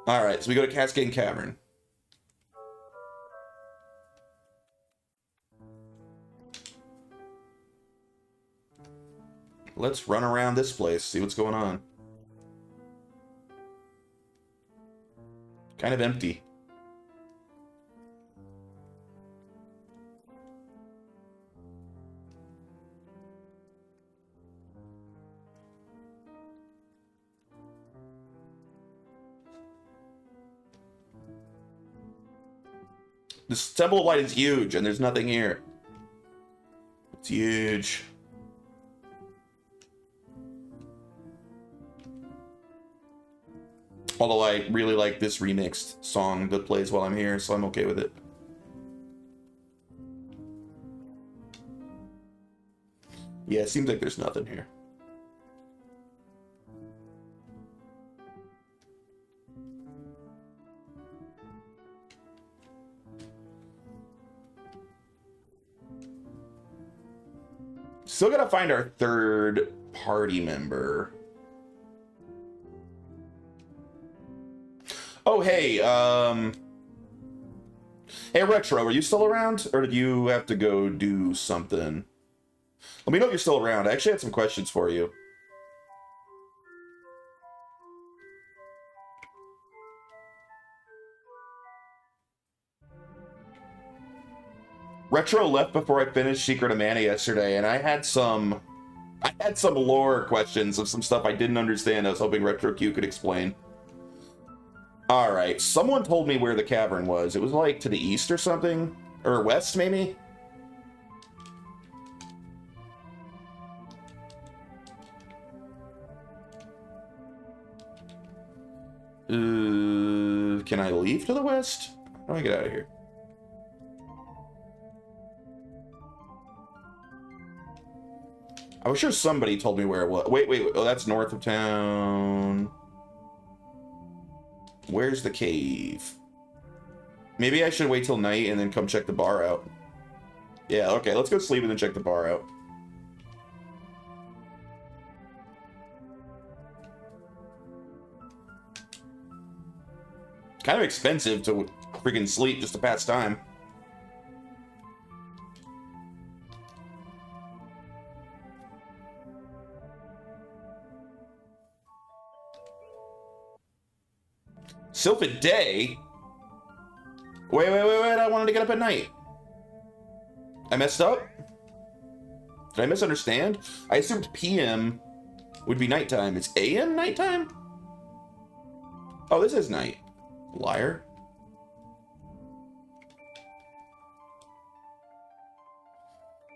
A: Alright, so we go to Cascade Cavern. Let's run around this place, see what's going on. Kind of empty. This Temple of Light is huge, and there's nothing here. It's huge. Although I really like this remixed song that plays while I'm here, so I'm okay with it. Yeah, it seems like there's nothing here. Still gotta find our third party member. Oh, hey, hey, Retro, are you still around? Or did you have to go do something? Let me know if you're still around. I actually had some questions for you. Retro left before I finished Secret of Mana yesterday, and I had some lore questions of some stuff I didn't understand. I was hoping Retro Q could explain. Alright, someone told me where the cavern was. It was like to the east or something? Or west, maybe? Can I leave to the west? How do I get out of here? I was sure somebody told me where it was. Wait. Oh, that's north of town. Where's the cave? Maybe I should wait till night and then come check the bar out. Yeah, okay, let's go sleep and then check the bar out. Kind of expensive to freaking sleep just to pass time. Sylphid Day? Wait, I wanted to get up at night. I messed up? Did I misunderstand? I assumed PM would be nighttime. It's AM nighttime? Oh, this is night. Liar.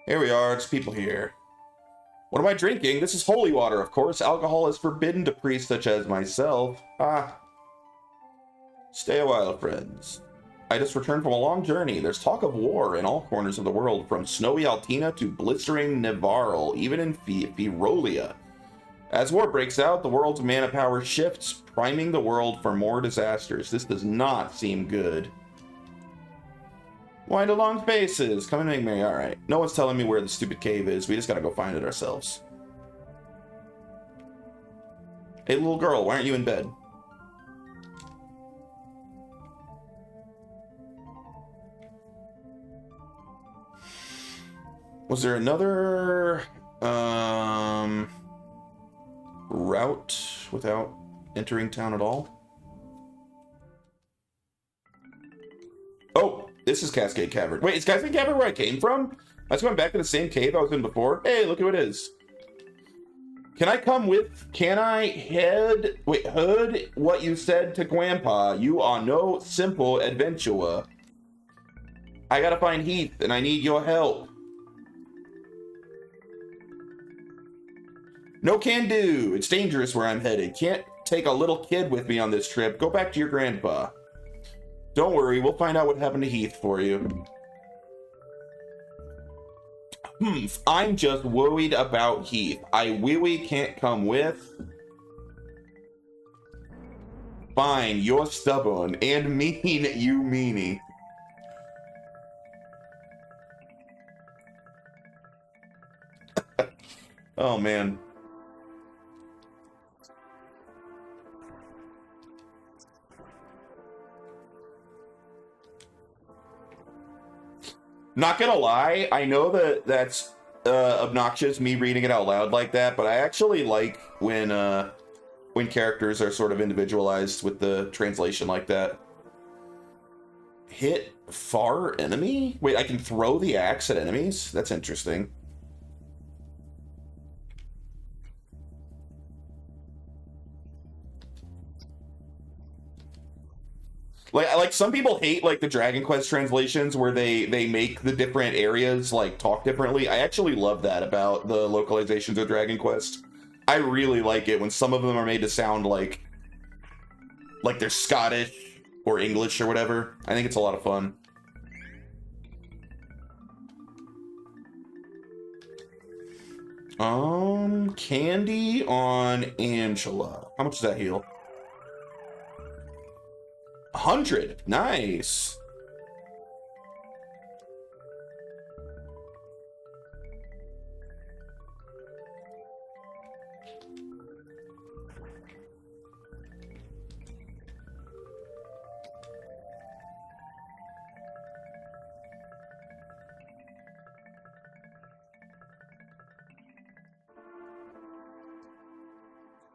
A: Here we are, it's people here. What am I drinking? This is holy water, of course. Alcohol is forbidden to priests such as myself. Ah. Stay a while, friends. I just returned from a long journey. There's talk of war in all corners of the world, from snowy Altina to blistering Nevarl, even in Ferolia. As war breaks out, the world's mana power shifts, priming the world for more disasters. This does not seem good. Why the long faces? Come and make merry. Alright. No one's telling me where the stupid cave is. We just gotta go find it ourselves. Hey, little girl, why aren't you in bed? Was there another route without entering town at all? Oh, this is Cascade Cavern. Wait, is Cascade Cavern where I came from? I was going back to the same cave I was in before. Hey, look who it is. Can I come with? Can I head what you said to Grandpa? You are no simple adventurer. I gotta find Heath, and I need your help. No can do. It's dangerous where I'm headed. Can't take a little kid with me on this trip. Go back to your grandpa. Don't worry, we'll find out what happened to Heath for you. I'm just worried about Heath. I really can't come with. Fine, you're stubborn and mean, you meanie. Oh, man. Not gonna lie, I know that that's obnoxious, me reading it out loud like that, but I actually like when characters are sort of individualized with the translation like that. Hit far enemy? Wait, I can throw the axe at enemies? That's interesting. Like some people hate like the Dragon Quest translations where they make the different areas like talk differently. I actually love that about the localizations of Dragon Quest. I really like it when some of them are made to sound like they're Scottish or English or whatever. I think it's a lot of fun. Candy on Angela. How much does that heal? 100. Nice.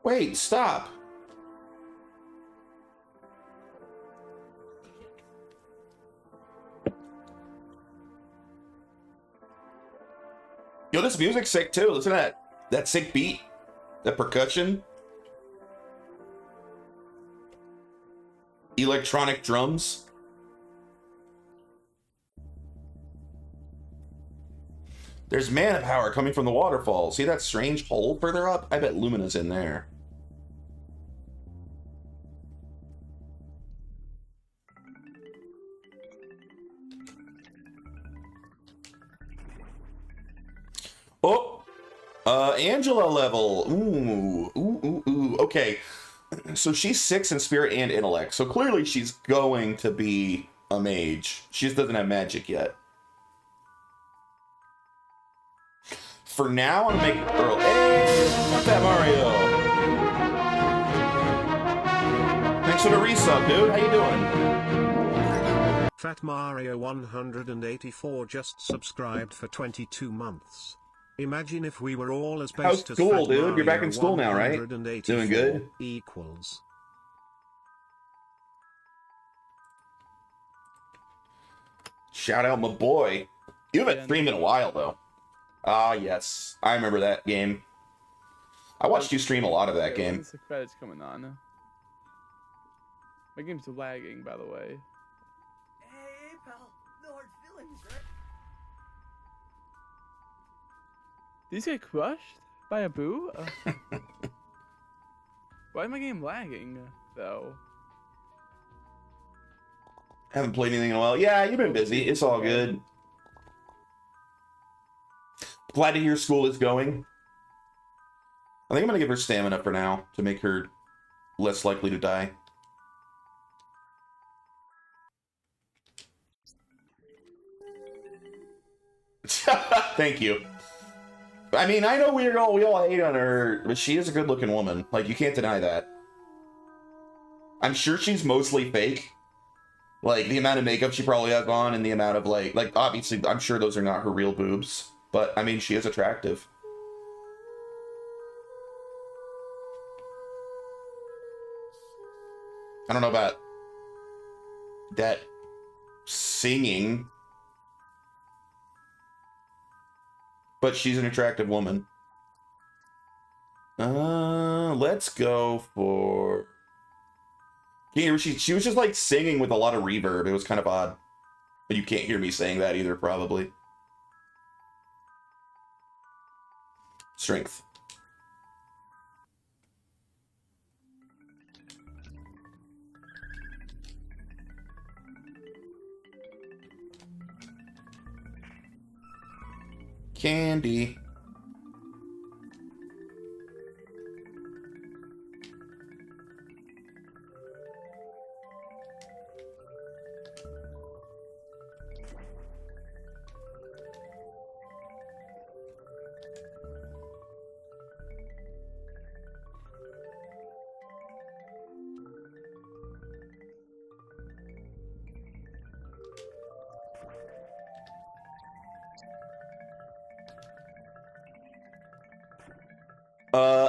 A: Wait, stop. Yo, this music's sick too. Listen to that sick beat, that percussion, electronic drums. There's mana power coming from the waterfall. See that strange hole further up? I bet Lumina's in there. Oh, Angela level. Ooh. Okay, so she's 6 in spirit and intellect. So clearly she's going to be a mage. She just doesn't have magic yet. For now, I'm gonna make Earl. Hey, what's that, Mario? Thanks for the resub, dude. How you doing?
F: Fat Mario 184 just subscribed for 22 months. Imagine if we were all as
A: How's
F: based as
A: school,
F: Fat
A: dude?
F: Mario
A: You're back in school now, right?
F: 184
A: Doing good?
F: Equals.
A: Shout out my boy. You haven't streamed in a while, though. Ah, yes. I remember that game. I watched you stream a lot of that game.
G: When's the credits coming on? My game's lagging, by the way.
H: Hey, pal. No hard feelings, right?
G: Did you get crushed by a boo? Why is my game lagging, though?
A: Haven't played anything in a while. Yeah, you've been busy. It's all good. Glad to hear school is going. I think I'm gonna give her stamina for now to make her less likely to die. Thank you. I mean, I know we all hate on her, but she is a good-looking woman. Like, you can't deny that. I'm sure she's mostly fake. Like, the amount of makeup she probably has on and the amount of, like, obviously, I'm sure those are not her real boobs. But, I mean, she is attractive. I don't know about that singing, but she's an attractive woman. Let's go for... Yeah, she was just like singing with a lot of reverb. It was kind of odd. But you can't hear me saying that either, probably. Strength. Candy.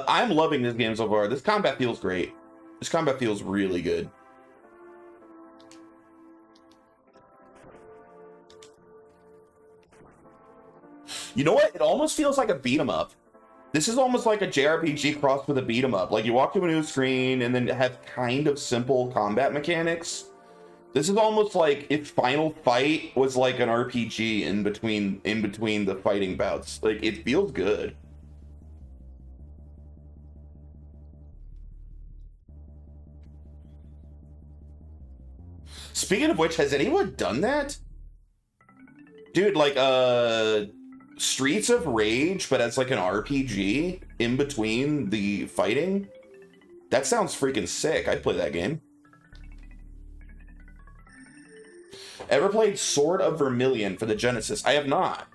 A: I'm loving this game so far. This combat feels great. This combat feels really good. You know what? It almost feels like a beat 'em up. This is almost like a JRPG crossed with a beat 'em up. Like, you walk to a new screen and then have kind of simple combat mechanics, This is almost like if Final Fight was like an RPG in between the fighting bouts. Like, it feels good. Speaking of which, has anyone done that? Dude, like, Streets of Rage, but as like an RPG in between the fighting? That sounds freaking sick. I'd play that game. Ever played Sword of Vermilion for the Genesis? I have not.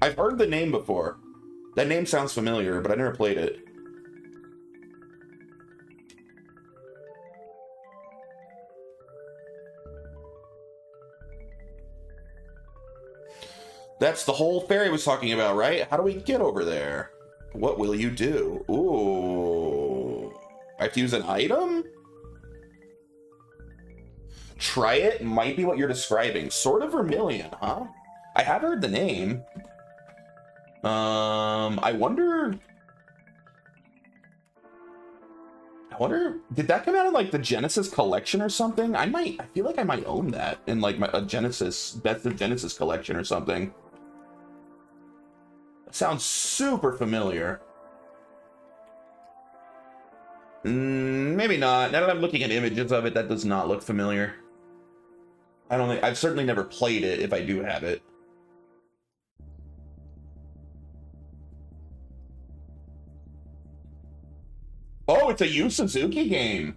A: I've heard the name before. That name sounds familiar, but I never played it. That's the whole fairy was talking about, right? How do we get over there? What will you do? Ooh. I have to use an item? Try it might be what you're describing. Sword of Vermilion, huh? I have heard the name. I wonder, did that come out in like the Genesis collection or something? I feel like I might own that in like a Genesis, Best of Genesis collection or something. That sounds super familiar. Maybe not. Now that I'm looking at images of it, that does not look familiar. I've certainly never played it if I do have it. Oh, it's a Yu Suzuki game.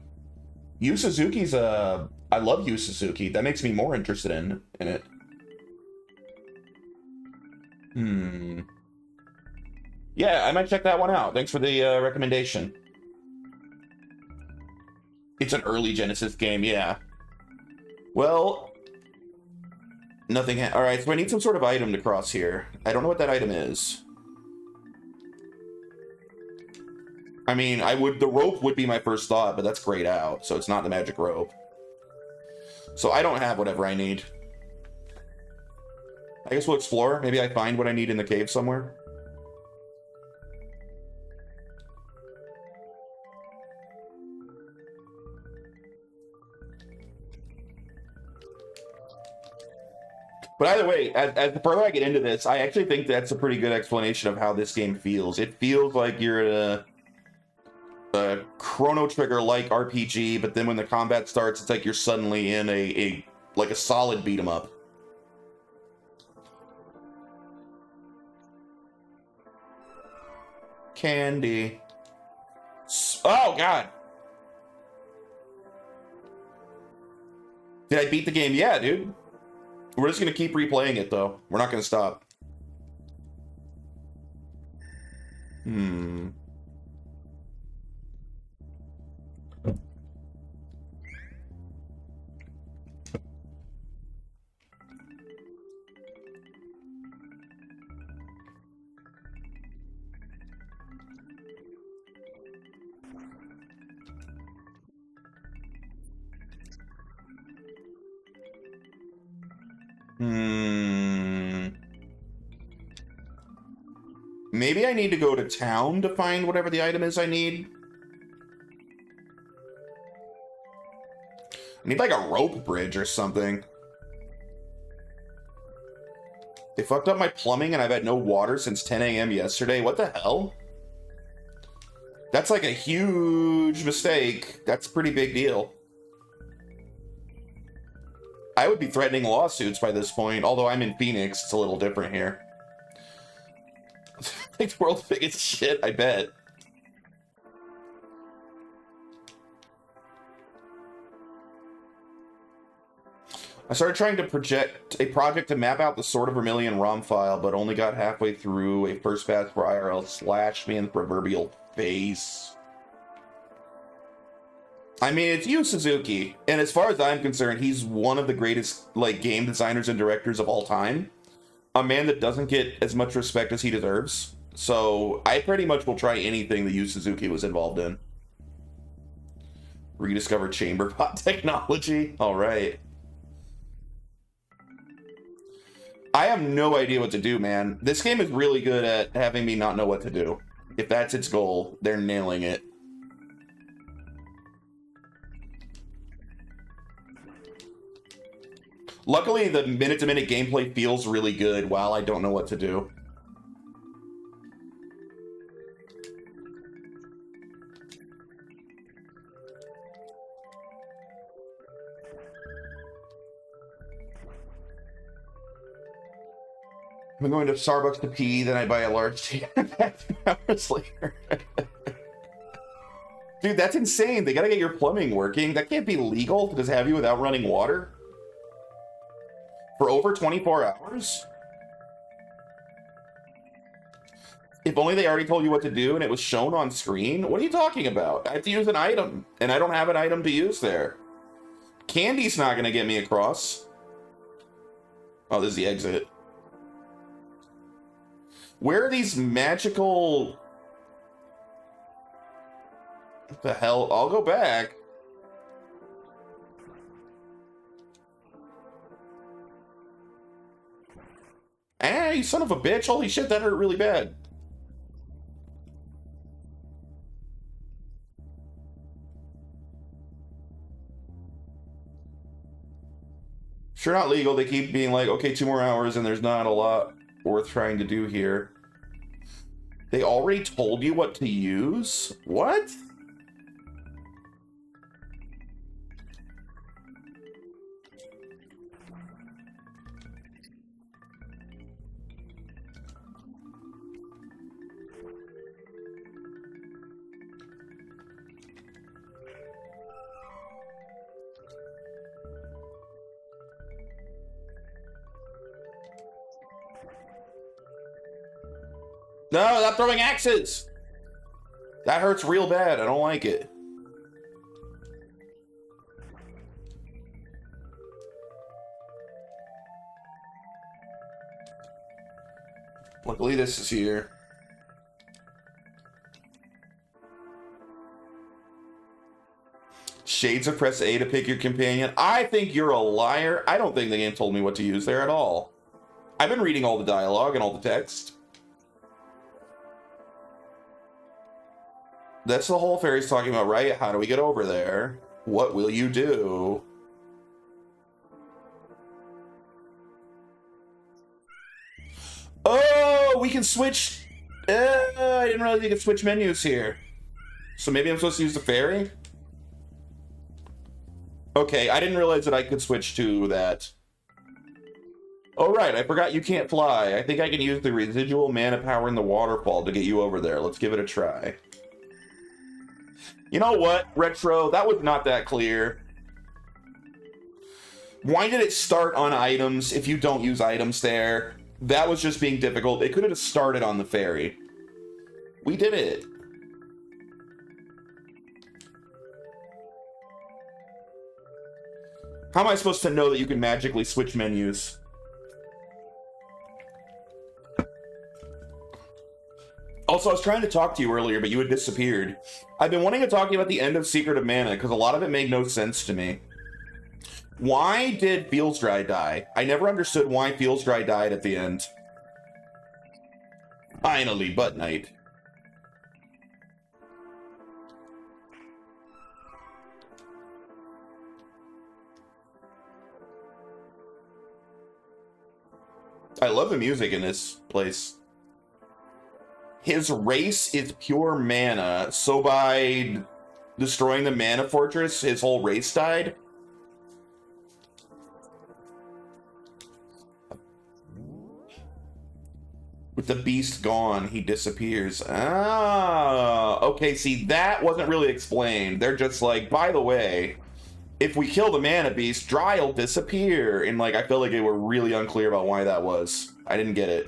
A: Yu Suzuki's I love Yu Suzuki. That makes me more interested in it. Yeah, I might check that one out. Thanks for the recommendation. It's an early Genesis game, yeah. Well, nothing. All right, so I need some sort of item to cross here. I don't know what that item is. I mean, the rope would be my first thought, but that's grayed out, so it's not the magic rope. So I don't have whatever I need. I guess we'll explore. Maybe I find what I need in the cave somewhere. But either way, as the further I get into this, I actually think that's a pretty good explanation of how this game feels. It feels like you're in a Chrono Trigger-like RPG, but then when the combat starts, it's like you're suddenly in a solid beat 'em up. Candy. Oh, God. Did I beat the game? Yeah, dude. We're just going to keep replaying it, though. We're not going to stop. Maybe I need to go to town to find whatever the item is I need. I need like a rope bridge or something. They fucked up my plumbing and I've had no water since 10 a.m. yesterday. What the hell? That's like a huge mistake. That's a pretty big deal. I would be threatening lawsuits by this point, although I'm in Phoenix. It's a little different here. Like the world's biggest shit, I bet. I started trying to project a project to map out the Sword of Vermilion ROM file, but only got halfway through. A first pass for IRL slashed me in the proverbial face. I mean, it's Yu Suzuki, and as far as I'm concerned, he's one of the greatest game designers and directors of all time. A man that doesn't get as much respect as he deserves. So I pretty much will try anything that Yu Suzuki was involved in. Rediscover chamber pot technology. All right. I have no idea what to do, man. This game is really good at having me not know what to do. If that's its goal, they're nailing it. Luckily, the minute-to-minute gameplay feels really good while I don't know what to do. I'm going to Starbucks to pee, then I buy a large tea back 2 hours later. Dude, that's insane. They gotta get your plumbing working. That can't be legal to just have you without running water for over 24 hours? If only they already told you what to do and it was shown on screen. What are you talking about? I have to use an item, and I don't have an item to use there. Candy's not gonna get me across. Oh, this is the exit. Where are these magical... What the hell? I'll go back. Ah, you son of a bitch. Holy shit, that hurt really bad. Sure, not legal. They keep being like, okay, 2 more hours, and there's not a lot worth trying to do here. They already told you what to use? What? No, stop throwing axes! That hurts real bad. I don't like it. Luckily, this is here. Shades of press A to pick your companion. I think you're a liar. I don't think the game told me what to use there at all. I've been reading all the dialogue and all the text. That's the whole fairy's talking about, right? How do we get over there? What will you do? Oh, we can switch. I didn't realize you could switch menus here. So maybe I'm supposed to use the fairy? Okay, I didn't realize that I could switch to that. Oh, right, I forgot you can't fly. I think I can use the residual mana power in the waterfall to get you over there. Let's give it a try. You know what, Retro? That was not that clear. Why did it start on items if you don't use items there? That was just being difficult. It could have just started on the ferry. We did it. How am I supposed to know that you can magically switch menus? Also, I was trying to talk to you earlier, but you had disappeared. I've been wanting to talk to you about the end of Secret of Mana, because a lot of it made no sense to me. Why did Feels Dry die? I never understood why Feels Dry died at the end. Finally, Butt Night. I love the music in this place. His race is pure mana, so by destroying the mana fortress, his whole race died. With the beast gone, he disappears. Ah, okay, see, that wasn't really explained. They're just like, by the way, if we kill the mana beast, Dry will disappear. And like, I feel like they were really unclear about why that was. I didn't get it.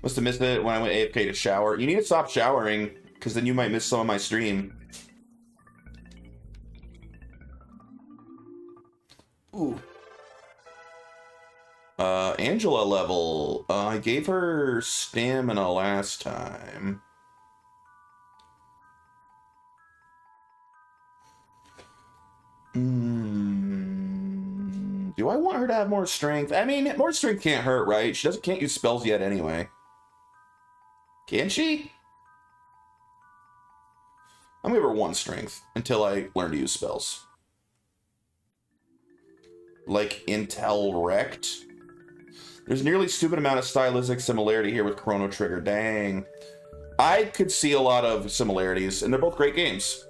A: Must have missed it when I went AFK to shower. You need to stop showering, because then you might miss some of my stream. Ooh. Angela level. I gave her stamina last time. Do I want her to have more strength? I mean, more strength can't hurt, right? She can't use spells yet anyway. Can she? I'm gonna give her 1 strength until I learn to use spells. Like Intel Rect. There's nearly stupid amount of stylistic similarity here with Chrono Trigger. Dang. I could see a lot of similarities, and they're both great games.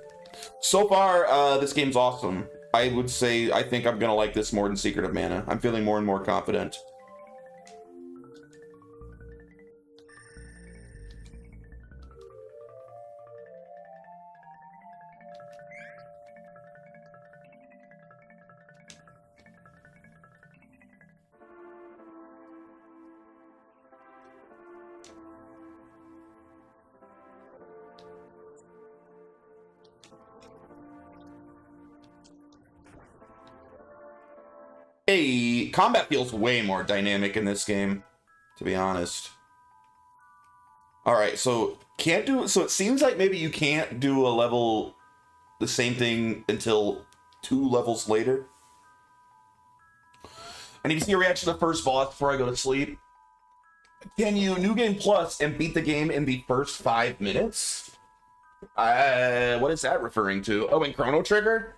A: So far, this game's awesome. I would say I think I'm gonna like this more than Secret of Mana. I'm feeling more and more confident. Hey, combat feels way more dynamic in this game, to be honest. Alright, so it seems like maybe you can't do a level, the same thing until 2 levels later. I need to see a reaction to the first boss before I go to sleep. Can you New Game Plus and beat the game in the first 5 minutes? What is that referring to? Oh, in Chrono Trigger?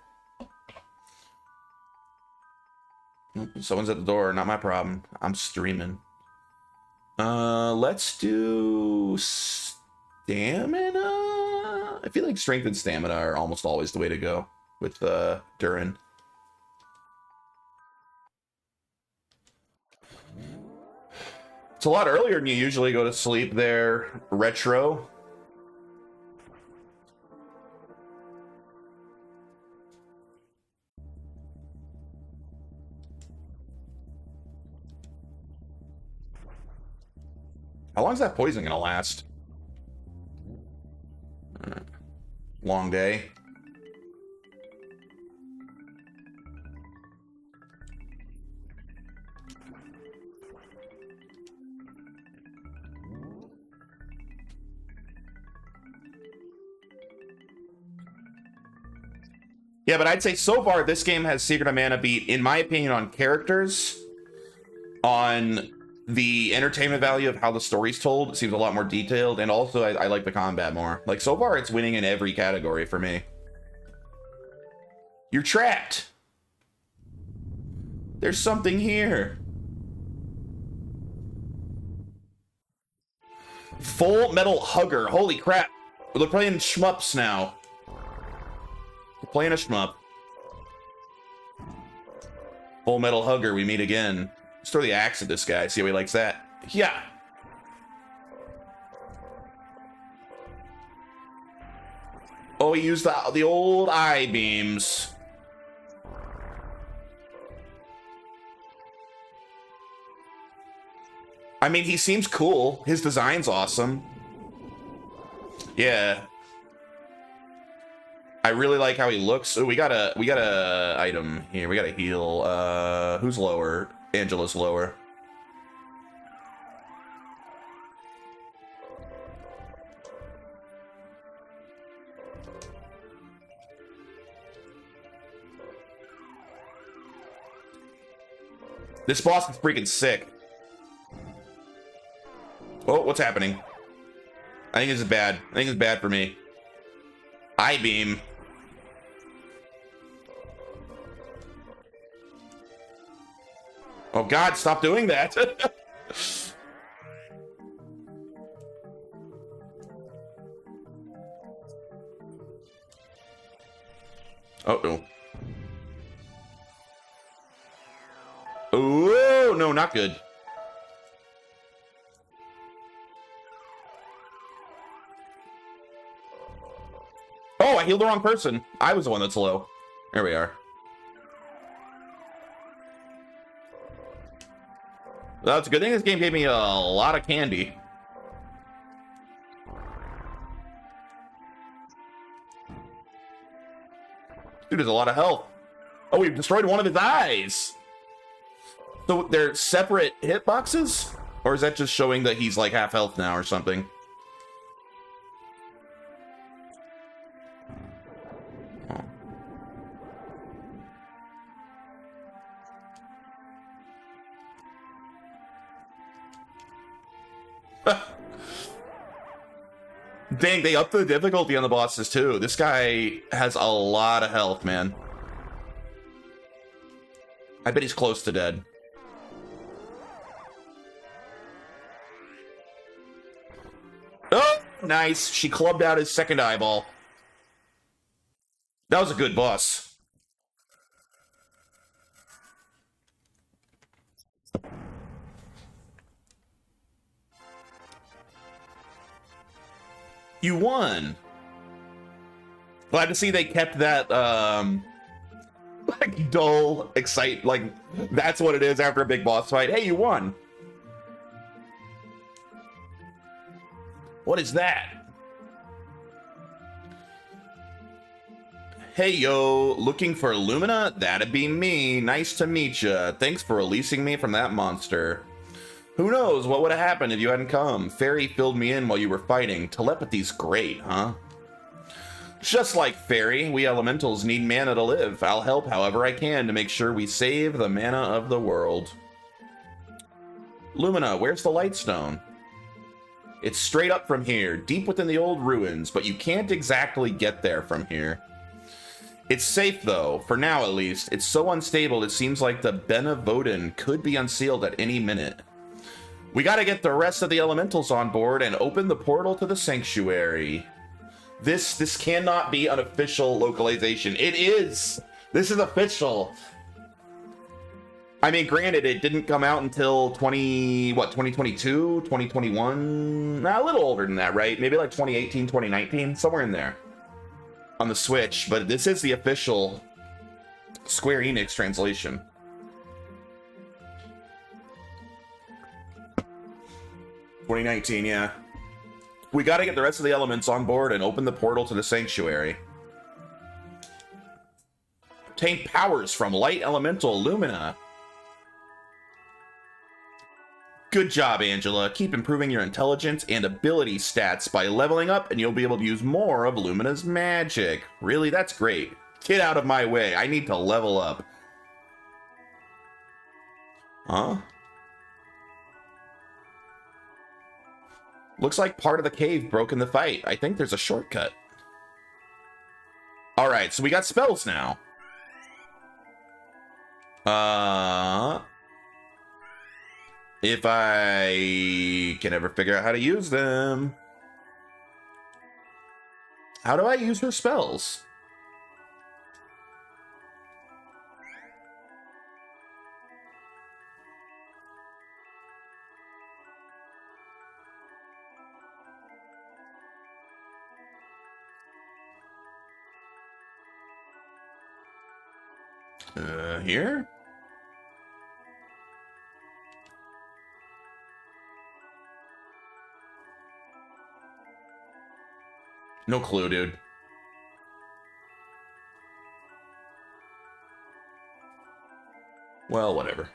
A: Someone's at the door, not my problem. I'm streaming. Let's do stamina. I feel like strength and stamina are almost always the way to go with Durin. It's a lot earlier than you usually go to sleep there, Retro. How long is that poison gonna last? Long day. Yeah, but I'd say so far this game has Secret of Mana beat, in my opinion, on characters, on the entertainment value of how the story's told. It seems a lot more detailed, and also I like the combat more. Like, so far it's winning in every category for me. You're trapped. There's something here. Full Metal Hugger. Holy crap. We're playing shmups now. We're playing a shmup. Full Metal Hugger, we meet again. Let's throw the axe at this guy, see how he likes that. Yeah. Oh, he used the old eye beams. I mean, he seems cool. His design's awesome. Yeah. I really like how he looks. Oh, we got a item here. We got a heal. Who's lower? Angela's lower. This boss is freaking sick. Oh, what's happening? I think this is bad. I think it's bad for me. Eye beam. Oh God, stop doing that. Oh no. Oh no, not good. Oh, I healed the wrong person. I was the one that's low. There we are. That's a good thing this game gave me a lot of candy. Dude, there's a lot of health. Oh, we've destroyed one of his eyes. So they're separate hitboxes? Or is that just showing that he's like half health now or something? Dang, they upped the difficulty on the bosses too. This guy has a lot of health, man. I bet he's close to dead. Oh, nice. She clubbed out his second eyeball. That was a good boss. You won. Glad to see they kept that, like, dull, like, that's what it is after a big boss fight. Hey, you won. What is that? Hey, yo, looking for Lumina? That'd be me. Nice to meet ya. Thanks for releasing me from that monster. Who knows what would have happened if you hadn't come? Fairy filled me in while you were fighting. Telepathy's great, huh? Just like Fairy, we elementals need mana to live. I'll help however I can to make sure we save the mana of the world. Lumina, where's the Lightstone? It's straight up from here, deep within the old ruins, but you can't exactly get there from here. It's safe though, for now at least. It's so unstable it seems like the Benevoden could be unsealed at any minute. We gotta get the rest of the elementals on board and open the portal to the sanctuary. This cannot be an official localization. It is! This is official! I mean, granted, it didn't come out until 2022, 2021? Nah, a little older than that, right? Maybe like 2018, 2019, somewhere in there. On the Switch, but this is the official Square Enix translation. '19, yeah. We gotta get the rest of the elements on board and open the portal to the sanctuary. Obtain powers from Light Elemental Lumina. Good job, Angela. Keep improving your intelligence and ability stats by leveling up, and you'll be able to use more of Lumina's magic. Really? That's great. Get out of my way. I need to level up. Huh? Looks like part of the cave broke in the fight. I think there's a shortcut. Alright, so we got spells now. If I can ever figure out how to use them. How do I use her spells? Here? No clue, dude. Well, whatever.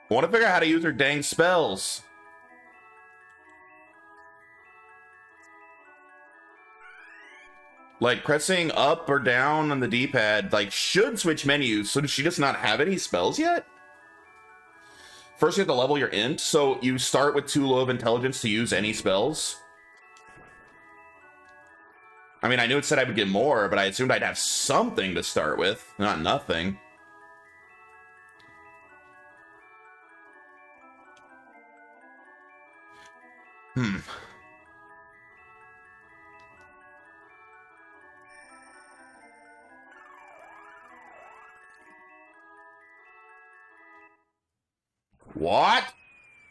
A: I want to figure out how to use her dang spells. Like, pressing up or down on the D-pad, like, should switch menus. So does she just not have any spells yet? First, you have to level your int, so you start with too low of intelligence to use any spells. I mean, I knew it said I would get more, but I assumed I'd have something to start with, not nothing. What?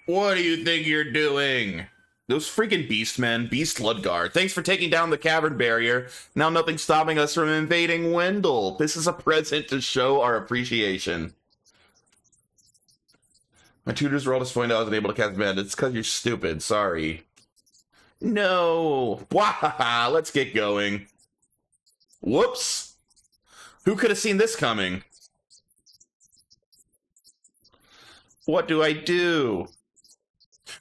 A: What do you think you're doing? Those freaking beastmen, Beast Ludgar. Thanks for taking down the cavern barrier. Now nothing's stopping us from invading Wendell. This is a present to show our appreciation. My tutors were all disappointed I wasn't able to cast bandits. It's because you're stupid. Sorry. No. Wahaha. Let's get going. Whoops. Who could have seen this coming? What do I do?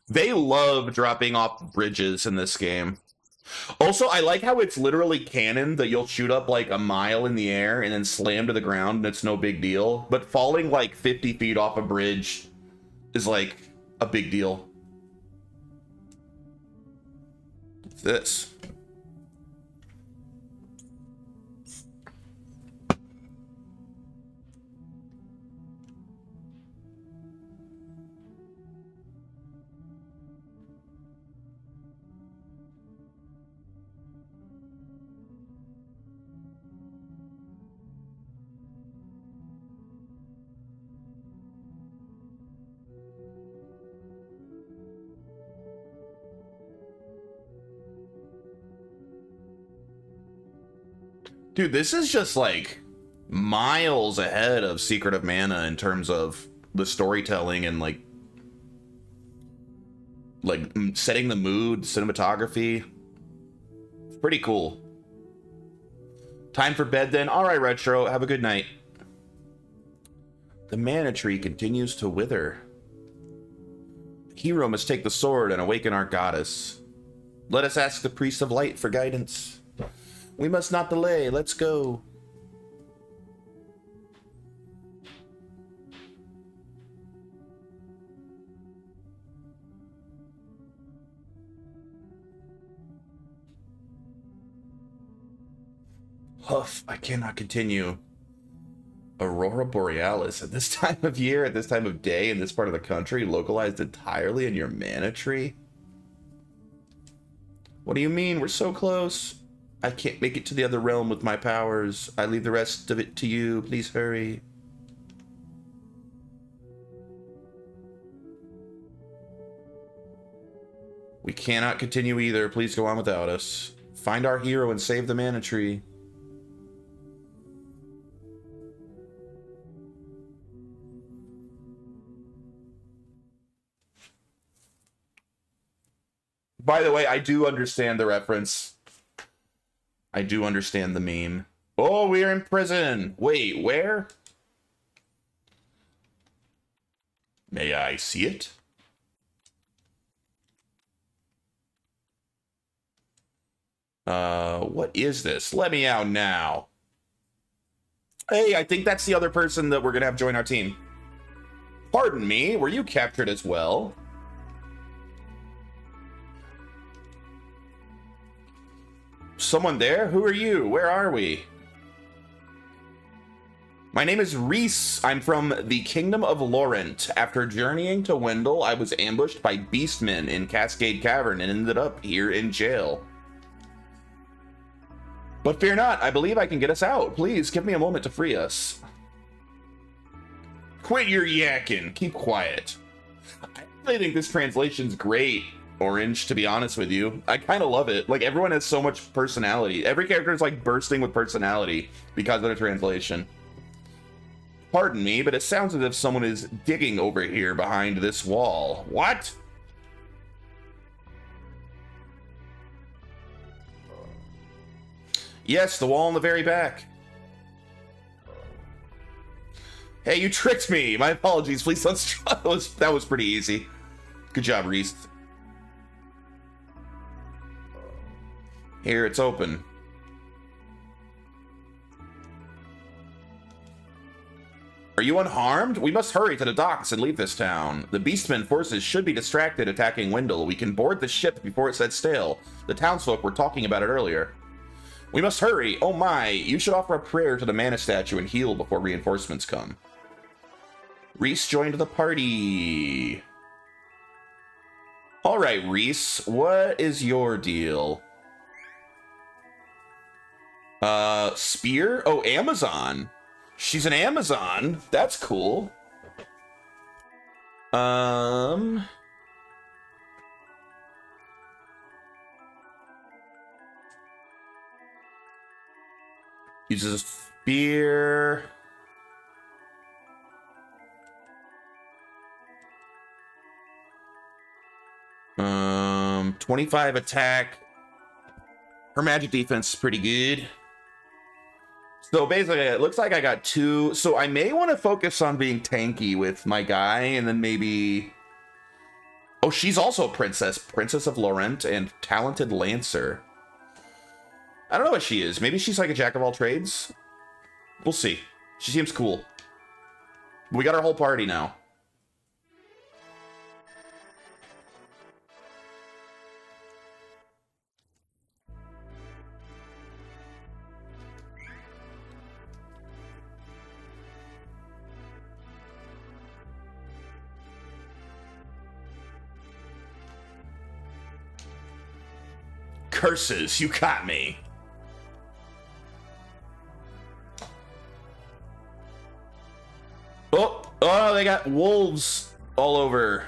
A: They love dropping off bridges in this game. Also, I like how it's literally canon that you'll shoot up like a mile in the air and then slam to the ground and it's no big deal. But falling like 50 feet off a bridge is like a big deal. What's this? Dude, this is just like miles ahead of Secret of Mana in terms of the storytelling and like setting the mood, cinematography. It's pretty cool. Time for bed then. All right, Retro, have a good night. The mana tree continues to wither. The hero must take the sword and awaken our goddess. Let us ask the priest of light for guidance. We must not delay. Let's go. Huff, I cannot continue. Aurora Borealis at this time of year, at this time of day, in this part of the country, localized entirely in your mana tree? What do you mean? We're so close. I can't make it to the other realm with my powers. I leave the rest of it to you. Please hurry. We cannot continue either. Please go on without us. Find our hero and save the mana tree. By the way, I do understand the reference. I do understand the meme. Oh, we're in prison. Wait, where? May I see it? What is this? Let me out now. Hey, I think that's the other person that we're gonna have join our team. Pardon me, were you captured as well? Someone there? Who are you? Where are we? My name is Reese. I'm from the Kingdom of Laurent. After journeying to Wendell, I was ambushed by beastmen in Cascade Cavern and ended up here in jail. But fear not, I believe I can get us out. Please, give me a moment to free us. Quit your yakking. Keep quiet. I really think this translation's great. Orange, to be honest with you. I kind of love it. Like, everyone has so much personality. Every character is like bursting with personality because of the translation. Pardon me, but it sounds as if someone is digging over here behind this wall. What? Yes, the wall in the very back. Hey, you tricked me. My apologies. Please let's try. That was pretty easy. Good job, Reese. Here, it's open. Are you unharmed? We must hurry to the docks and leave this town. The Beastmen forces should be distracted attacking Wendell. We can board the ship before it sets sail. The townsfolk were talking about it earlier. We must hurry. Oh my, you should offer a prayer to the mana statue and heal before reinforcements come. Reese joined the party. All right, Reese, what is your deal? Spear? Oh, Amazon. She's an Amazon. That's cool. Uses a spear. Um, 25 attack. Her magic defense is pretty good. So basically, it looks like I got two. So I may want to focus on being tanky with my guy, and then maybe... Oh, she's also a princess. Princess of Laurent and talented lancer. I don't know what she is. Maybe she's like a jack of all trades? We'll see. She seems cool. We got our whole party now. Curses, you got me. Oh, they got wolves all over.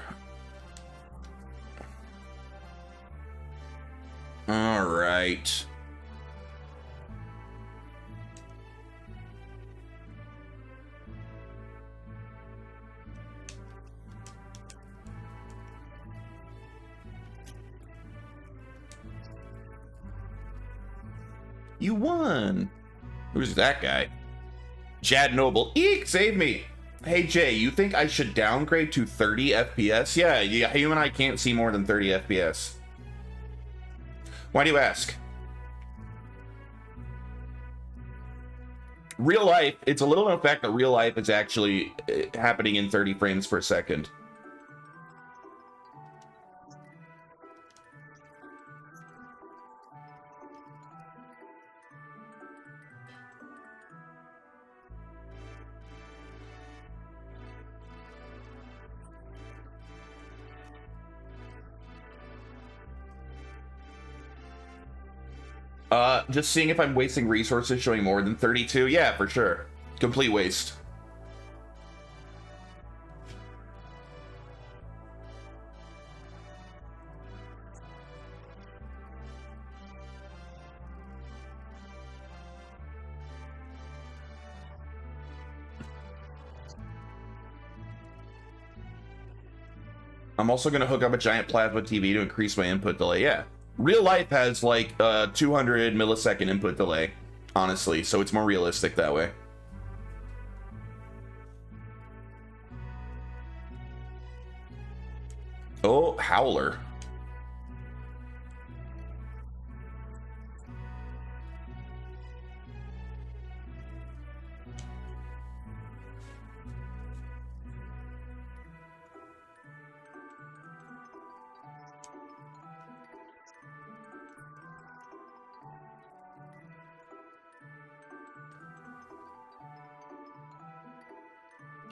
A: All right. You won. Who's that guy? Chad Noble. Eek, save me. Hey, Jay, you think I should downgrade to 30 FPS? Yeah, you and I can't see more than 30 FPS. Why do you ask? Real life, it's a little known fact that real life is actually happening in 30 frames per second. Just seeing if I'm wasting resources showing more than 32. Yeah, for sure. Complete waste. I'm also going to hook up a giant plasma TV to increase my input delay. Yeah. Real life has like 200 millisecond input delay, honestly, so it's more realistic that way. Oh, Howler.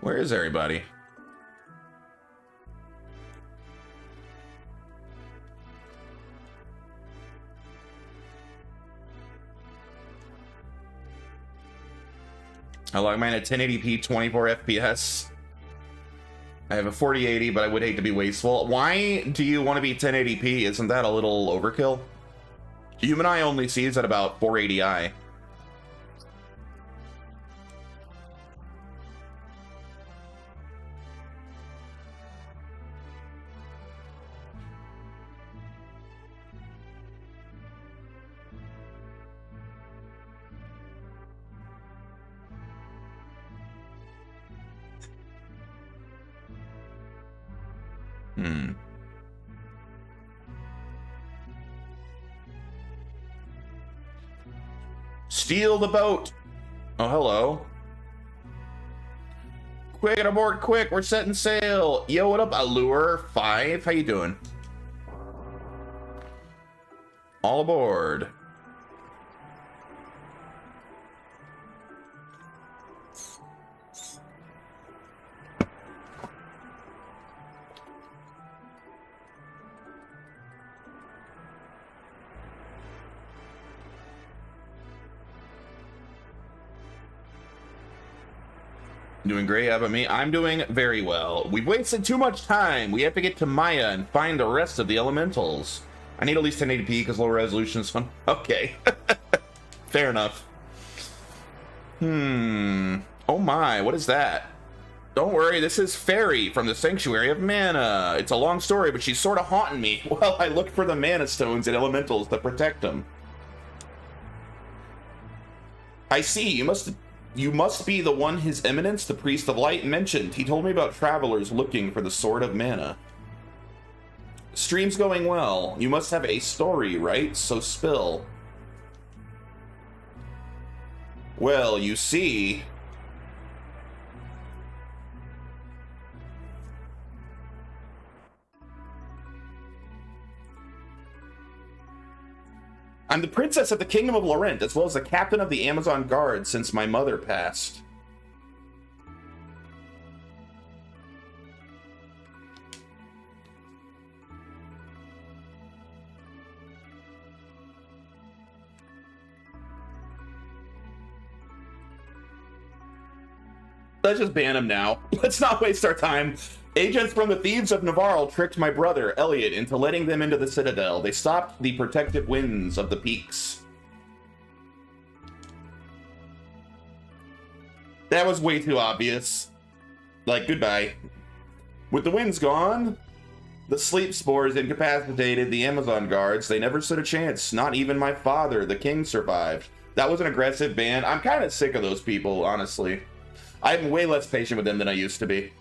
A: Where is everybody? I log mine at 1080p, 24 FPS. I have a 4080, but I would hate to be wasteful. Why do you want to be 1080p? Isn't that a little overkill? Human Eye only sees at about 480i. Steal the boat. Oh, hello. Quick, get aboard quick. We're setting sail. Yo, what up, Allure 5? How you doing? All aboard. Doing great. How about me? I'm doing very well. We've wasted too much time. We have to get to Maya and find the rest of the elementals. I need at least 1080p because low resolution is fun. Okay. Fair enough. Oh my, what is that? Don't worry, this is Fairy from the Sanctuary of Mana. It's a long story, but she's sort of haunting me while I look for the Mana Stones and elementals to protect them. I see, you must be the one His Eminence, the Priest of Light, mentioned. He told me about travelers looking for the Sword of Mana. Stream's going well. You must have a story, right? So spill. Well, you see... I'm the princess of the Kingdom of Laurent, as well as the captain of the Amazon Guard since my mother passed. Let's just ban him now. Let's not waste our time. Agents from the Thieves of Navarre tricked my brother, Elliot, into letting them into the Citadel. They stopped the protective winds of the peaks. That was way too obvious. Like, goodbye. With the winds gone, the sleep spores incapacitated the Amazon guards. They never stood a chance. Not even my father, the king, survived. That was an aggressive ban. I'm kind of sick of those people, honestly. I'm way less patient with them than I used to be.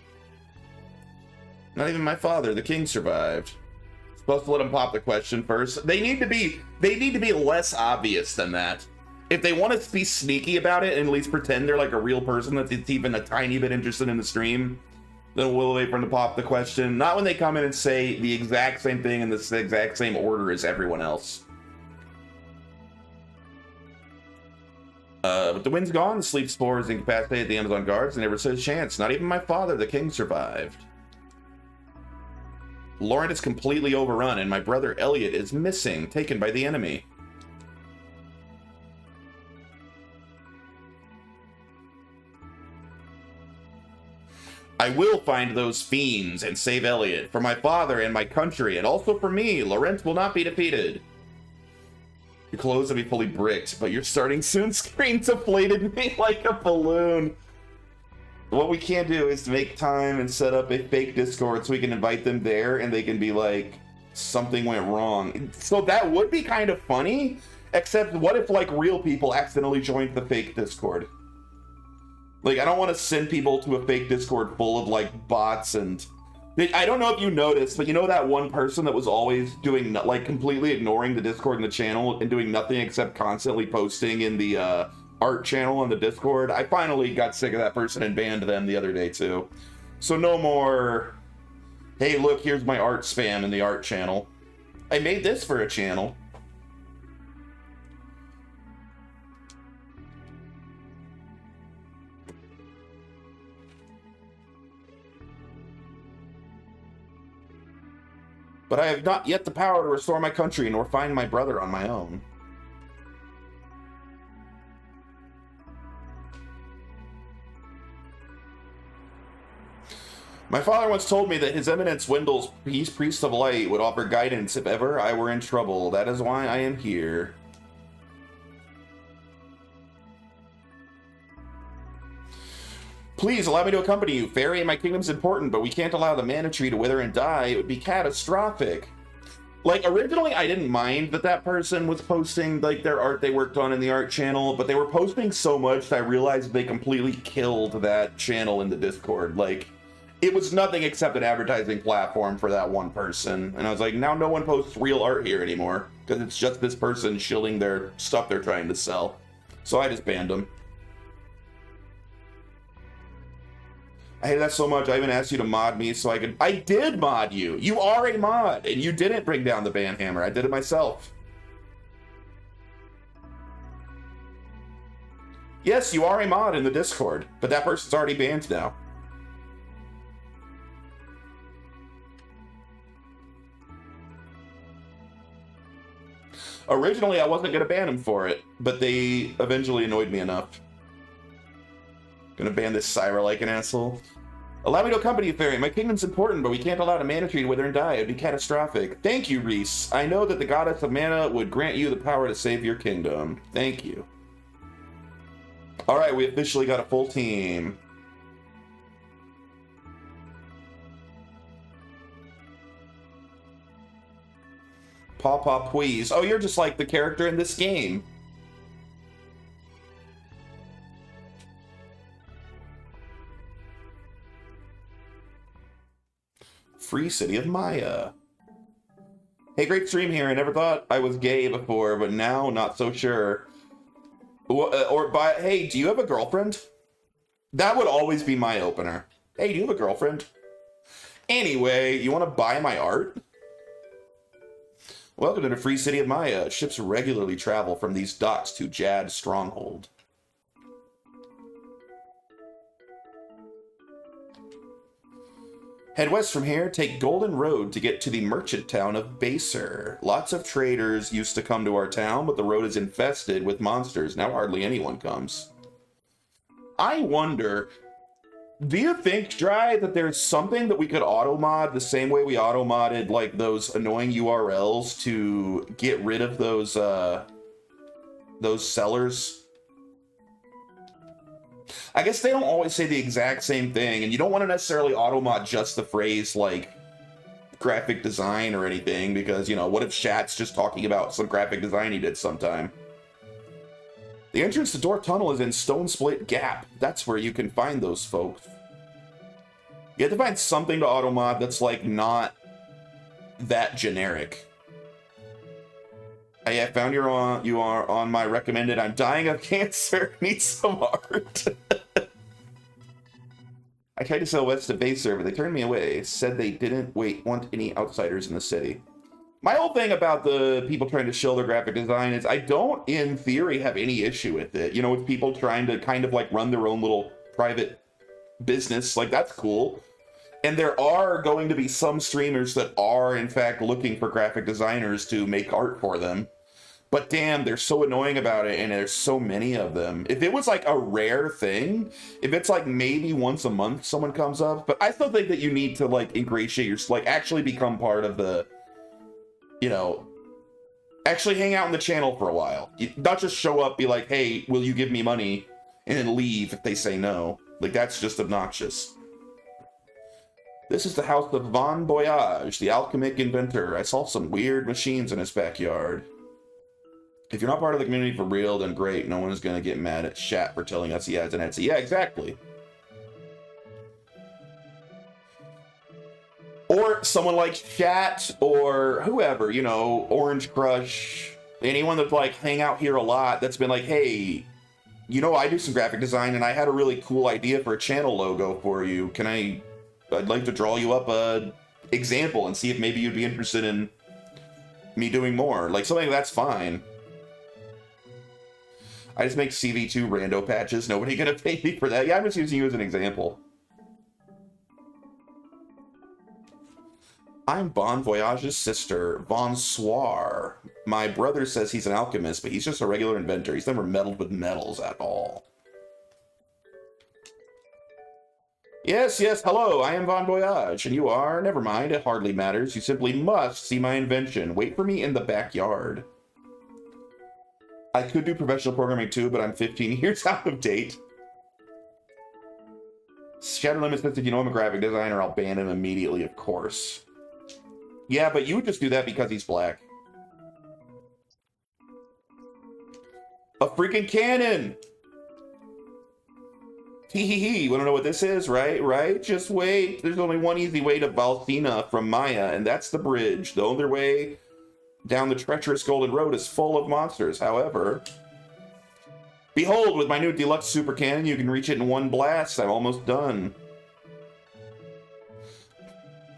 A: Not even my father, the king, survived. Supposed to let them pop the question first. They need to be less obvious than that. If they want to be sneaky about it and at least pretend they're like a real person that's even a tiny bit interested in the stream, then we'll wait for them to pop the question. Not when they come in and say the exact same thing in the exact same order as everyone else. But the wind's gone, the sleep spores incapacitated the Amazon guards, and never stood a chance. Not even my father, the king, survived. Lauren is completely overrun, and my brother Elliot is missing, taken by the enemy. I will find those fiends and save Elliot. For my father and my country, and also for me, Laurent will not be defeated. Your clothes will be fully bricked, but your starting soon screen deflated me like a balloon. What we can do is make time and set up a fake Discord so we can invite them there and they can be like, something went wrong. So that would be kind of funny, except what if like real people accidentally joined the fake Discord? Like, I don't want to send people to a fake Discord full of like bots and... I don't know if you noticed, but you know that one person that was always doing, like, completely ignoring the Discord and the channel and doing nothing except constantly posting in the art channel on the Discord? I finally got sick of that person and banned them the other day too. So no more, hey look, here's my art spam in the art channel. I made this for a channel. But I have not yet the power to restore my country nor find my brother on my own. My father once told me that His Eminence Wendell's Priest of Light would offer guidance if ever I were in trouble. That is why I am here. Please allow me to accompany you. Fairy in my kingdom's important, but we can't allow the mana tree to wither and die. It would be catastrophic. Like, originally I didn't mind that that person was posting like their art they worked on in the art channel, but they were posting so much that I realized they completely killed that channel in the Discord. Like, it was nothing except an advertising platform for that one person. And I was like, now no one posts real art here anymore, because it's just this person shilling their stuff they're trying to sell. So I just banned them. I hate that so much. I even asked you to mod me so I could... I did mod you! You are a mod! And you didn't bring down the ban hammer. I did it myself. Yes, you are a mod in the Discord, but that person's already banned now. Originally, I wasn't going to ban him for it, but they eventually annoyed me enough. Gonna ban this Syra like an asshole. Allow me to accompany you, Fairy. My kingdom's important, but we can't allow the mana tree to wither and die. It'd be catastrophic. Thank you, Reese. I know that the goddess of mana would grant you the power to save your kingdom. Thank you. Alright, we officially got a full team. Paw Please. Oh, you're just like the character in this game. Free City of Maya. Hey, great stream here. I never thought I was gay before, but now not so sure. Hey, do you have a girlfriend? That would always be my opener. Hey, do you have a girlfriend? Anyway, you want to buy my art? Welcome to the Free City of Maya. Ships regularly travel from these docks to Jad Stronghold. Head west from here, take Golden Road to get to the merchant town of Baser. Lots of traders used to come to our town, but the road is infested with monsters. Now hardly anyone comes. I wonder, Do you think, Dry, that there's something that we could auto-mod the same way we auto-modded, like, those annoying URLs to get rid of those sellers? I guess they don't always say the exact same thing, and you don't want to necessarily auto-mod just the phrase, like, graphic design or anything, because, you know, what if Shat's just talking about some graphic design he did sometime? The entrance to Door Tunnel is in Stone Split Gap. That's where you can find those folks. You have to find something to auto-mod that's, like, not that generic. I found you are on my recommended. I'm dying of cancer. Need some art. I tried to sell West to base server. They turned me away. Said they didn't want any outsiders in the city. My whole thing about the people trying to shill their graphic design is I don't, in theory, have any issue with it. You know, with people trying to kind of like run their own little private business, like that's cool. And there are going to be some streamers that are, in fact, looking for graphic designers to make art for them. But damn, they're so annoying about it, and there's so many of them. If it was like a rare thing, if it's like maybe once a month someone comes up, but I still think that you need to like ingratiate yourself, like actually become part of the, you know, actually hang out in the channel for a while. Not just show up, be like, hey, will you give me money? And then leave if they say no. Like, that's just obnoxious. This is the house of Von Voyage, the alchemic inventor. I saw some weird machines in his backyard. If you're not part of the community for real, then great. No one is going to get mad at Shat for telling us he has an Etsy. Yeah, exactly. Or someone like Shat or whoever, you know, Orange Crush, anyone that's like hang out here a lot that's been like, hey, you know, I do some graphic design and I had a really cool idea for a channel logo for you. I'd like to draw you up a example and see if maybe you'd be interested in me doing more. Like something that's fine. I just make CV2 rando patches. Nobody gonna pay me for that. Yeah, I'm just using you as an example. I'm Bon Voyage's sister, Bonsoir. My brother says he's an alchemist, but he's just a regular inventor. He's never meddled with metals at all. Yes, hello, I am Bon Voyage, and you are? Never mind, it hardly matters. You simply must see my invention. Wait for me in the backyard. I could do professional programming too, but I'm 15 years out of date. Shadow Limit says, you know I'm a graphic designer, I'll ban him immediately, of course. Yeah, but you would just do that because he's black. A freaking cannon! Hee. You wanna know what this is, right? Just wait. There's only one easy way to Valsina from Maya, and that's the bridge. The only way down the treacherous Golden Road is full of monsters. However, behold, with my new deluxe super cannon, you can reach it in one blast. I'm almost done.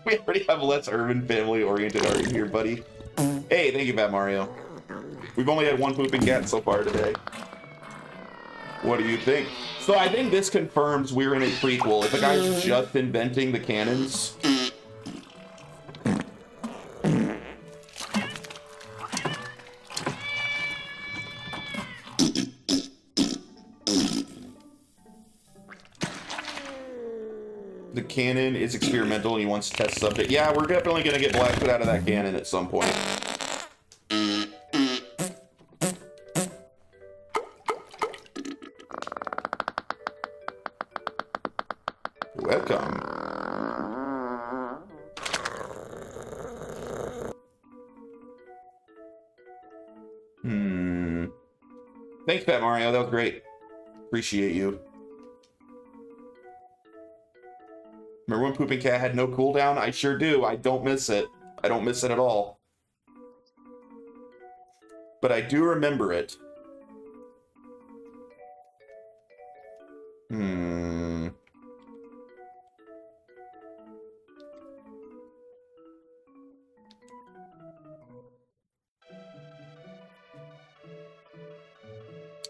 A: We already have less urban family-oriented art in here, buddy. Hey, thank you, Fat Mario. We've only had one pooping cat so far today. What do you think? So I think this confirms we're in a prequel. If the guy's just inventing the cannons. The cannon is experimental and he wants to test subject. Yeah, we're definitely going to get blasted out of that cannon at some point. Welcome. Thanks, Fat Mario. That was great. Appreciate you. Remember when Pooping Cat had no cooldown? I sure do. I don't miss it. I don't miss it at all. But I do remember it.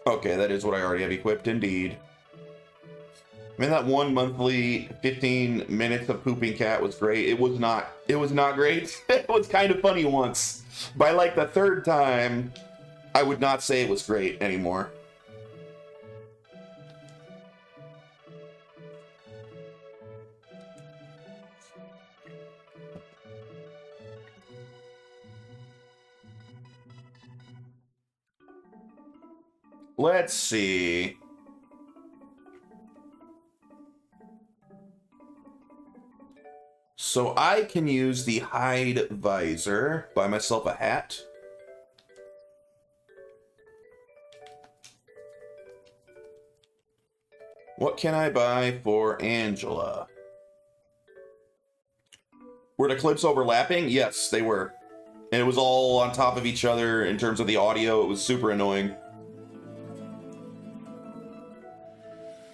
A: Okay, that is what I already have equipped, indeed. I mean, that one monthly 15 minutes of Pooping Cat was great. It was not great. It was kind of funny once. By like the third time, I would not say it was great anymore. let's see. So I can use the hide visor, buy myself a hat. What can I buy for Angela? Were the clips overlapping? Yes, they were. And it was all on top of each other in terms of the audio. It was super annoying.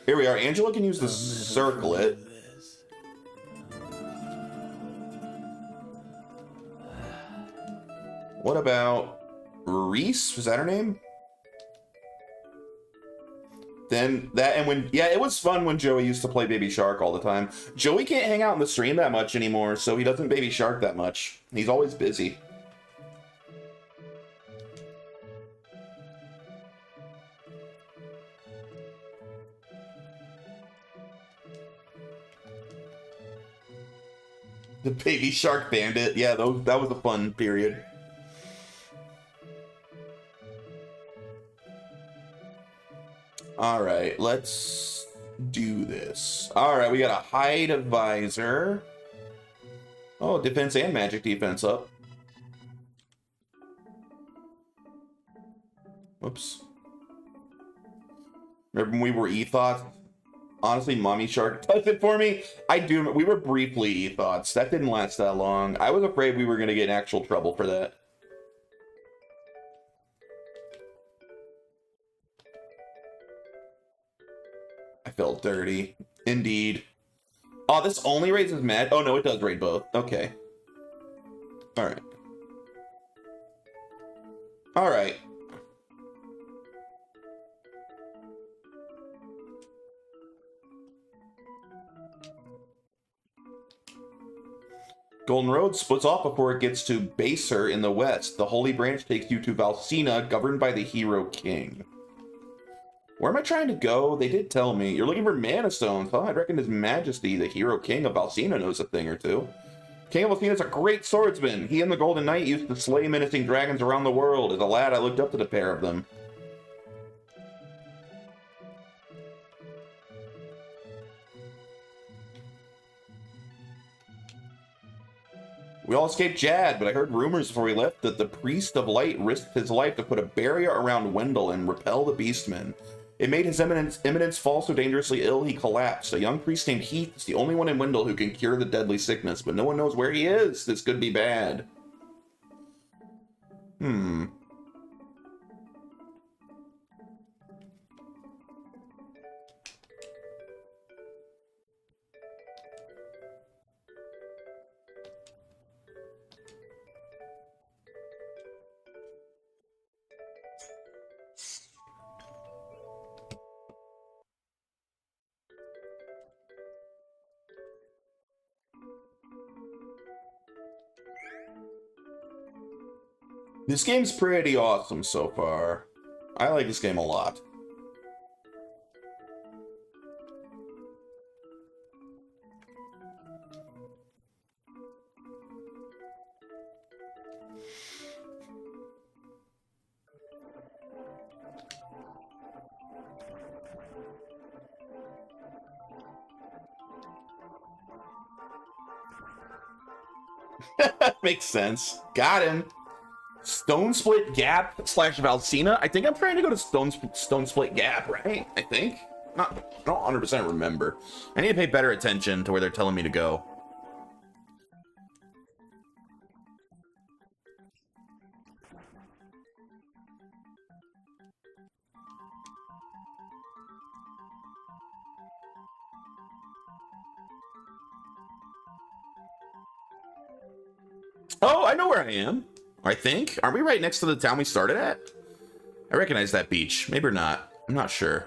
A: Here we are. Angela can use the circlet. What about Reese? Was that her name? Then that, and when, yeah, it was fun when Joey used to play Baby Shark all the time. Joey can't hang out in the stream that much anymore, so he doesn't Baby Shark that much. He's always busy. The Baby Shark Bandit. Yeah, that was a fun period. All right, let's do this. All right, we got a hide visor. Oh, defense and magic defense up. Whoops. Remember when we were E-Thoughts? Honestly, Mommy Shark does it for me. I do. We were briefly E-Thoughts. That didn't last that long. I was afraid we were going to get in actual trouble for that. I felt dirty. Indeed. Oh, this only raises mad. Oh, no, it does raid both. Okay. All right. All right. Golden Road splits off before it gets to Baser in the west. The Holy Branch takes you to Valsina, governed by the Hero King. Where am I trying to go? They did tell me. You're looking for Mana Stones. Huh? I reckon His Majesty, the Hero King of Valsina, knows a thing or two. King of Valsina is a great swordsman. He and the Golden Knight used to slay menacing dragons around the world. As a lad, I looked up to the pair of them. We all escaped Jad, but I heard rumors before we left that the Priest of Light risked his life to put a barrier around Wendell and repel the Beastmen. It made his eminence fall so dangerously ill he collapsed. A young priest named Heath is the only one in Wendell who can cure the deadly sickness, but no one knows where he is. This could be bad. This game's pretty awesome so far. I like this game a lot. Makes sense. Got him. Stone Split Gap / Valsina. I think I'm trying to go to Stone Split Gap, right? I think. I don't 100% remember. I need to pay better attention to where they're telling me to go. Oh, I know where I am. I think. Aren't we right next to the town we started at? I recognize that beach. Maybe or not. I'm not sure.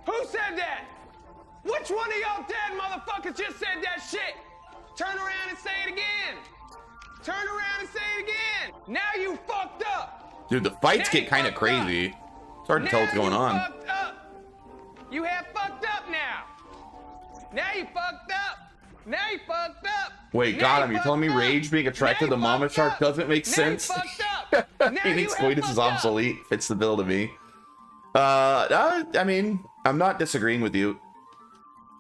B: Who said that? Which one of y'all dead motherfuckers just said that shit? Turn around and say it again. Turn around and say it again. Now you fucked up.
A: Dude, the fights
B: Now
A: get kind of crazy. It's hard to tell what's going on.
B: Fucked up. You have fucked up now. Now you fucked up. Now you fucked up.
A: Wait,
B: Now
A: got
B: you
A: him. You're telling me
B: fucked up.
A: Rage being attracted
B: Now
A: to
B: you
A: Mama
B: fucked
A: Shark
B: up.
A: doesn't make
B: Now you
A: sense?
B: fucked up. Now
A: He
B: you
A: thinks
B: have
A: Cletus is
B: fucked up.
A: obsolete. Fits the bill to me. I mean, I'm not disagreeing with you.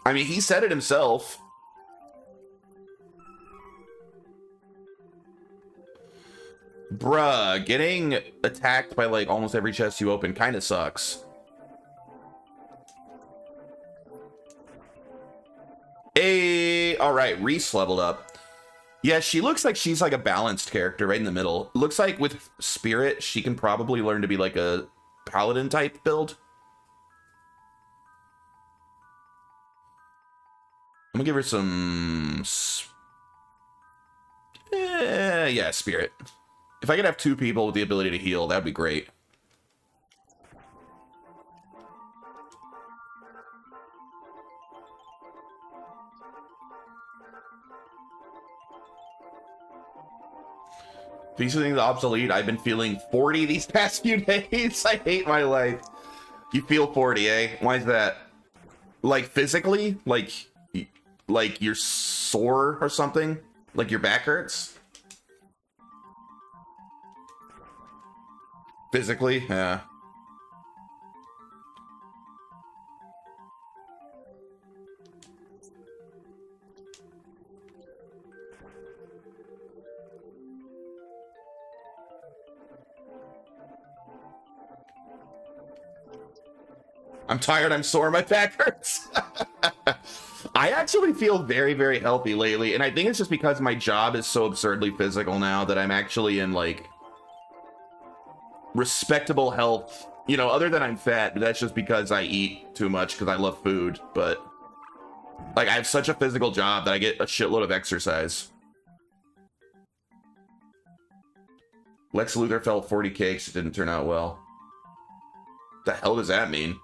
A: I mean, he said it himself. Bruh, getting attacked by like almost every chest you open kind of sucks. Hey, all right, Reese leveled up. Yeah, she looks like she's like a balanced character right in the middle. Looks like with Spirit, she can probably learn to be like a paladin type build. I'm gonna give her some... yeah, Spirit. If I could have 2 people with the ability to heal, that'd be great. These things obsolete. I've been feeling 40 these past few days. I hate my life. You feel 40, eh? Why is that? Like physically? Like you're sore or something? Like your back hurts? Physically? Yeah. I'm tired, I'm sore, my back hurts. I actually feel very, very healthy lately, and I think it's just because my job is so absurdly physical now that I'm actually in, like, respectable health. You know, other than I'm fat, but that's just because I eat too much because I love food, but, like, I have such a physical job that I get a shitload of exercise. Lex Luthor fell 40 cakes, it didn't turn out well. The hell does that mean?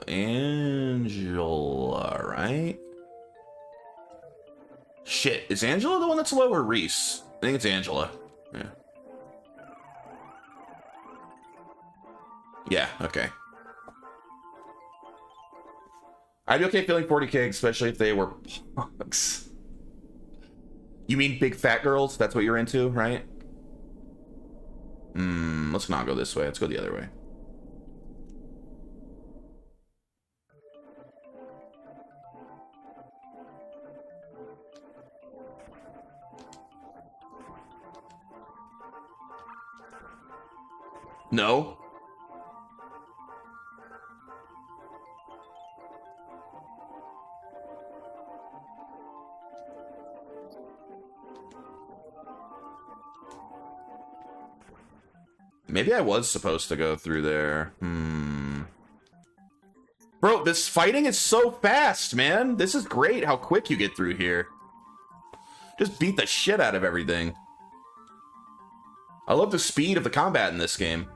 A: Angela, right? Shit, is Angela the one that's low or Reese? I think it's Angela. Yeah. Yeah, okay. I'd be okay feeling 40k, especially if they were punks. You mean big fat girls? That's what you're into, right? Let's not go this way. Let's go the other way. No? Maybe I was supposed to go through there. Bro, this fighting is so fast, man. This is great how quick you get through here. Just beat the shit out of everything. I love the speed of the combat in this game.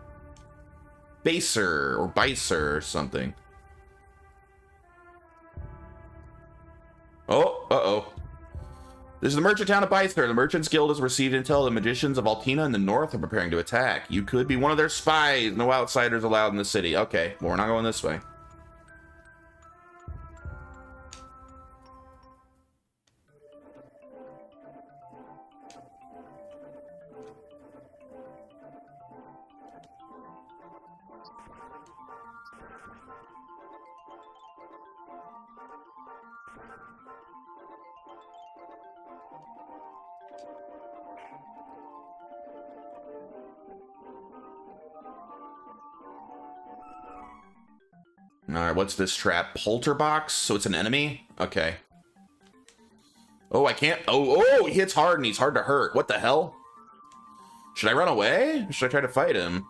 A: Baser or Bicer or something. Oh, uh-oh. This is the merchant town of Bicer. The Merchants Guild has received intel the magicians of Altina in the north are preparing to attack. You could be one of their spies. No outsiders allowed in the city. Okay, well, we're not going this way. Alright, what's this trap? Polterbox? So it's an enemy? Okay. Oh, I can't... Oh, he hits hard and he's hard to hurt. What the hell? Should I run away? Or should I try to fight him?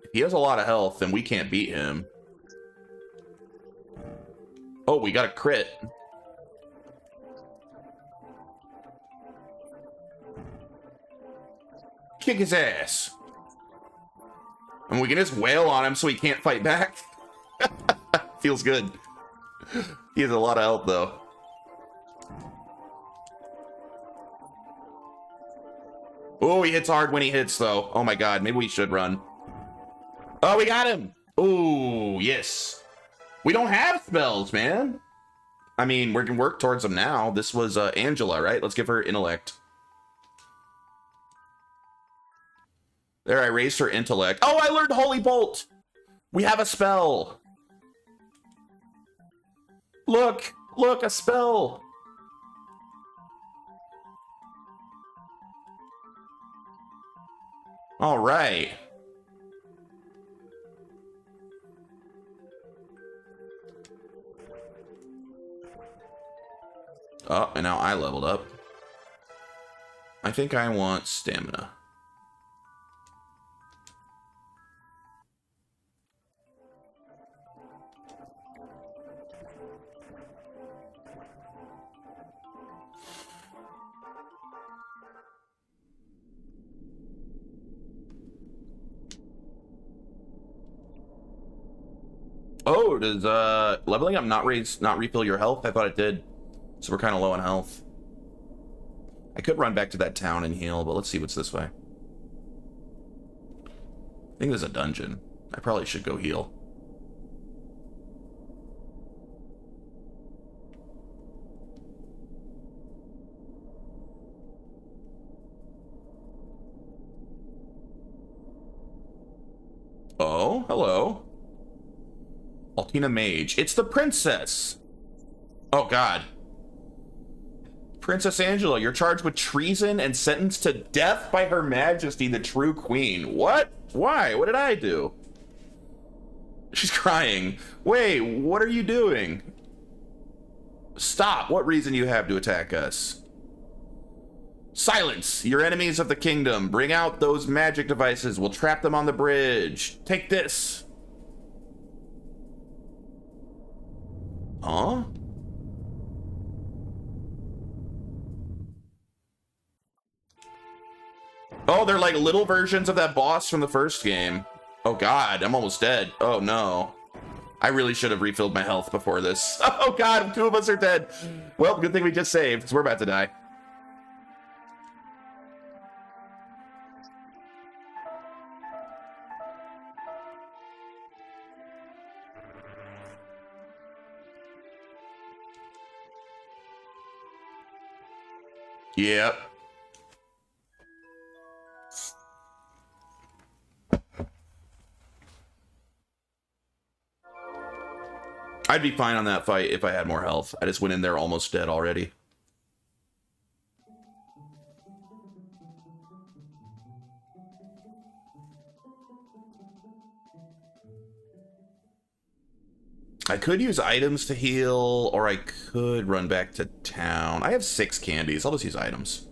A: If he has a lot of health, then we can't beat him. Oh, we got a crit. Kick his ass. And we can just wail on him so he can't fight back. Feels good. He has a lot of health, though. Oh, he hits hard when he hits, though. Oh my god, maybe we should run. Oh, we got him! Oh, yes. We don't have spells, man. I mean, we can work towards them now. This was Angela, right? Let's give her intellect. There, I raised her intellect. Oh, I learned Holy Bolt! We have a spell! Look! Look, a spell! All right. Oh, and now I leveled up. I think I want stamina. Oh, does leveling up not refill your health? I thought it did. So we're kind of low on health. I could run back to that town and heal, but let's see what's this way. I think there's a dungeon. I probably should go heal. Oh, hello. Altina Mage. It's the princess! Oh, God. Princess Angela, you're charged with treason and sentenced to death by Her Majesty, the True Queen. What? Why? What did I do? She's crying. Wait, what are you doing? Stop. What reason you have to attack us? Silence! You're enemies of the kingdom. Bring out those magic devices. We'll trap them on the bridge. Take this. Huh? Oh, they're like little versions of that boss from the first game. Oh god, I'm almost dead. Oh no. I really should have refilled my health before this. Oh god, 2 of us are dead. Well, good thing we just saved, because we're about to die. Yep. I'd be fine on that fight if I had more health. I just went in there almost dead already. I could use items to heal, or I could run back to town. I have 6 candies. I'll just use items.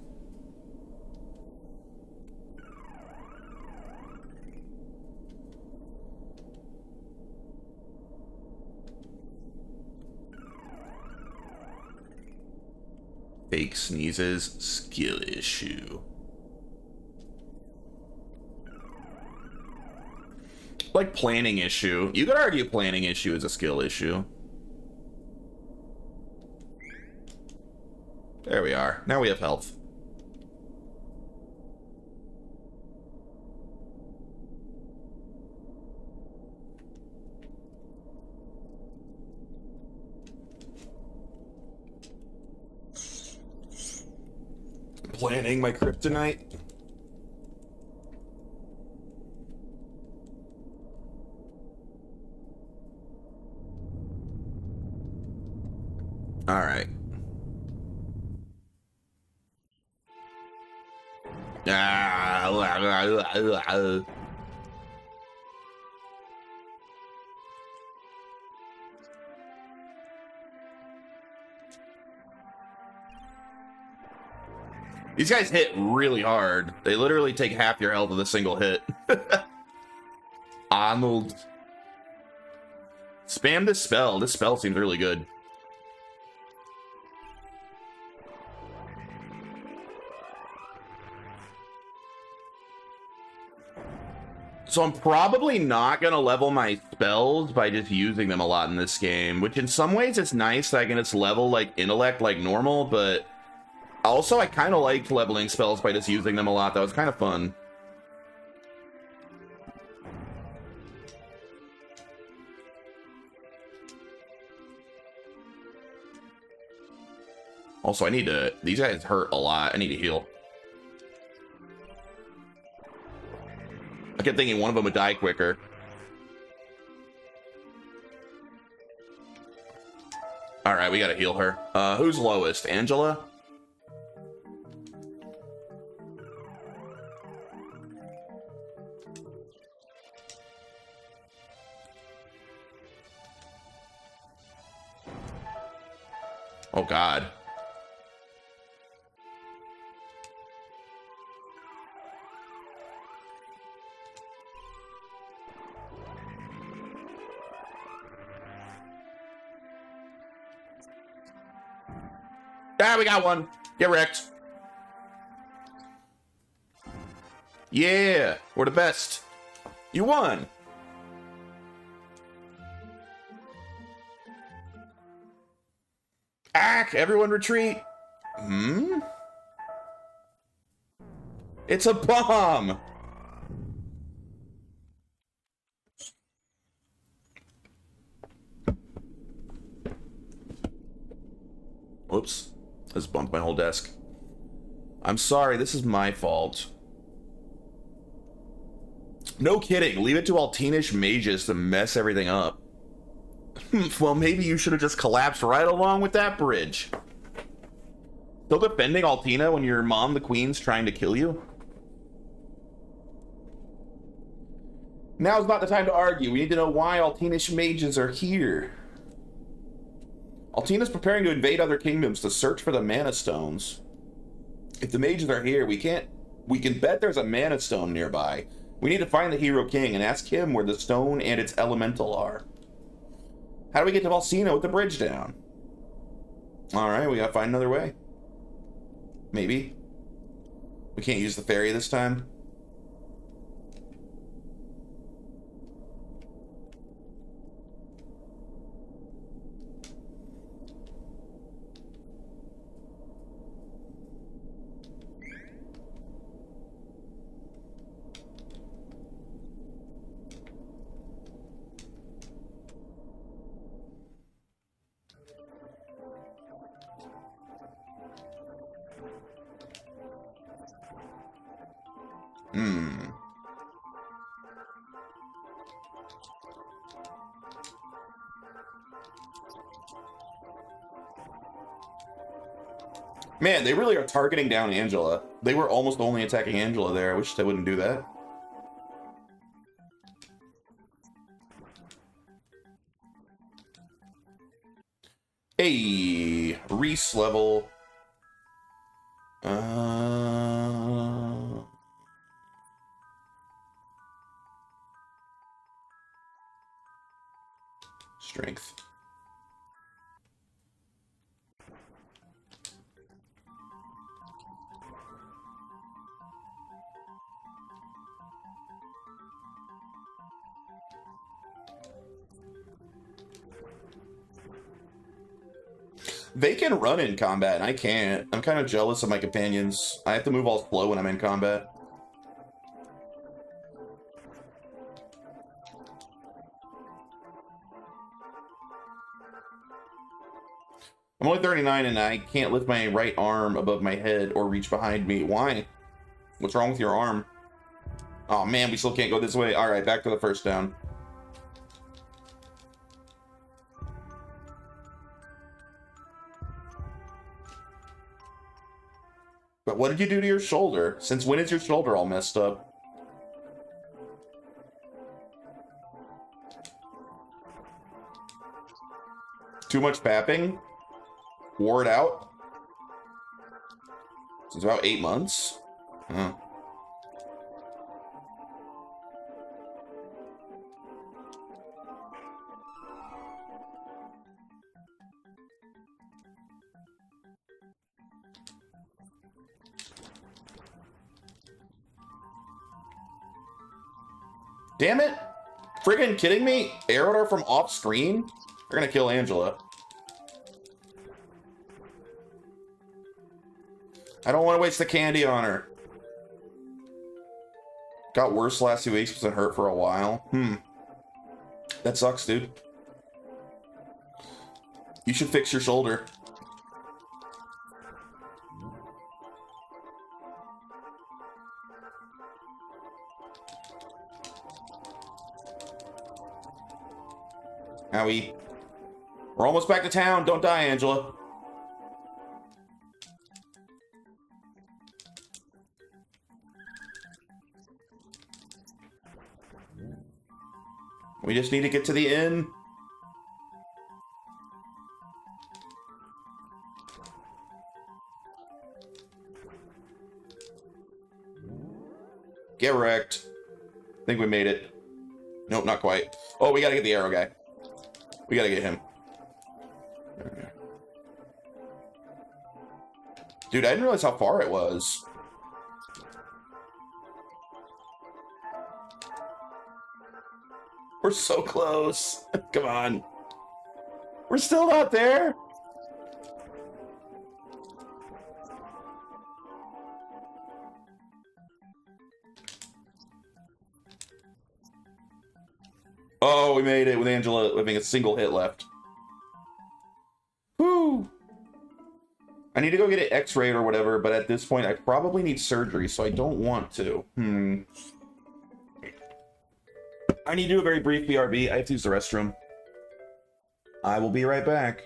A: Fake sneezes, skill issue. Like planning issue. You could argue planning issue is a skill issue. There we are. Now we have health. Planning my kryptonite. All right. These guys hit really hard. They literally take half your health with a single hit. Arnold. Spam this spell. This spell seems really good. So I'm probably not going to level my spells by just using them a lot in this game, which in some ways it's nice that I can just level like intellect like normal, but Also, I kind of liked leveling spells by just using them a lot. That was kind of fun. Also, I need to... These guys hurt a lot. I need to heal. I kept thinking one of them would die quicker. Alright, we gotta heal her. Who's lowest? Angela? Oh, God. Ah, we got one. Get wrecked. Yeah, we're the best. You won. Ack, everyone retreat. Hmm? It's a bomb. Whoops. This bumped my whole desk. I'm sorry, this is my fault. No kidding, leave it to Altinish mages to mess everything up. Well, maybe you should have just collapsed right along with that bridge. Still defending Altina when your mom, the queen's, trying to kill you? Now's not the time to argue. We need to know why Altinish mages are here. Altina's preparing to invade other kingdoms to search for the mana stones. If the mages are here, we can bet there's a mana stone nearby. We need to find the Hero King and ask him where the stone and its elemental are. How do we get to Valsina with the bridge down? Alright, we gotta find another way. Maybe. We can't use the ferry this time. Man, they really are targeting down Angela. They were almost only attacking Angela there. I wish they wouldn't do that. Hey, Reese level. Strength. They can run in combat, and I can't. I'm kind of jealous of my companions. I have to move all slow when I'm in combat. I'm only 39 and I can't lift my right arm above my head or reach behind me. Why? What's wrong with your arm? Oh man, we still can't go this way. Alright, back to the first down. But what did you do to your shoulder? Since when is your shoulder all messed up? Too much papping? Wore it out? Since about 8 months? Huh. Damn it! Friggin' kidding me? Arrowed her from off screen? They're gonna kill Angela. I don't want to waste the candy on her. Got worse the last 2 weeks because it hurt for a while. That sucks, dude. You should fix your shoulder. Owie. We're almost back to town. Don't die, Angela. We just need to get to the inn. Get wrecked. I think we made it. Nope, not quite. Oh, we gotta get the arrow guy. We gotta get him. Dude, I didn't realize how far it was. We're so close. Come on. We're still not there. Oh, we made it with Angela having a single hit left. Woo! I need to go get it x-rayed or whatever, but at this point I probably need surgery, so I don't want to. I need to do a very brief BRB. I have to use the restroom. I will be right back.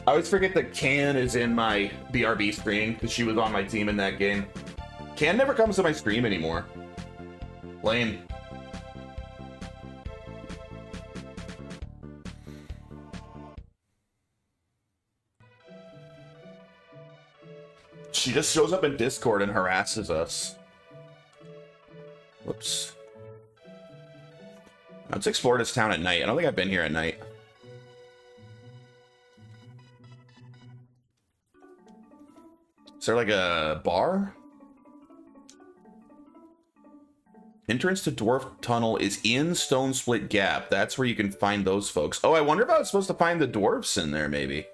A: I always forget that Can is in my BRB stream because she was on my team in that game. Can never comes to my stream anymore. Lame. She just shows up in Discord and harasses us. Whoops. Let's explore this town at night. I don't think I've been here at night. Is there like a bar? Entrance to Dwarf Tunnel is in Stone Split Gap. That's where you can find those folks. Oh, I wonder if I was supposed to find the dwarfs in there, maybe.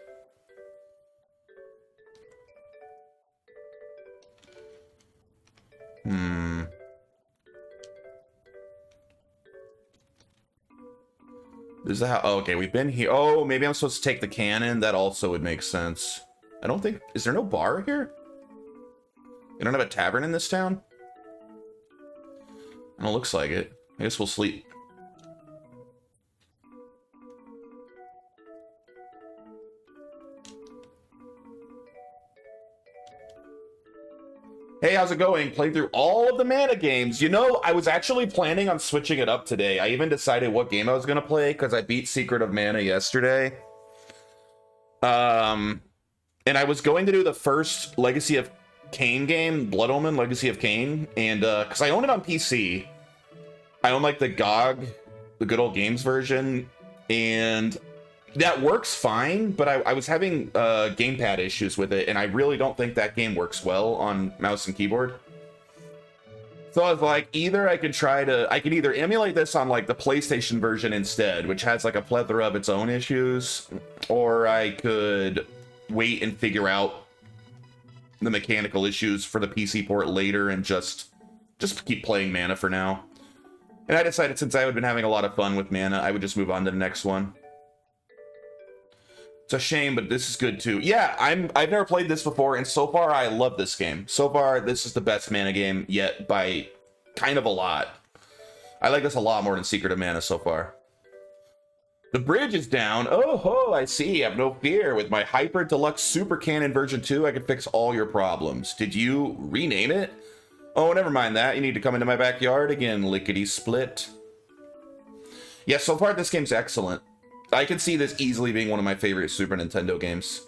A: This is how. Oh, okay, we've been here. Oh, maybe I'm supposed to take the cannon. That also would make sense. I don't think... Is there no bar here? You don't have a tavern in this town? It looks like it. I guess we'll sleep. Hey, how's it going? Played through all of the mana games. You know, I was actually planning on switching it up today. I even decided what game I was going to play because I beat Secret of Mana yesterday. And I was going to do the first Legacy of Kain game, Blood Omen, Legacy of Kain. And because I own it on PC. I own like the GOG, the Good Old Games version. And that works fine, but I was having gamepad issues with it, and I really don't think that game works well on mouse and keyboard. So I was like, I could either emulate this on like the PlayStation version instead, which has like a plethora of its own issues, or I could wait and figure out the mechanical issues for the PC port later and just keep playing Mana for now. And I decided since I had been having a lot of fun with Mana, I would just move on to the next one. It's a shame, but this is good too. Yeah, I've never played this before, and so far I love this game. So far, this is the best Mana game yet by kind of a lot. I like this a lot more than Secret of Mana so far. The bridge is down. Oh ho, I see. Have no fear. With my Hyper Deluxe Super Cannon version 2, I can fix all your problems. Did you rename it? Oh, never mind that. You need to come into my backyard again, lickety split. Yeah, so far this game's excellent. I can see this easily being one of my favorite Super Nintendo games.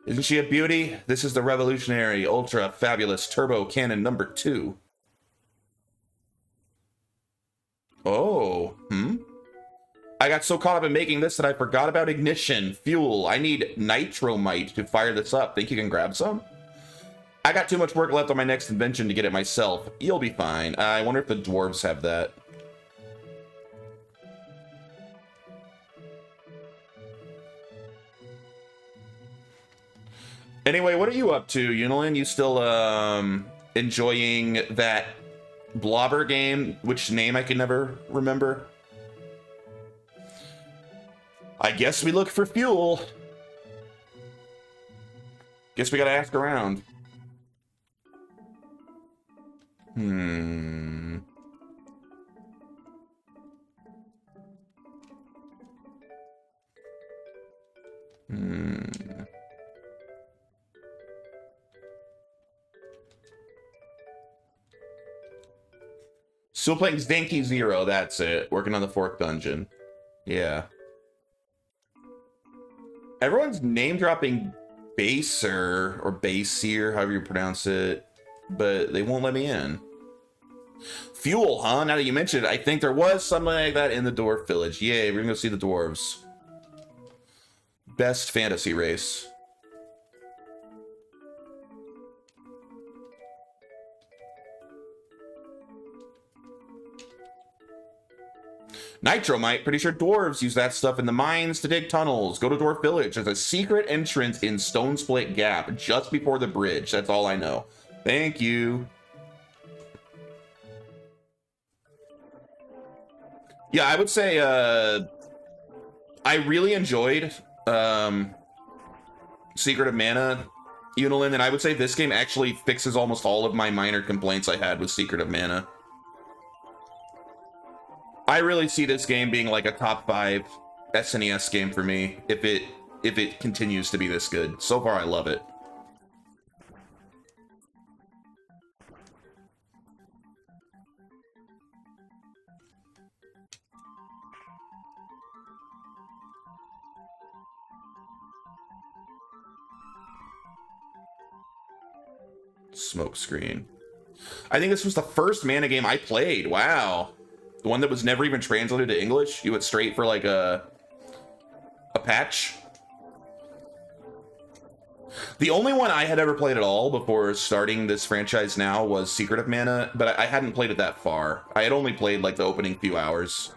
A: Isn't she a beauty? This is the revolutionary, ultra fabulous Turbo Cannon number 2. Oh, I got so caught up in making this that I forgot about ignition, fuel. I need nitromite to fire this up. Think you can grab some? I got too much work left on my next invention to get it myself. You'll be fine. I wonder if the dwarves have that. Anyway, what are you up to, Unilin? You still enjoying that Blobber game, which name I can never remember? I guess we look for fuel. Guess we gotta ask around. Still playing Stanky Zero, that's it. Working on the 4th dungeon. Yeah. Everyone's name dropping Baser or Basier, however you pronounce it, but they won't let me in. Fuel, huh? Now that you mention it, I think there was something like that in the Dwarf Village. Yay, we're gonna go see the dwarves. Best fantasy race. Nitromite, pretty sure dwarves use that stuff in the mines to dig tunnels. Go to Dwarf Village. There's a secret entrance in Stone Split Gap just before the bridge. That's all I know. Thank you. Yeah, I would say I really enjoyed Secret of Mana, Unilin, and I would say this game actually fixes almost all of my minor complaints I had with Secret of Mana. I really see this game being like a top 5 SNES game for me if it continues to be this good. So far, I love it. Smoke screen. I think this was the first Mana game I played. Wow. The one that was never even translated to English. You went straight for like a patch. The only one I had ever played at all before starting this franchise now was Secret of Mana, but I hadn't played it that far. I had only played like the opening few hours.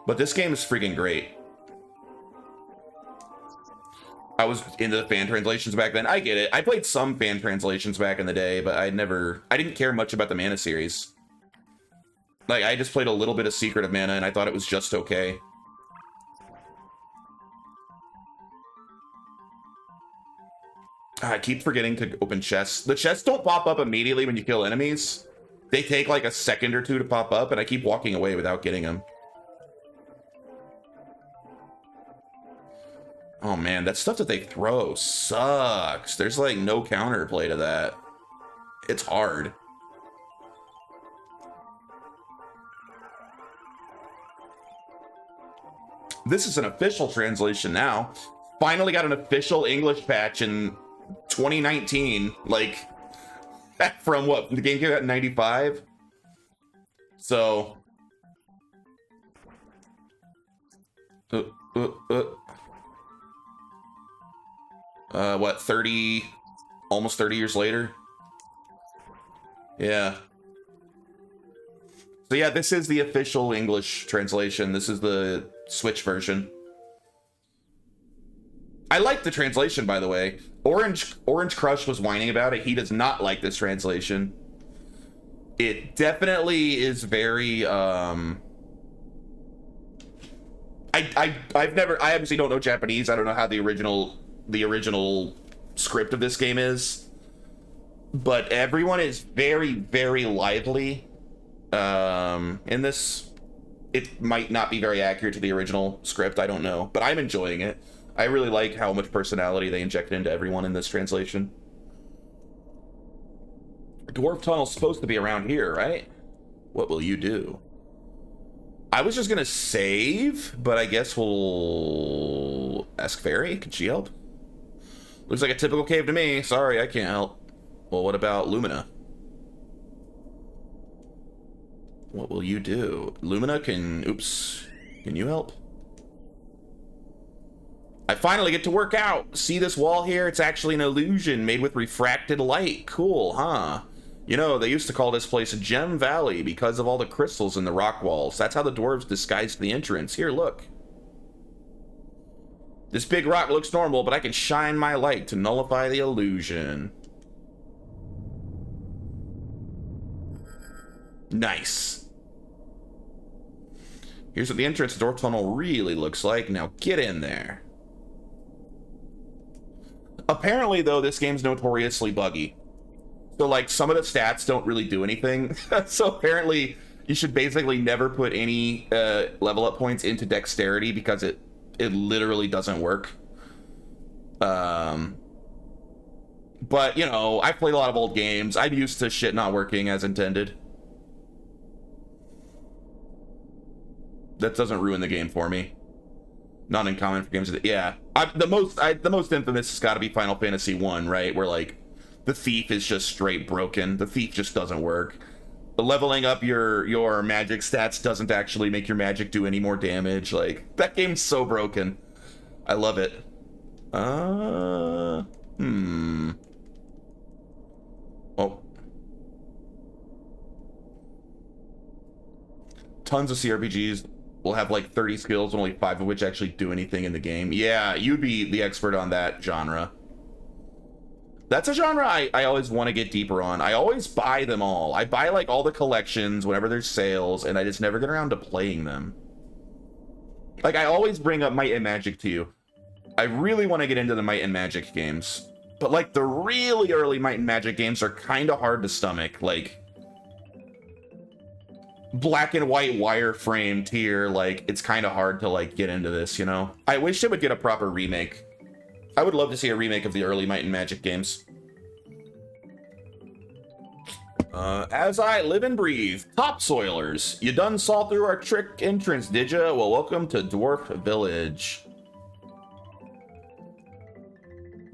A: But this game is freaking great. I was into the fan translations back then. I get it. I played some fan translations back in the day, but I didn't care much about the Mana series. Like, I just played a little bit of Secret of Mana, and I thought it was just okay. I keep forgetting to open chests. The chests don't pop up immediately when you kill enemies. They take like a second or two to pop up, and I keep walking away without getting them. Oh man, that stuff that they throw sucks. There's like no counterplay to that. It's hard. This is an official translation now. Finally got an official English patch in 2019. Like, from what? The game came out in 95? So... what, 30... almost 30 years later? Yeah. So yeah, this is the official English translation. This is the Switch version. I like the translation, by the way. Orange Crush was whining about it. He does not like this translation. It definitely is very I obviously don't know Japanese. I don't know how the original script of this game is. But everyone is very, very lively in this. It might not be very accurate to the original script, I don't know, but I'm enjoying it. I really like how much personality they injected into everyone in this translation. Dwarf Tunnel's supposed to be around here, right? What will you do? I was just gonna save, but I guess we'll ask Fairy. Can she help? Looks like a typical cave to me. Sorry, I can't help. Well, what about Lumina? What will you do? Lumina can... Oops. Can you help? I finally get to work out. See this wall here? It's actually an illusion made with refracted light. Cool, huh? You know, they used to call this place Gem Valley because of all the crystals in the rock walls. That's how the dwarves disguised the entrance. Here, look. This big rock looks normal, but I can shine my light to nullify the illusion. Nice. Here's what the entrance door tunnel really looks like. Now get in there. Apparently, though, this game's notoriously buggy. So, like, some of the stats don't really do anything. So, apparently, you should basically never put any level up points into dexterity because it literally doesn't work. But, you know, I've played a lot of old games. I'm used to shit not working as intended. That doesn't ruin the game for me. Not uncommon for games. Yeah, the most infamous has got to be Final Fantasy 1, right? Where like the thief is just straight broken. The thief just doesn't work. The leveling up your magic stats doesn't actually make your magic do any more damage. Like that game's so broken. I love it. Oh. Tons of CRPGs will have like 30 skills, only 5 of which actually do anything in the game. Yeah, you'd be the expert on that genre. That's a genre I always want to get deeper on. I always buy them all. I buy like all the collections whenever there's sales, and I just never get around to playing them. Like I always bring up Might and Magic to you. I really want to get into the Might and Magic games. But like the really early Might and Magic games are kind of hard to stomach. Like black and white wireframe tier, like it's kind of hard to like get into this, you know? I wish it would get a proper remake. I would love to see a remake of the early Might and Magic games. As I live and breathe, topsoilers. You done saw through our trick entrance, did ya? Well, welcome to Dwarf Village.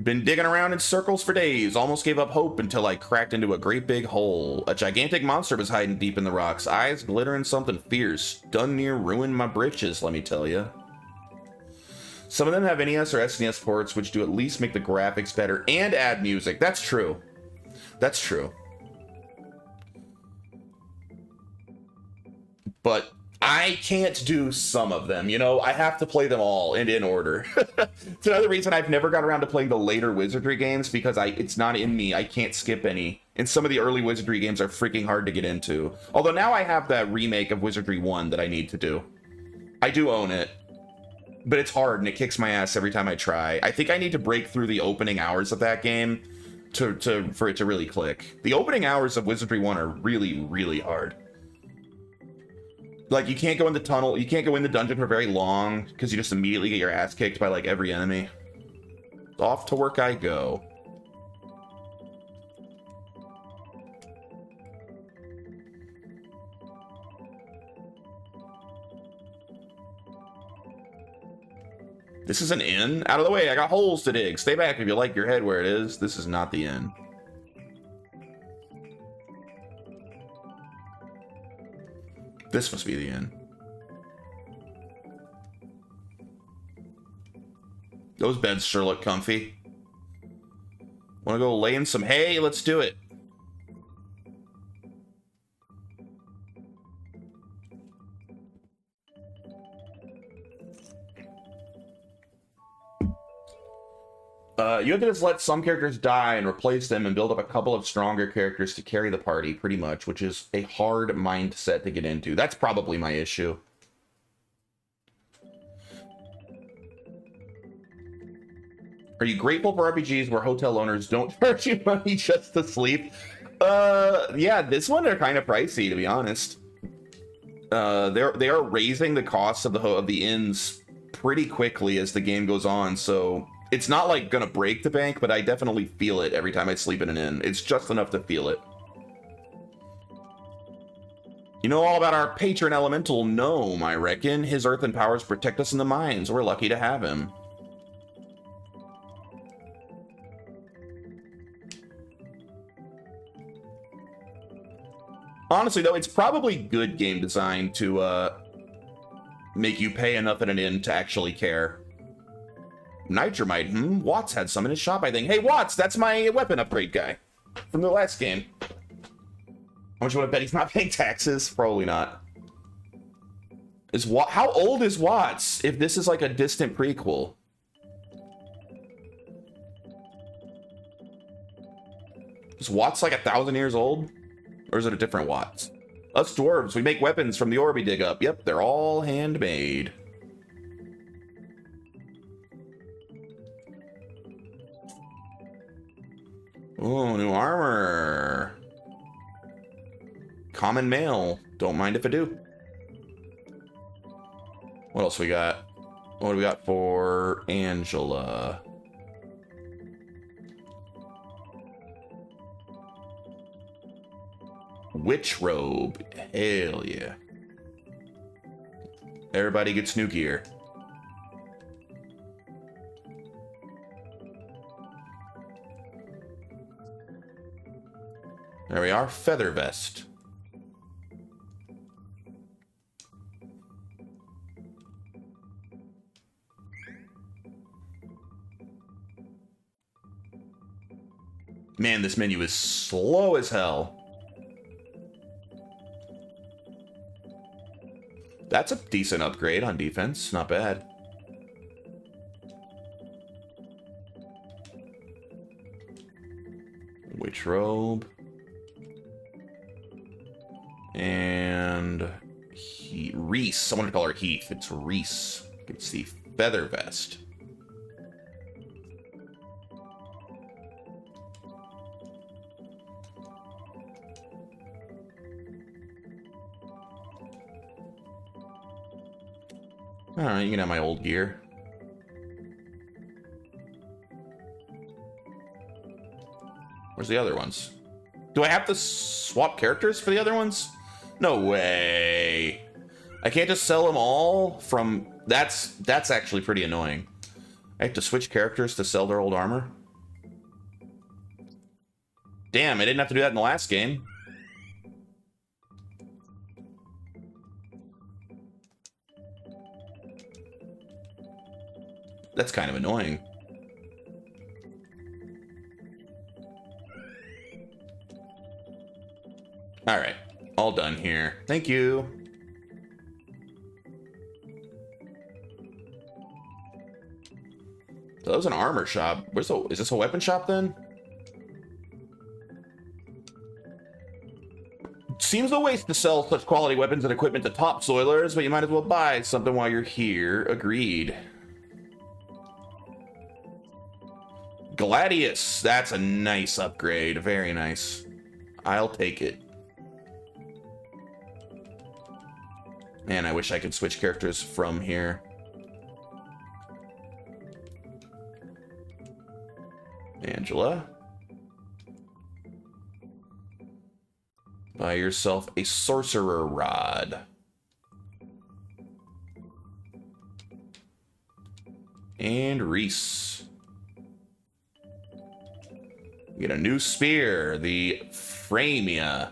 A: Been digging around in circles for days, almost gave up hope until I cracked into a great big hole. A gigantic monster was hiding deep in the rocks, eyes glittering something fierce. Done near ruined my britches, let me tell ya. Some of them have NES or SNES ports, which do at least make the graphics better and add music. That's true. That's true. But I can't do some of them, you know? I have to play them all and in order. It's another reason I've never got around to playing the later Wizardry games, because it's not in me. I can't skip any. And some of the early Wizardry games are freaking hard to get into. Although now I have that remake of Wizardry 1 that I need to do. I do own it. But it's hard and it kicks my ass every time I try. I think I need to break through the opening hours of that game for it to really click. The opening hours of Wizardry 1 are really, really hard. Like, you can't go in the tunnel, you can't go in the dungeon for very long, because you just immediately get your ass kicked by, like, every enemy. off to work I go. This is an inn? Out of the way, I got holes to dig. Stay back if you like your head where it is. This is not the inn. This must be the inn. Those beds sure look comfy. Wanna go lay in some hay? Let's do it. You have to just let some characters die and replace them and build up a couple of stronger characters to carry the party, pretty much, which is a hard mindset to get into. That's probably my issue. Are you grateful for RPGs where hotel owners don't charge you money just to sleep? Yeah, this one are kind of pricey, to be honest. They are raising the cost of the inns pretty quickly as the game goes on, so it's not like gonna break the bank, but I definitely feel it every time I sleep in an inn. It's just enough to feel it. You know all about our patron elemental gnome, I reckon. His earthen powers protect us in the mines. We're lucky to have him. Honestly, though, it's probably good game design to make you pay enough at an inn to actually care. Nitromite, Watts had some in his shop, I think. Hey, Watts, that's my weapon upgrade guy from the last game. How much you want to bet he's not paying taxes? Probably not. How old is Watts if this is like a distant prequel? Is Watts like 1,000 years old? Or is it a different Watts? Us dwarves, we make weapons from the ore we dig up. Yep, they're all handmade. Oh, new armor. Common mail. Don't mind if I do. What else we got? What do we got for Angela? Witch robe. Hell yeah. Everybody gets new gear. There we are. Feather vest. Man, this menu is slow as hell. That's a decent upgrade on defense. Not bad. Witch robe. And Reese. I want to call her Heath. It's Reese. It's the feather vest. Alright, you can have my old gear. Where's the other ones? Do I have to swap characters for the other ones? No way. I can't just sell them all from... That's actually pretty annoying. I have to switch characters to sell their old armor? Damn, I didn't have to do that in the last game. That's kind of annoying. All right, all done here. Thank you. So that was an armor shop. Is this a weapon shop then? Seems a waste to sell such quality weapons and equipment to topsoilers, but you might as well buy something while you're here. Agreed. Gladius, that's a nice upgrade. Very nice. I'll take it. Man, I wish I could switch characters from here. Angela. Buy yourself a sorcerer rod. And Reese. Get a new spear, the Framia.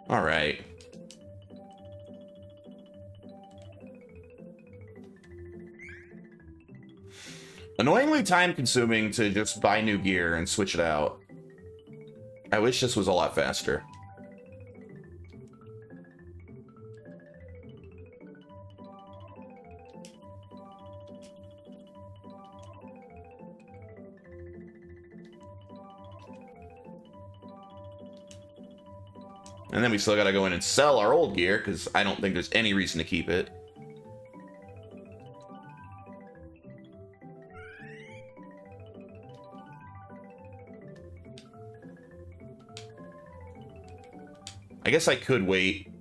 A: All right. Annoyingly time-consuming to just buy new gear and switch it out. I wish this was a lot faster. And then we still gotta go in and sell our old gear, because I don't think there's any reason to keep it. I guess I could wait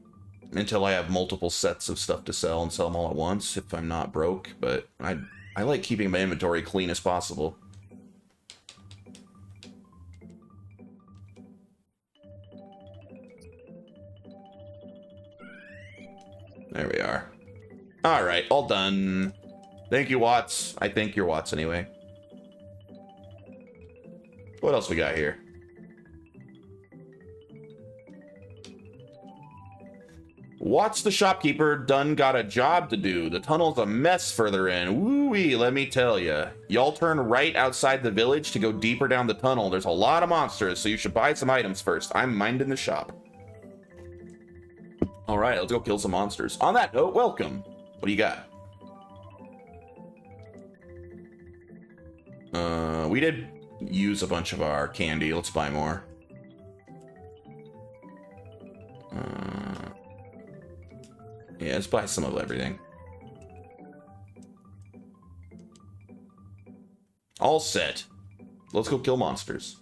A: until I have multiple sets of stuff to sell and sell them all at once if I'm not broke, but I like keeping my inventory clean as possible. There we are. All right, all done. Thank you, Watts. I think you're Watts anyway. What else we got here? Watts the shopkeeper done got a job to do. The tunnel's a mess further in. Woo-wee, let me tell ya. Y'all turn right outside the village to go deeper down the tunnel. There's a lot of monsters, so you should buy some items first. I'm minding the shop. All right, let's go kill some monsters. On that note, welcome. What do you got? We did use a bunch of our candy. Let's buy more. Yeah, let's buy some of everything. All set. Let's go kill monsters.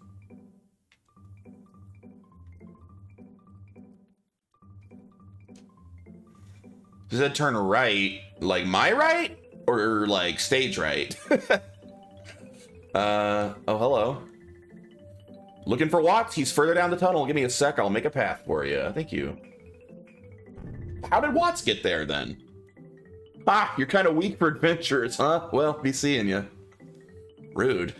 A: Does that turn right? Like my right? Or like stage right? Oh, hello. Looking for Watts? He's further down the tunnel. Give me a sec. I'll make a path for you. Thank you. How did Watts get there then? Ah, you're kind of weak for adventures, huh? Well, be seeing you. Rude.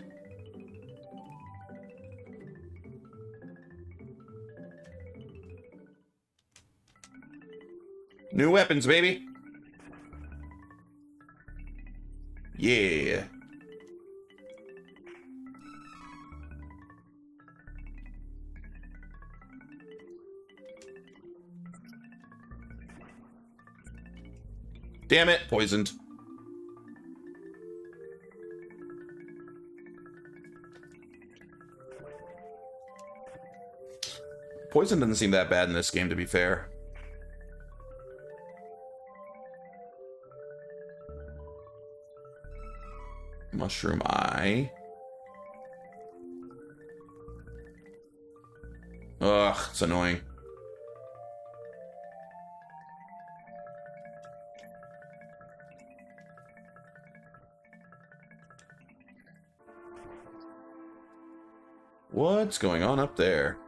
A: New weapons, baby. Yeah. Damn it, poisoned. Poison doesn't seem that bad in this game, to be fair. Mushroom eye. Ugh, it's annoying. What's going on up there?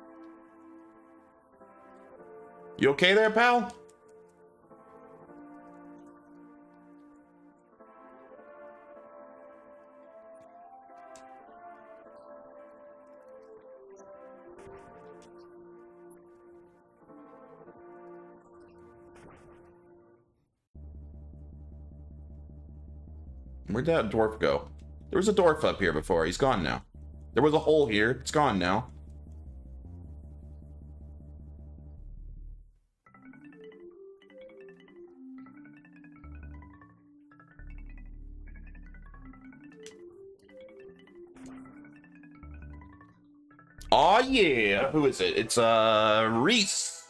A: You okay there, pal? Where'd that dwarf go? There was a dwarf up here before. He's gone now. There was a hole here. It's gone now. Oh yeah. Who is it? It's Reese.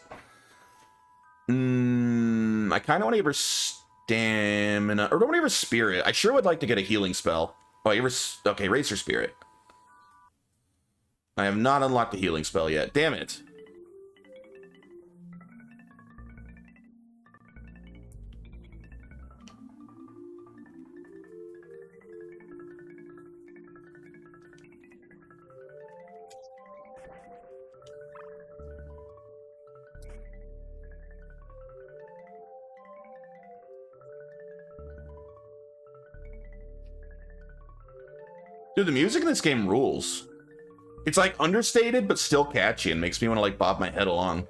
A: I kind of want to give her stamina, or don't want to give her spirit. I sure would like to get a healing spell. Oh, give her, okay, raise her spirit. I have not unlocked the healing spell yet. Damn it. Dude, the music in this game rules. It's like understated, but still catchy and makes me want to like bob my head along.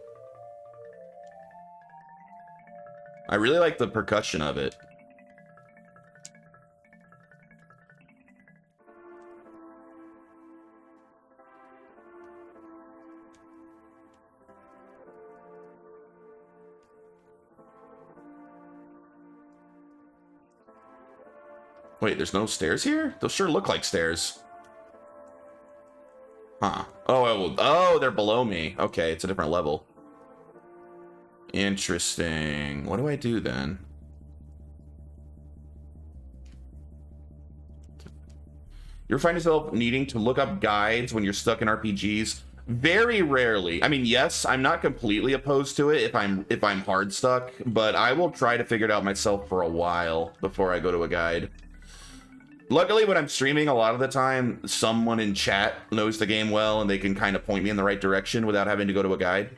A: I really like the percussion of it. Wait, there's no stairs here? Those sure look like stairs. Huh. Oh, they're below me. Okay, it's a different level. Interesting. What do I do then? You ever find yourself needing to look up guides when you're stuck in RPGs? Very rarely. I mean, yes, I'm not completely opposed to it if I'm hard stuck, but I will try to figure it out myself for a while before I go to a guide. Luckily, when I'm streaming, a lot of the time, someone in chat knows the game well, and they can kind of point me in the right direction without having to go to a guide.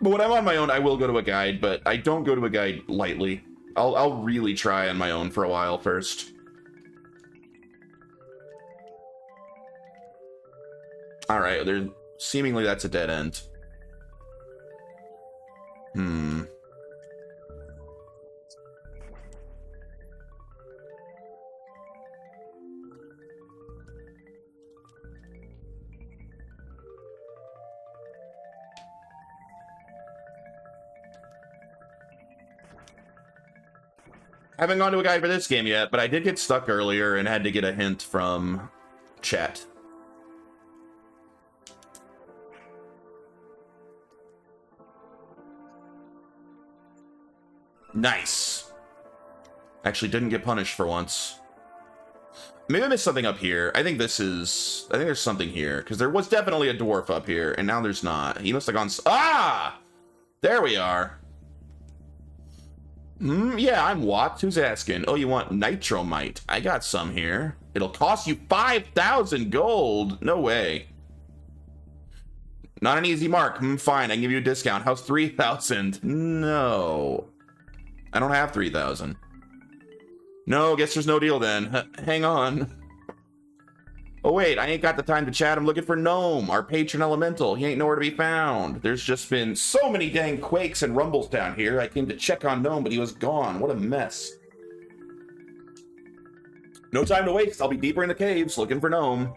A: But when I'm on my own, I will go to a guide, but I don't go to a guide lightly. I'll really try on my own for a while first. Alright, seemingly that's a dead end. Haven't gone to a guide for this game yet, but I did get stuck earlier and had to get a hint from chat. Nice. Actually didn't get punished for once. Maybe I missed something up here. I think there's something here, because there was definitely a dwarf up here, and now there's not. He must have gone... Ah! There we are. Yeah, I'm Watts. Who's asking? Oh, you want nitromite? I got some here. It'll cost you 5,000 gold. No way. Not an easy mark. Fine, I can give you a discount. How's 3,000? No. I don't have 3,000. No, guess there's no deal then. Hang on. Oh wait, I ain't got the time to chat. I'm looking for Gnome, our patron elemental. He ain't nowhere to be found. There's just been so many dang quakes and rumbles down here. I came to check on Gnome, but he was gone. What a mess. No time to waste. I'll be deeper in the caves looking for Gnome.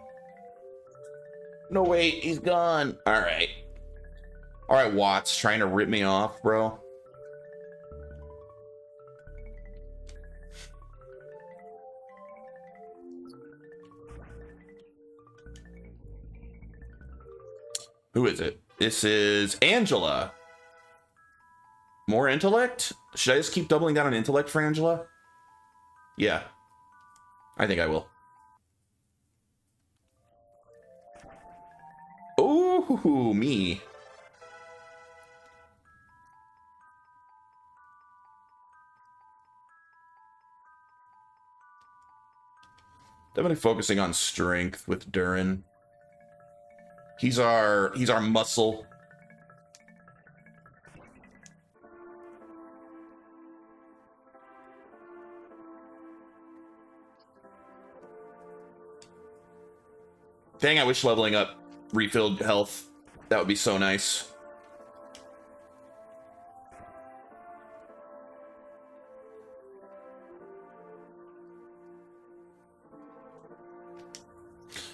A: No, wait, he's gone. All right. All right, Watts, trying to rip me off, bro. Who is it? This is Angela. More intellect? Should I just keep doubling down on intellect for Angela? Yeah. I think I will. Ooh, me. Definitely focusing on strength with Durin. He's our muscle. Dang, I wish leveling up refilled health. That would be so nice.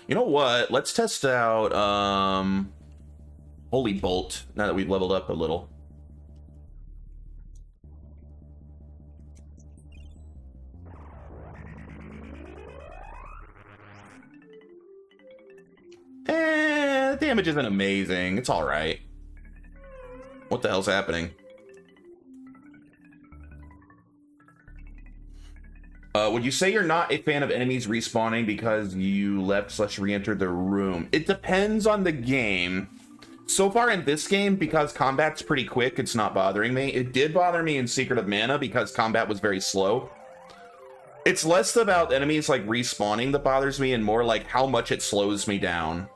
A: You know what? Let's test out Holy Bolt now that we've leveled up a little. The damage isn't amazing. It's all right. What the hell's happening? Would you say you're not a fan of enemies respawning because you left/re-entered the room? It depends on the game. So far in this game, because combat's pretty quick, it's not bothering me. It did bother me in Secret of Mana because combat was very slow. It's less about enemies like respawning that bothers me and more like how much it slows me down.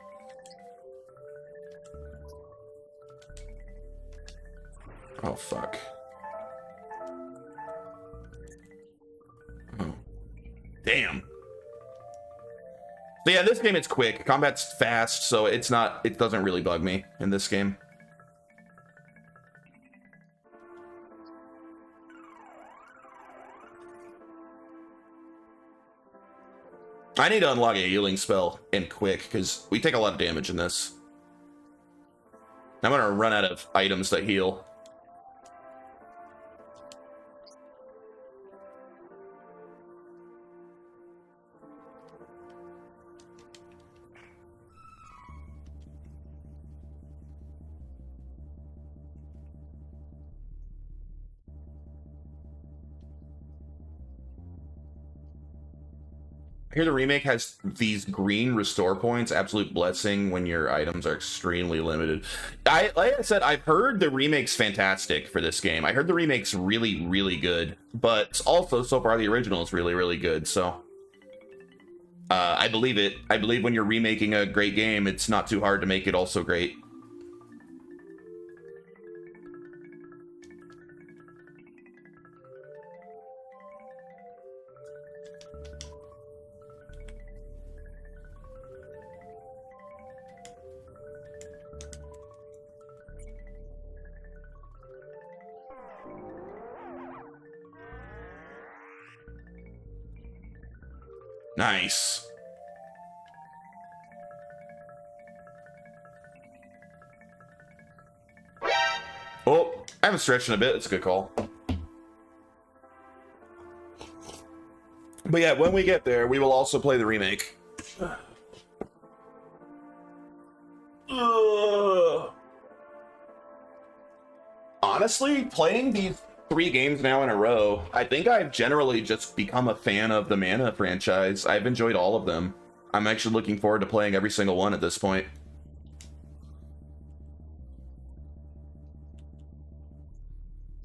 A: Oh, fuck. Oh. Damn. So yeah, this game it's quick. Combat's fast, so it doesn't really bug me in this game. I need to unlock a healing spell and quick, because we take a lot of damage in this. I'm gonna run out of items that heal. I hear the remake has these green restore points, absolute blessing when your items are extremely limited. Like I said, I've heard the remake's fantastic for this game. I heard the remake's really, really good, but also so far the original is really, really good. So I believe it. I believe when you're remaking a great game, it's not too hard to make it also great. Nice. Oh, I haven't stretched in a bit. It's a good call. But yeah, when we get there, we will also play the remake. Honestly, playing these 3 games now in a row, I think I've generally just become a fan of the Mana franchise. I've enjoyed all of them. I'm actually looking forward to playing every single one at this point.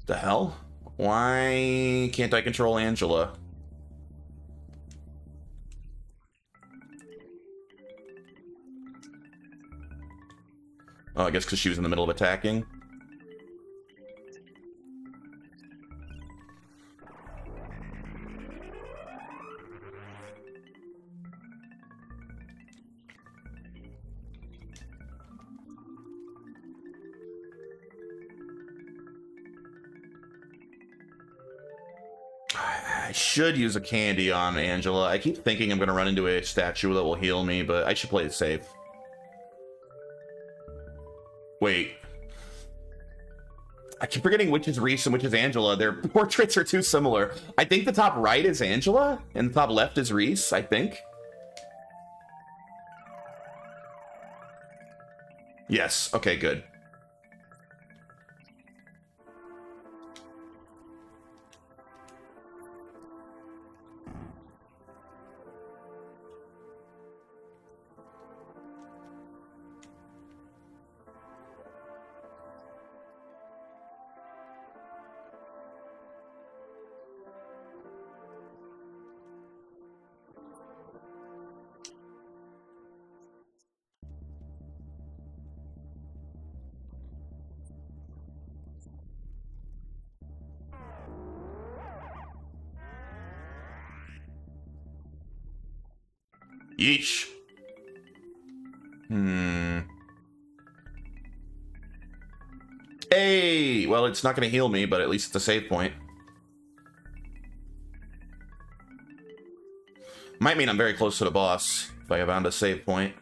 A: The hell? Why can't I control Angela? Oh, I guess because she was in the middle of attacking. I should use a candy on Angela. I keep thinking I'm going to run into a statue that will heal me, but I should play it safe. Wait. I keep forgetting which is Reese and which is Angela. Their portraits are too similar. I think the top right is Angela, and the top left is Reese, I think. Yes, okay, good. Yeesh. Hey! Well, it's not going to heal me, but at least it's a save point. Might mean I'm very close to the boss if I have found a save point.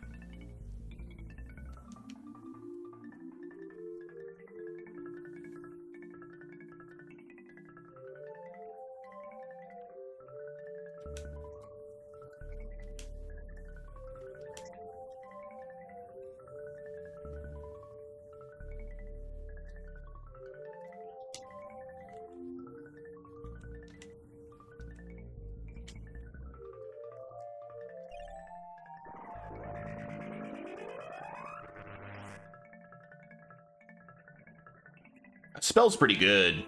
A: Spell's pretty good.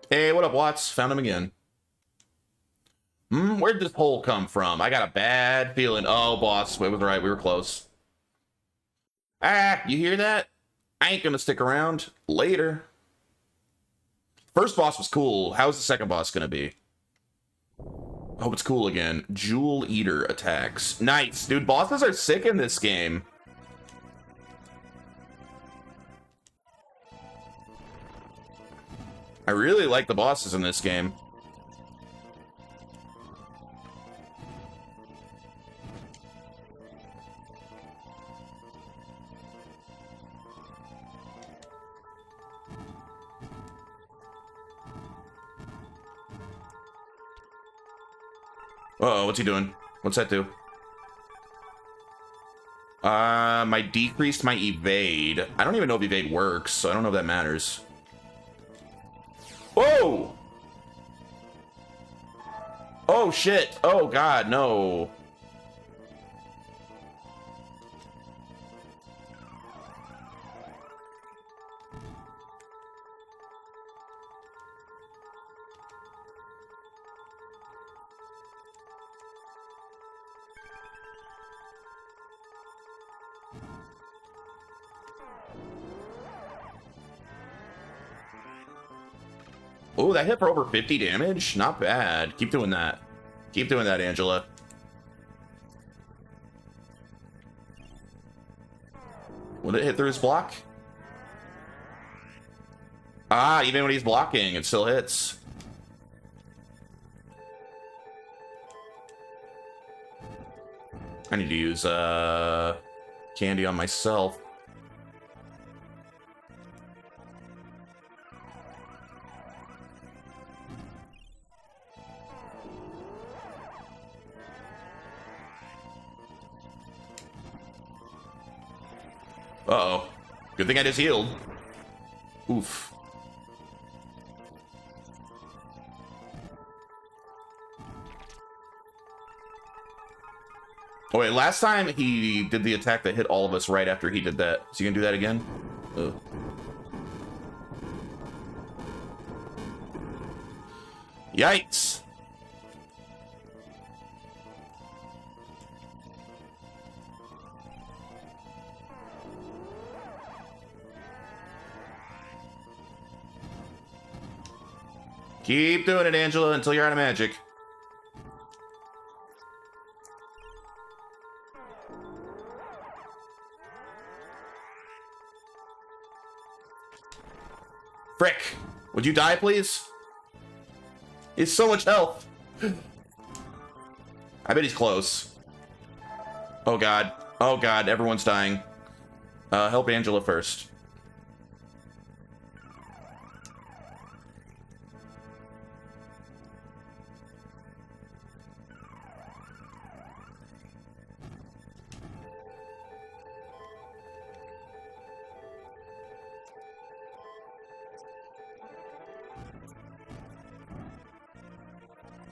A: Hey, what up, Watts? Found him again. Where'd this hole come from? I got a bad feeling. Oh, boss, it was right. We were close. Ah, you hear that? I ain't gonna stick around. Later. First boss was cool. How's the second boss gonna be? Hope it's cool again. Jewel Eater attacks. Nice, dude. Bosses are sick in this game. I really like the bosses in this game. Uh-oh, what's he doing? What's that do? My decreased my evade. I don't even know if evade works, so I don't know if that matters. Whoa! Oh, shit. Oh, God, no. Oh, that hit for over 50 damage? Not bad. Keep doing that. Keep doing that, Angela. Will it hit through his block? Ah, even when he's blocking, it still hits. I need to use candy on myself. Uh-oh. Good thing I just healed. Oof. Oh wait, last time he did the attack that hit all of us right after he did that. Is he gonna do that again? Ugh. Yikes. Keep doing it, Angela, until you're out of magic. Frick. Would you die, please? He's so much health. I bet he's close. Oh, God. Oh, God. Everyone's dying. Help Angela first.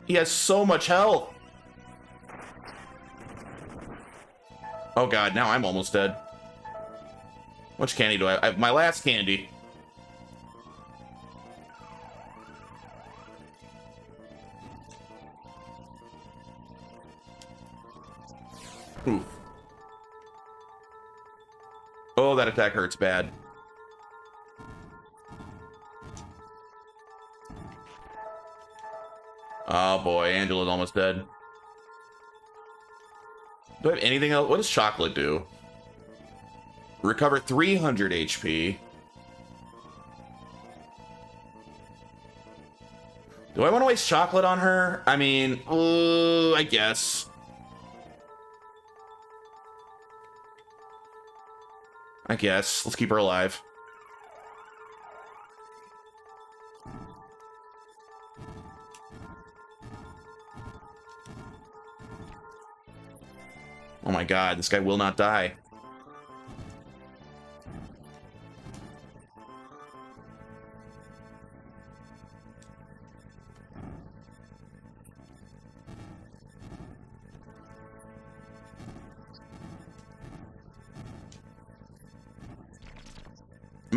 A: He has so much health. Oh God, now I'm almost dead. How much candy do I have? My last candy. Oof. Oh, that attack hurts bad. Oh boy, Angela's almost dead. Do I have anything else? What does chocolate do? Recover 300 HP. Do I want to waste chocolate on her? I mean, I guess. Let's keep her alive. Oh my God, this guy will not die.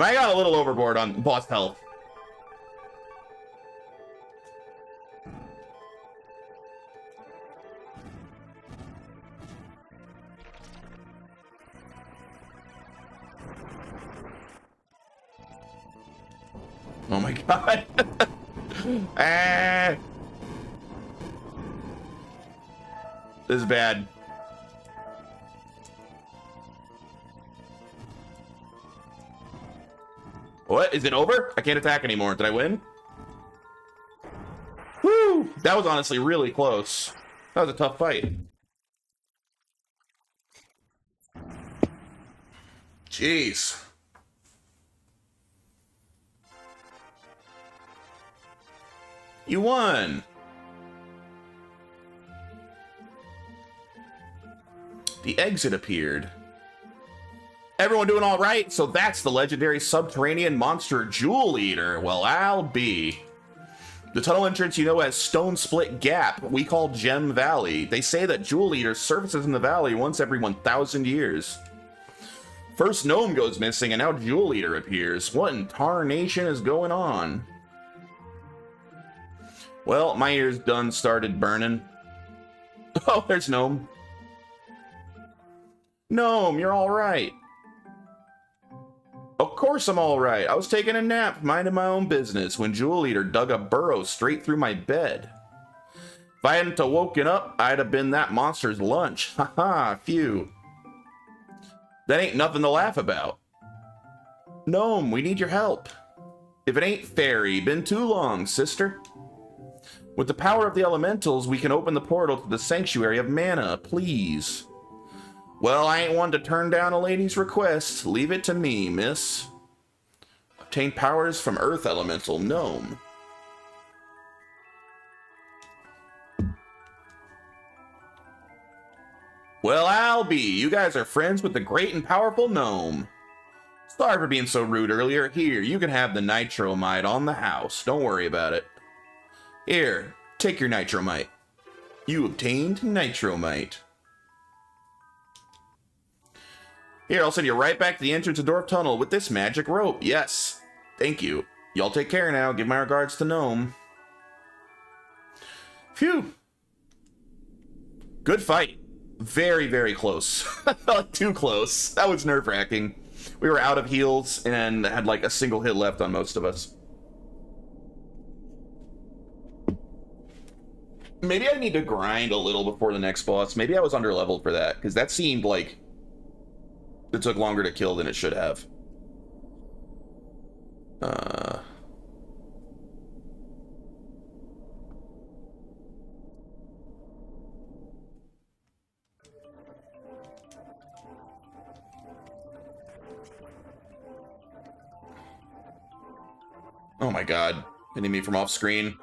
A: I got a little overboard on boss health. Oh my god. Ah. This is bad. What? Is it over? I can't attack anymore. Did I win? Woo! That was honestly really close. That was a tough fight. Jeez. You won. The exit appeared. Everyone doing all right? So that's the legendary subterranean monster Jewel Eater. Well, I'll be. The tunnel entrance you know as Stone Split Gap, we call Gem Valley. They say that Jewel Eater surfaces in the valley once every 1,000 years. First gnome goes missing, and now Jewel Eater appears. What in tarnation is going on? Well, my ears done started burning. Oh, there's Gnome. Gnome, you're all right. Of course I'm all right. I was taking a nap, minding my own business, when Jewel Eater dug a burrow straight through my bed. If I hadn't woken up, I'd have been that monster's lunch. Haha, phew. That ain't nothing to laugh about. Gnome, we need your help. If it ain't fairy, been too long, sister. With the power of the elementals, we can open the portal to the sanctuary of mana, please. Well, I ain't one to turn down a lady's request. Leave it to me, miss. Obtain powers from Earth Elemental Gnome. Well, I'll be. You guys are friends with the great and powerful Gnome. Sorry for being so rude earlier. Here, you can have the Nitromite on the house. Don't worry about it. Here, take your Nitromite. You obtained Nitromite. Here, I'll send you right back to the entrance of Dwarf Tunnel with this magic rope. Yes. Thank you. Y'all take care now. Give my regards to Gnome. Phew. Good fight. Very, very close. Too close. That was nerve-wracking. We were out of heals and had like a single hit left on most of us. Maybe I need to grind a little before the next boss. Maybe I was under-leveled for that, because that seemed like it took longer to kill than it should have. Oh my god. Hitting me from off screen.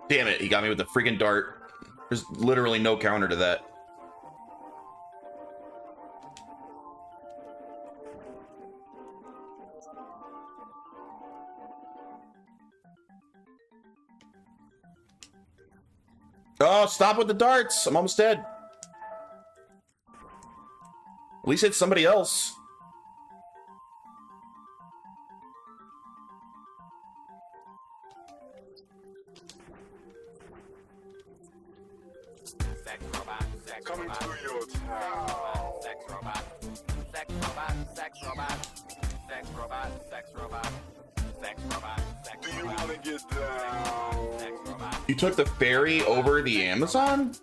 A: Damn it, he got me with a freaking dart. There's literally no counter to that. Oh, stop with the darts! I'm almost dead. At least hit somebody else.
I: Coming to your town. Sex robot. Sex robot. Sex robot. Sex robot. Sex robot. Sex robot. Sex robot. Do you want to get down? Sex robot.
A: You took the ferry over the Amazon?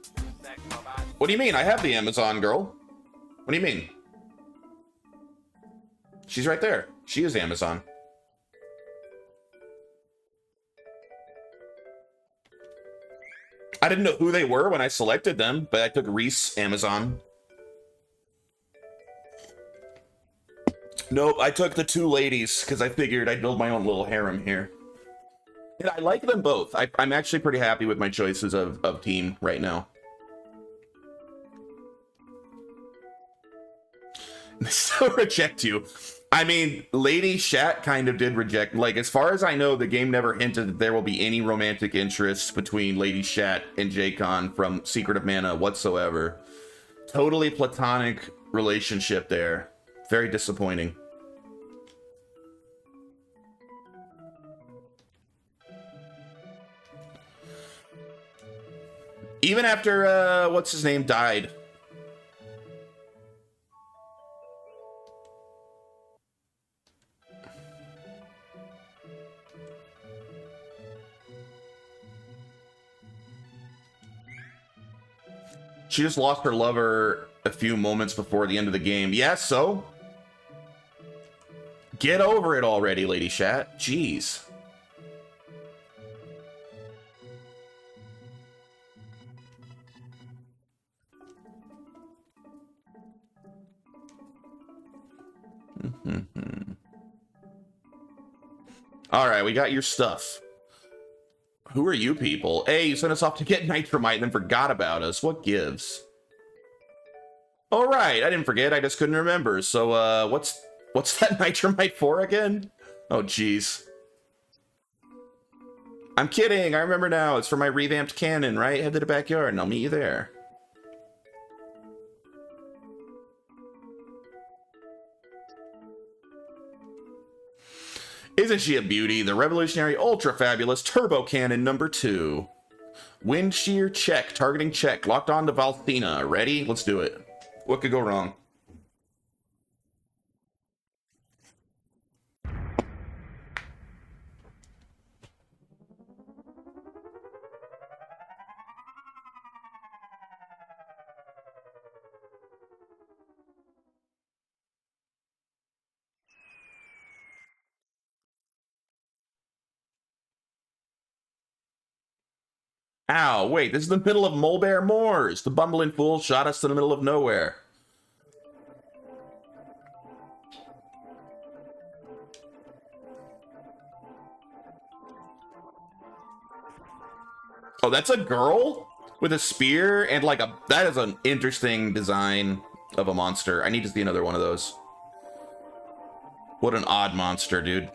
A: What do you mean? I have the Amazon, girl. What do you mean? She's right there. She is Amazon. I didn't know who they were when I selected them, but I took Reese Amazon. Nope, I took the two ladies because I figured I'd build my own little harem here. And I like them both. I'm actually pretty happy with my choices of team right now. They still reject you. I mean, Lady Shat kind of did reject. Like, as far as I know, the game never hinted that there will be any romantic interest between Lady Shat and J-Con from Secret of Mana whatsoever. Totally platonic relationship there. Very disappointing. Even after, what's his name died. She just lost her lover a few moments before the end of the game. Yeah, so? Get over it already, Lady Shat. Jeez. Alright, we got your stuff. Who are you people? Hey, you sent us off to get Nitromite and then forgot about us. What gives? Alright, I didn't forget. I just couldn't remember. So, what's that Nitromite for again? Oh, jeez. I'm kidding. I remember now. It's for my revamped cannon, right? Head to the backyard and I'll meet you there. Isn't she a beauty? The revolutionary ultra fabulous turbo cannon number 2. Wind shear check, targeting check, locked on to Valthena. Ready? Let's do it. What could go wrong? Ow, wait, this is the middle of Mulbear Moors. The bumbling fool shot us to the middle of nowhere. Oh, that's a girl? With a spear and like a... That is an interesting design of a monster. I need to see another one of those. What an odd monster, dude.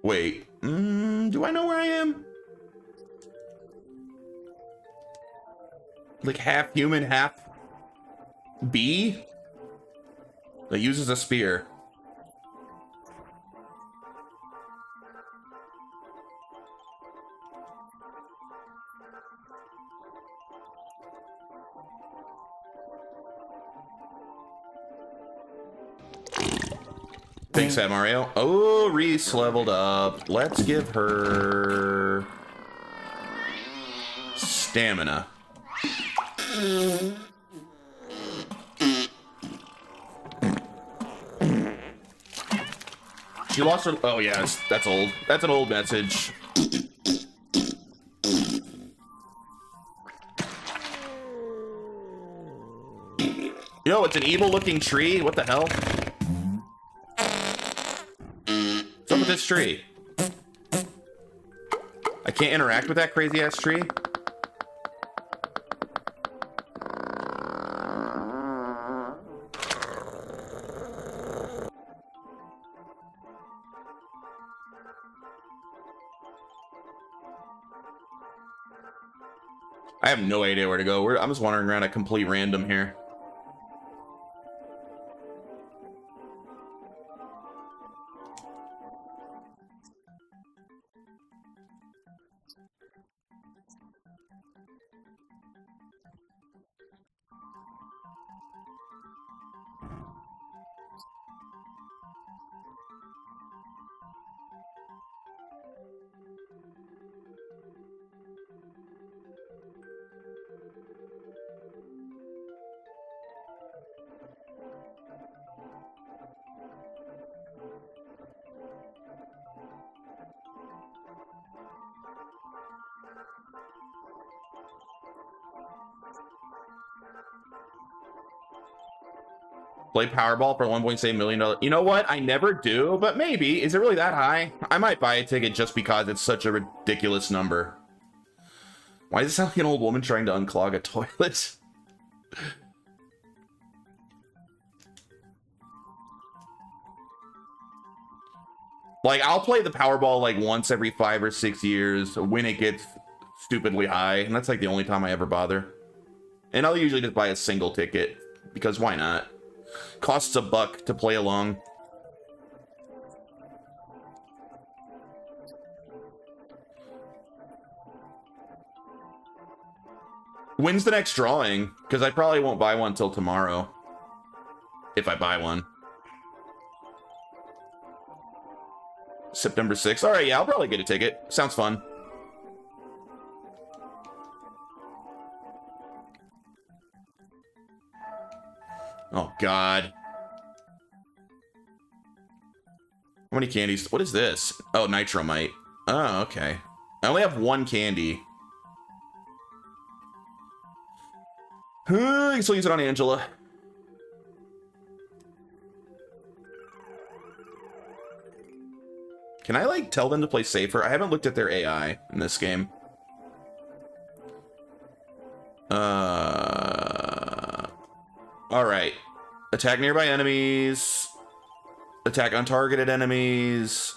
A: Wait, do I know where I am? Like half human, half bee? That uses a spear. Thanks, Mario. Oh, Reese leveled up. Let's give her stamina. She lost her... Oh, yes, that's old. That's an old message. Yo, it's an evil-looking tree? What the hell? What's up with this tree? I can't interact with that crazy-ass tree? I have no idea where to go. I'm just wandering around at complete random here. Play Powerball for $1.7 million. You know what? I never do, but maybe. Is it really that high? I might buy a ticket just because it's such a ridiculous number. Why does it sound like an old woman trying to unclog a toilet? Like, I'll play the Powerball like once every 5 or 6 years when it gets stupidly high, and that's like the only time I ever bother. And I'll usually just buy a single ticket, because why not? Costs $1 to play along. When's the next drawing? Because I probably won't buy one till tomorrow. If I buy one. September 6th. Alright, yeah, I'll probably get a ticket. Sounds fun. Oh, God. How many candies? What is this? Oh, Nitromite. Oh, okay. I only have one candy. You can still use it on Angela. Can I, like, tell them to play safer? I haven't looked at their AI in this game. Alright. Attack nearby enemies. Attack untargeted enemies.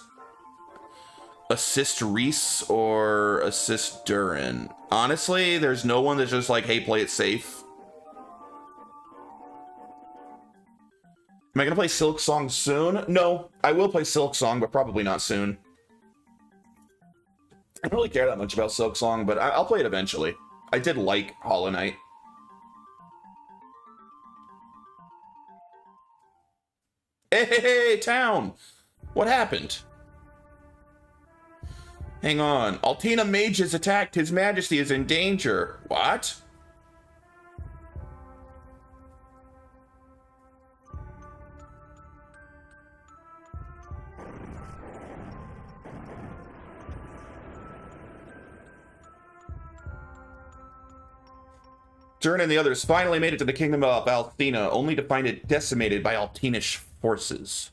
A: Assist Reese or assist Durin. Honestly, there's no one that's just like, hey, play it safe. Am I gonna play Silk Song soon? No, I will play Silk Song, but probably not soon. I don't really care that much about Silk Song, but I'll play it eventually. I did like Hollow Knight. Hey, town! What happened? Hang on. Altina Mage is attacked. His Majesty is in danger. What? Durin and the others finally made it to the kingdom of Althena, only to find it decimated by Altinish forces.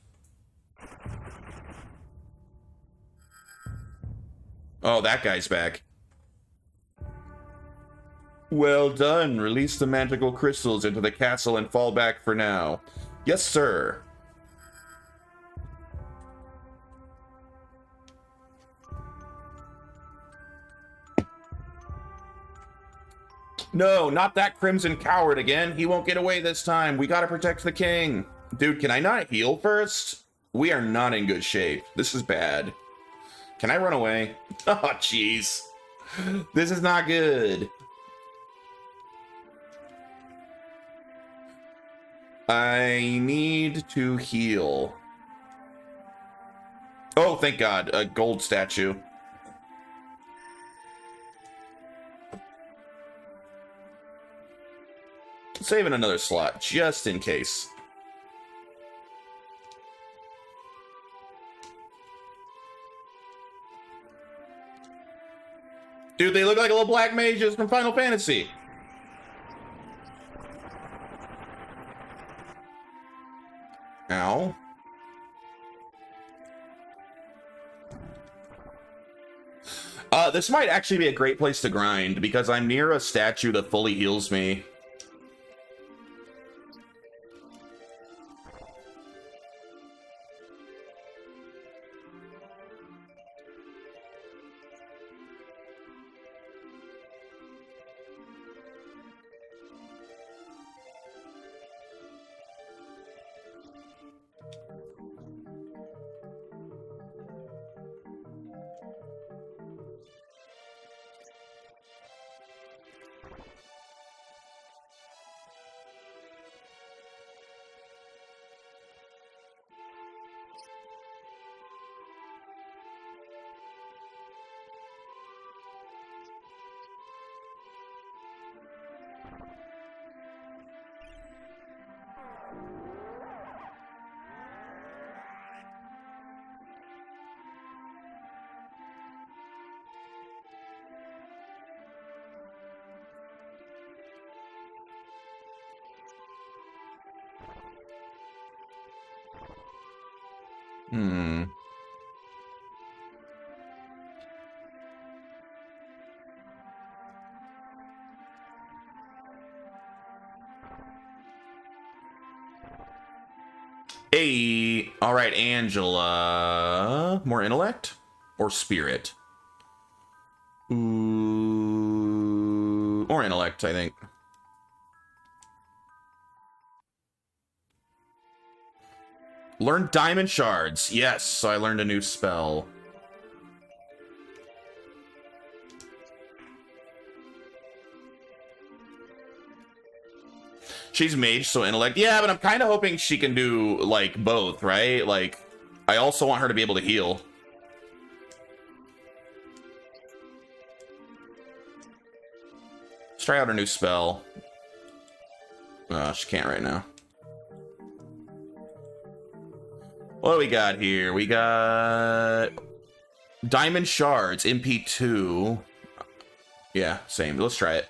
A: Oh, that guy's back. Well done. Release the magical crystals into the castle and fall back for now. Yes, sir. No, not that Crimson Coward again. He won't get away this time. We gotta protect the king. Dude, can I not heal first? We are not in good shape. This is bad. Can I run away? Oh, jeez. This is not good. I need to heal. Oh, thank God. A gold statue. Saving another slot, just in case. Dude, they look like little black mages from Final Fantasy. Ow. This might actually be a great place to grind, because I'm near a statue that fully heals me. Hmm. Hey, all right, Angela. More intellect or spirit? Ooh, or intellect, I think. Learn diamond shards. Yes, so I learned a new spell. She's mage, so intellect. Yeah, but I'm kind of hoping she can do, like, both, right? Like, I also want her to be able to heal. Let's try out her new spell. She can't right now. What do we got here? We got diamond shards, MP2. Yeah, same. Let's try it.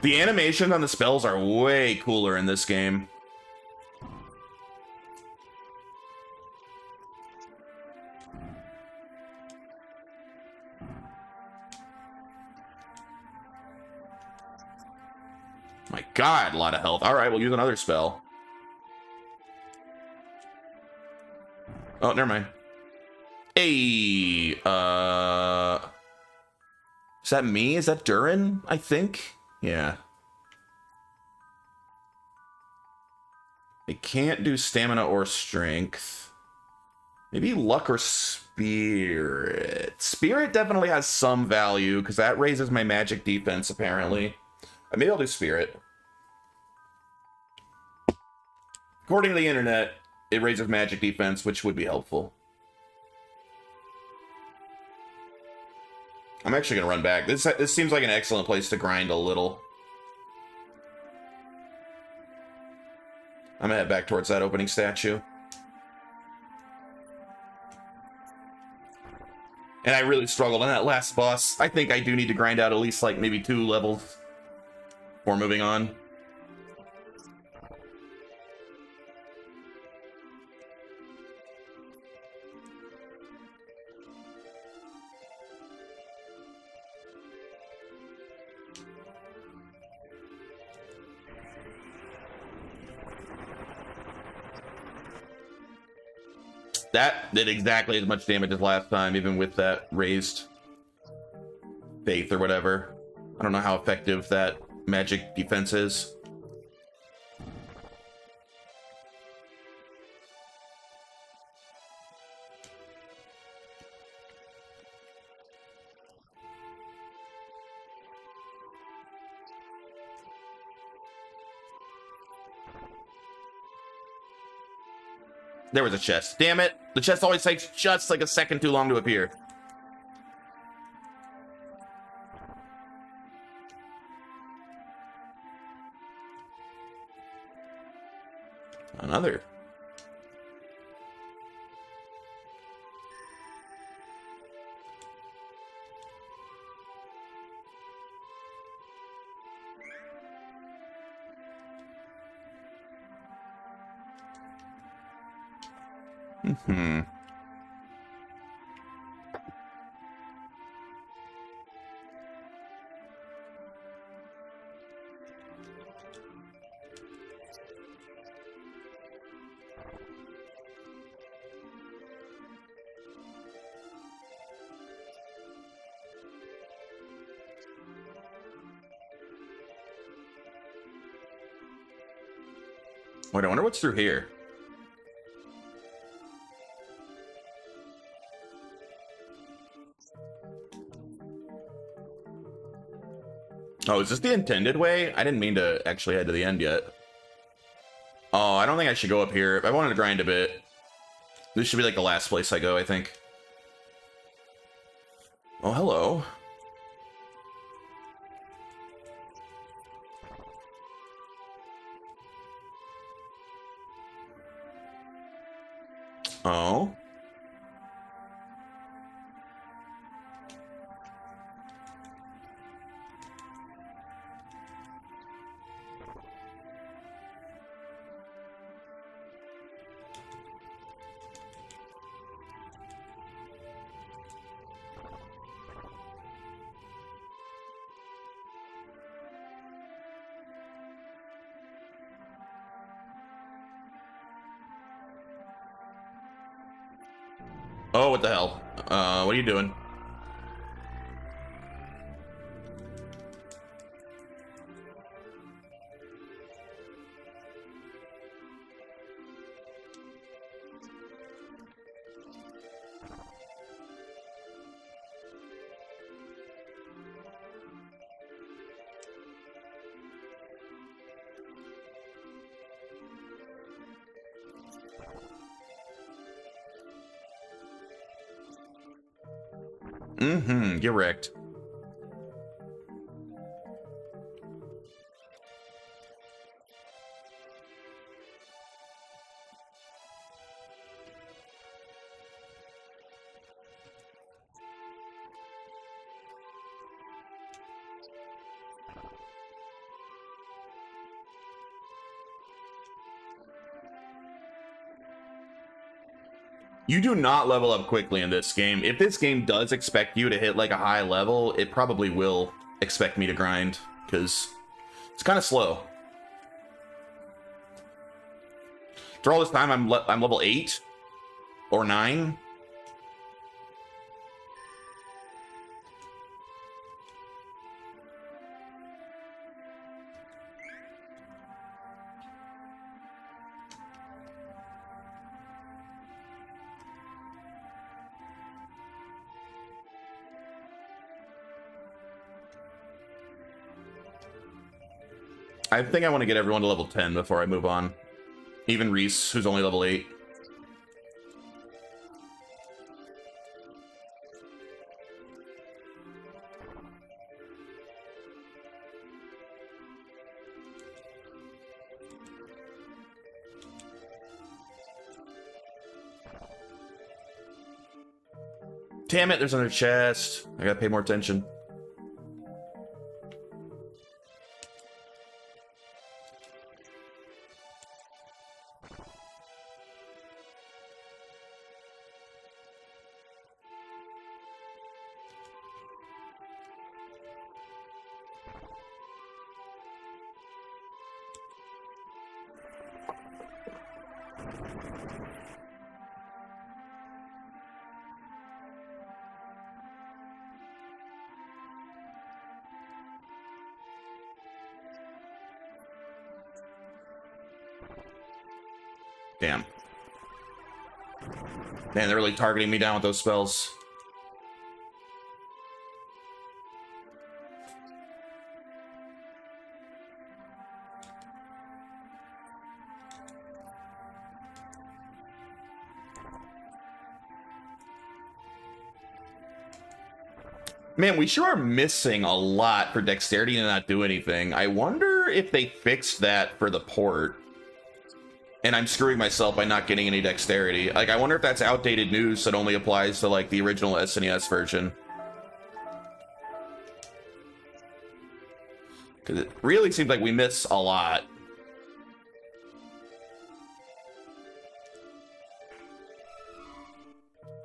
A: The animations on the spells are way cooler in this game. My God, a lot of health. All right, we'll use another spell. Oh, never mind. Hey, is that me? Is that Durin? I think. Yeah. They can't do stamina or strength. Maybe luck or spirit. Spirit definitely has some value because that raises my magic defense, apparently. Maybe I'll do spirit. According to the internet, it raises magic defense, which would be helpful. I'm actually going to run back. This seems like an excellent place to grind a little. I'm going to head back towards that opening statue. And I really struggled on that last boss. I think I do need to grind out at least like maybe 2 levels before moving on. That did exactly as much damage as last time, even with that raised faith or whatever. I don't know how effective that magic defense is. There was a chest. Damn it. The chest always takes just like a second too long to appear. Another. Hmm. Wait, I wonder what's through here. Oh, is this the intended way? I didn't mean to actually head to the end yet. Oh, I don't think I should go up here. I wanted to grind a bit. This should be like the last place I go, I think. Oh, hello. Oh. Oh, what the hell? What are you doing? Mm-hmm, get wrecked. You do not level up quickly in this game. If this game does expect you to hit like a high level, it probably will expect me to grind, because it's kind of slow. For all this time, I'm level 8 or 9. I think I want to get everyone to level 10 before I move on. Even Reese, who's only level 8. Damn it, there's another chest. I gotta pay more attention. Damn. Man, they're really targeting me down with those spells. Man, we sure are missing a lot for dexterity and not do anything. I wonder if they fixed that for the port. And I'm screwing myself by not getting any dexterity. Like, I wonder if that's outdated news that only applies to, like, the original SNES version. Because it really seems like we miss a lot.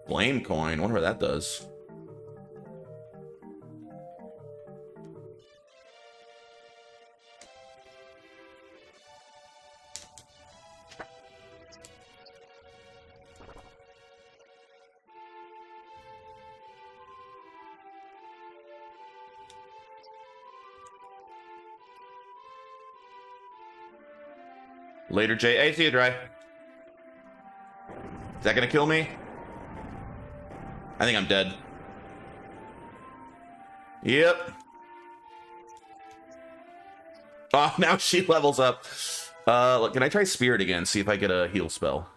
A: Flame coin, wonder what that does. Later, Jay. Hey, see you, Dry. Is that gonna kill me? I think I'm dead. Yep. Oh, now she levels up. Look, can I try Spirit again? See if I get a heal spell.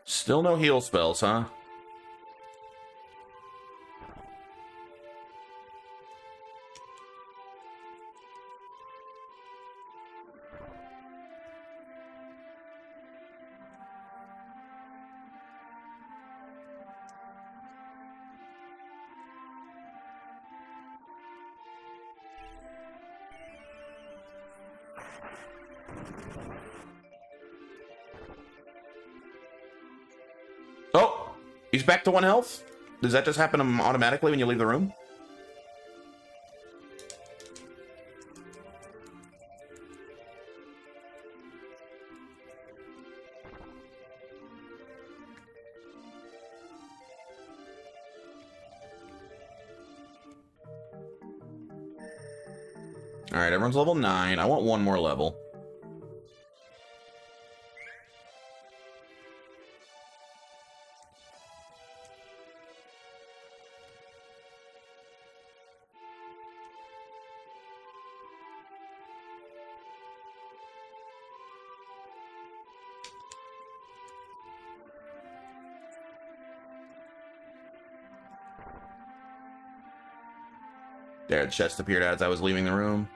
A: Still no heal spells, huh? Oh, he's back to 1 health? Does that just happen automatically when you leave the room? All right, everyone's level 9. I want one more level. There, the chest appeared as I was leaving the room.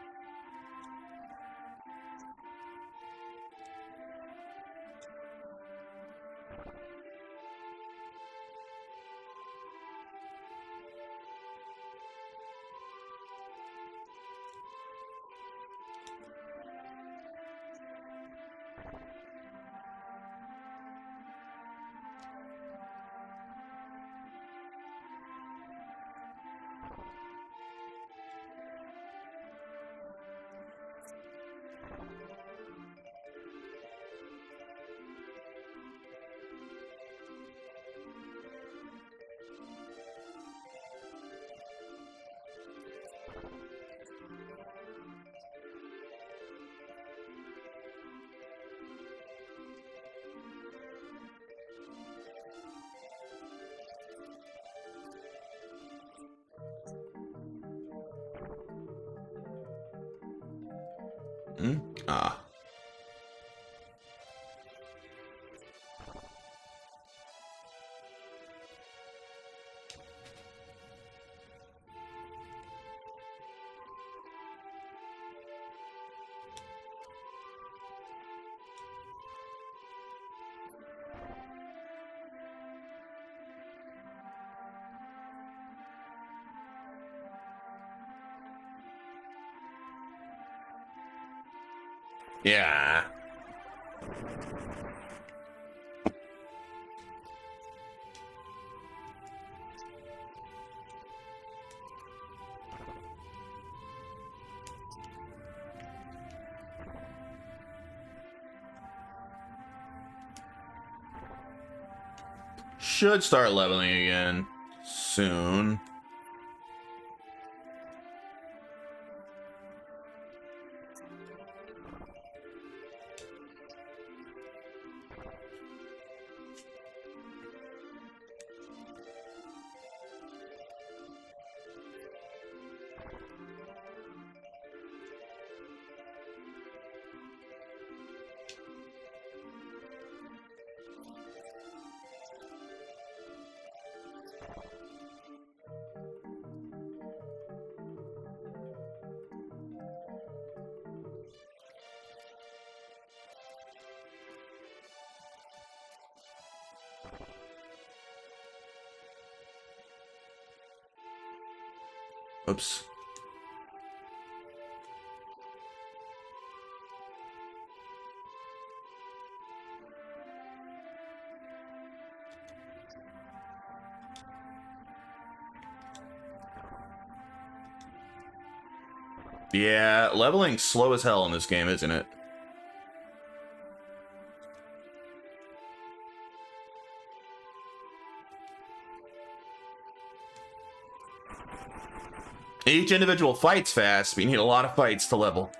A: Ah. Yeah. Should start leveling again soon. Oops. Yeah, leveling's slow as hell in this game, isn't it? Each individual fight's fast, but you need a lot of fights to level.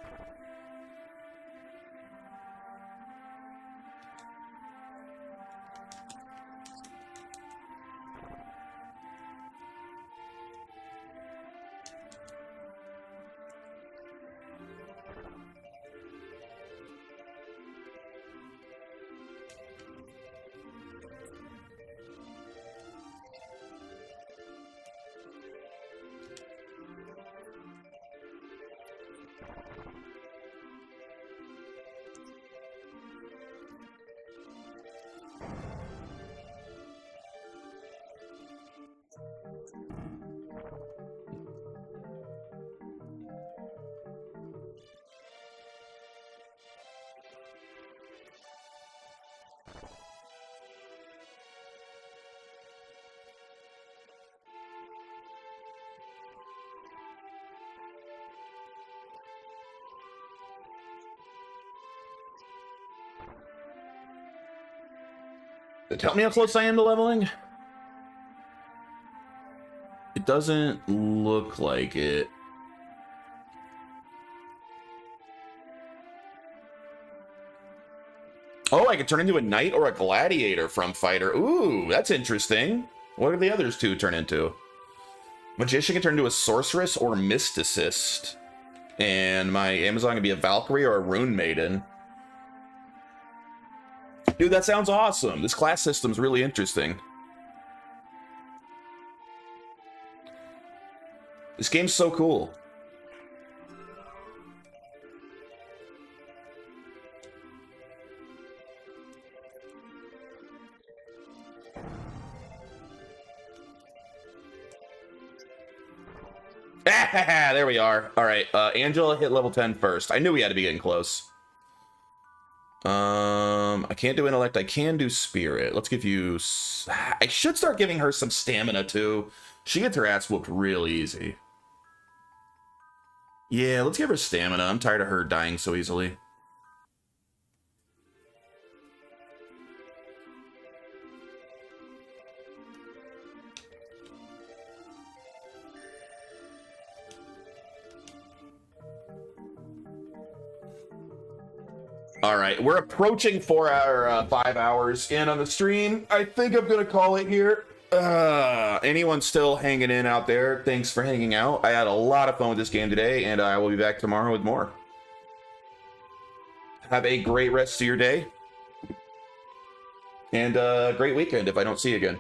A: Tell me how close I am to leveling. It doesn't look like it. Oh, I could turn into a knight or a gladiator from fighter. Ooh, that's interesting. What do the others two turn into? Magician can turn into a sorceress or mysticist. And my Amazon can be a Valkyrie or a Rune Maiden. Dude, that sounds awesome. This class system's really interesting. This game's so cool. There we are. All right, Angela hit level 10 first. I knew we had to be getting close. I can't do intellect. I can do spirit. Let's give you... I should start giving her some stamina, too. She gets her ass whooped real easy. Yeah, let's give her stamina. I'm tired of her dying so easily. All right, we're approaching 5 hours in on the stream. I think I'm gonna call it here. Anyone still hanging in out there, thanks for hanging out. I had a lot of fun with this game today, and I will be back tomorrow with more. Have a great rest of your day. And a great weekend if I don't see you again.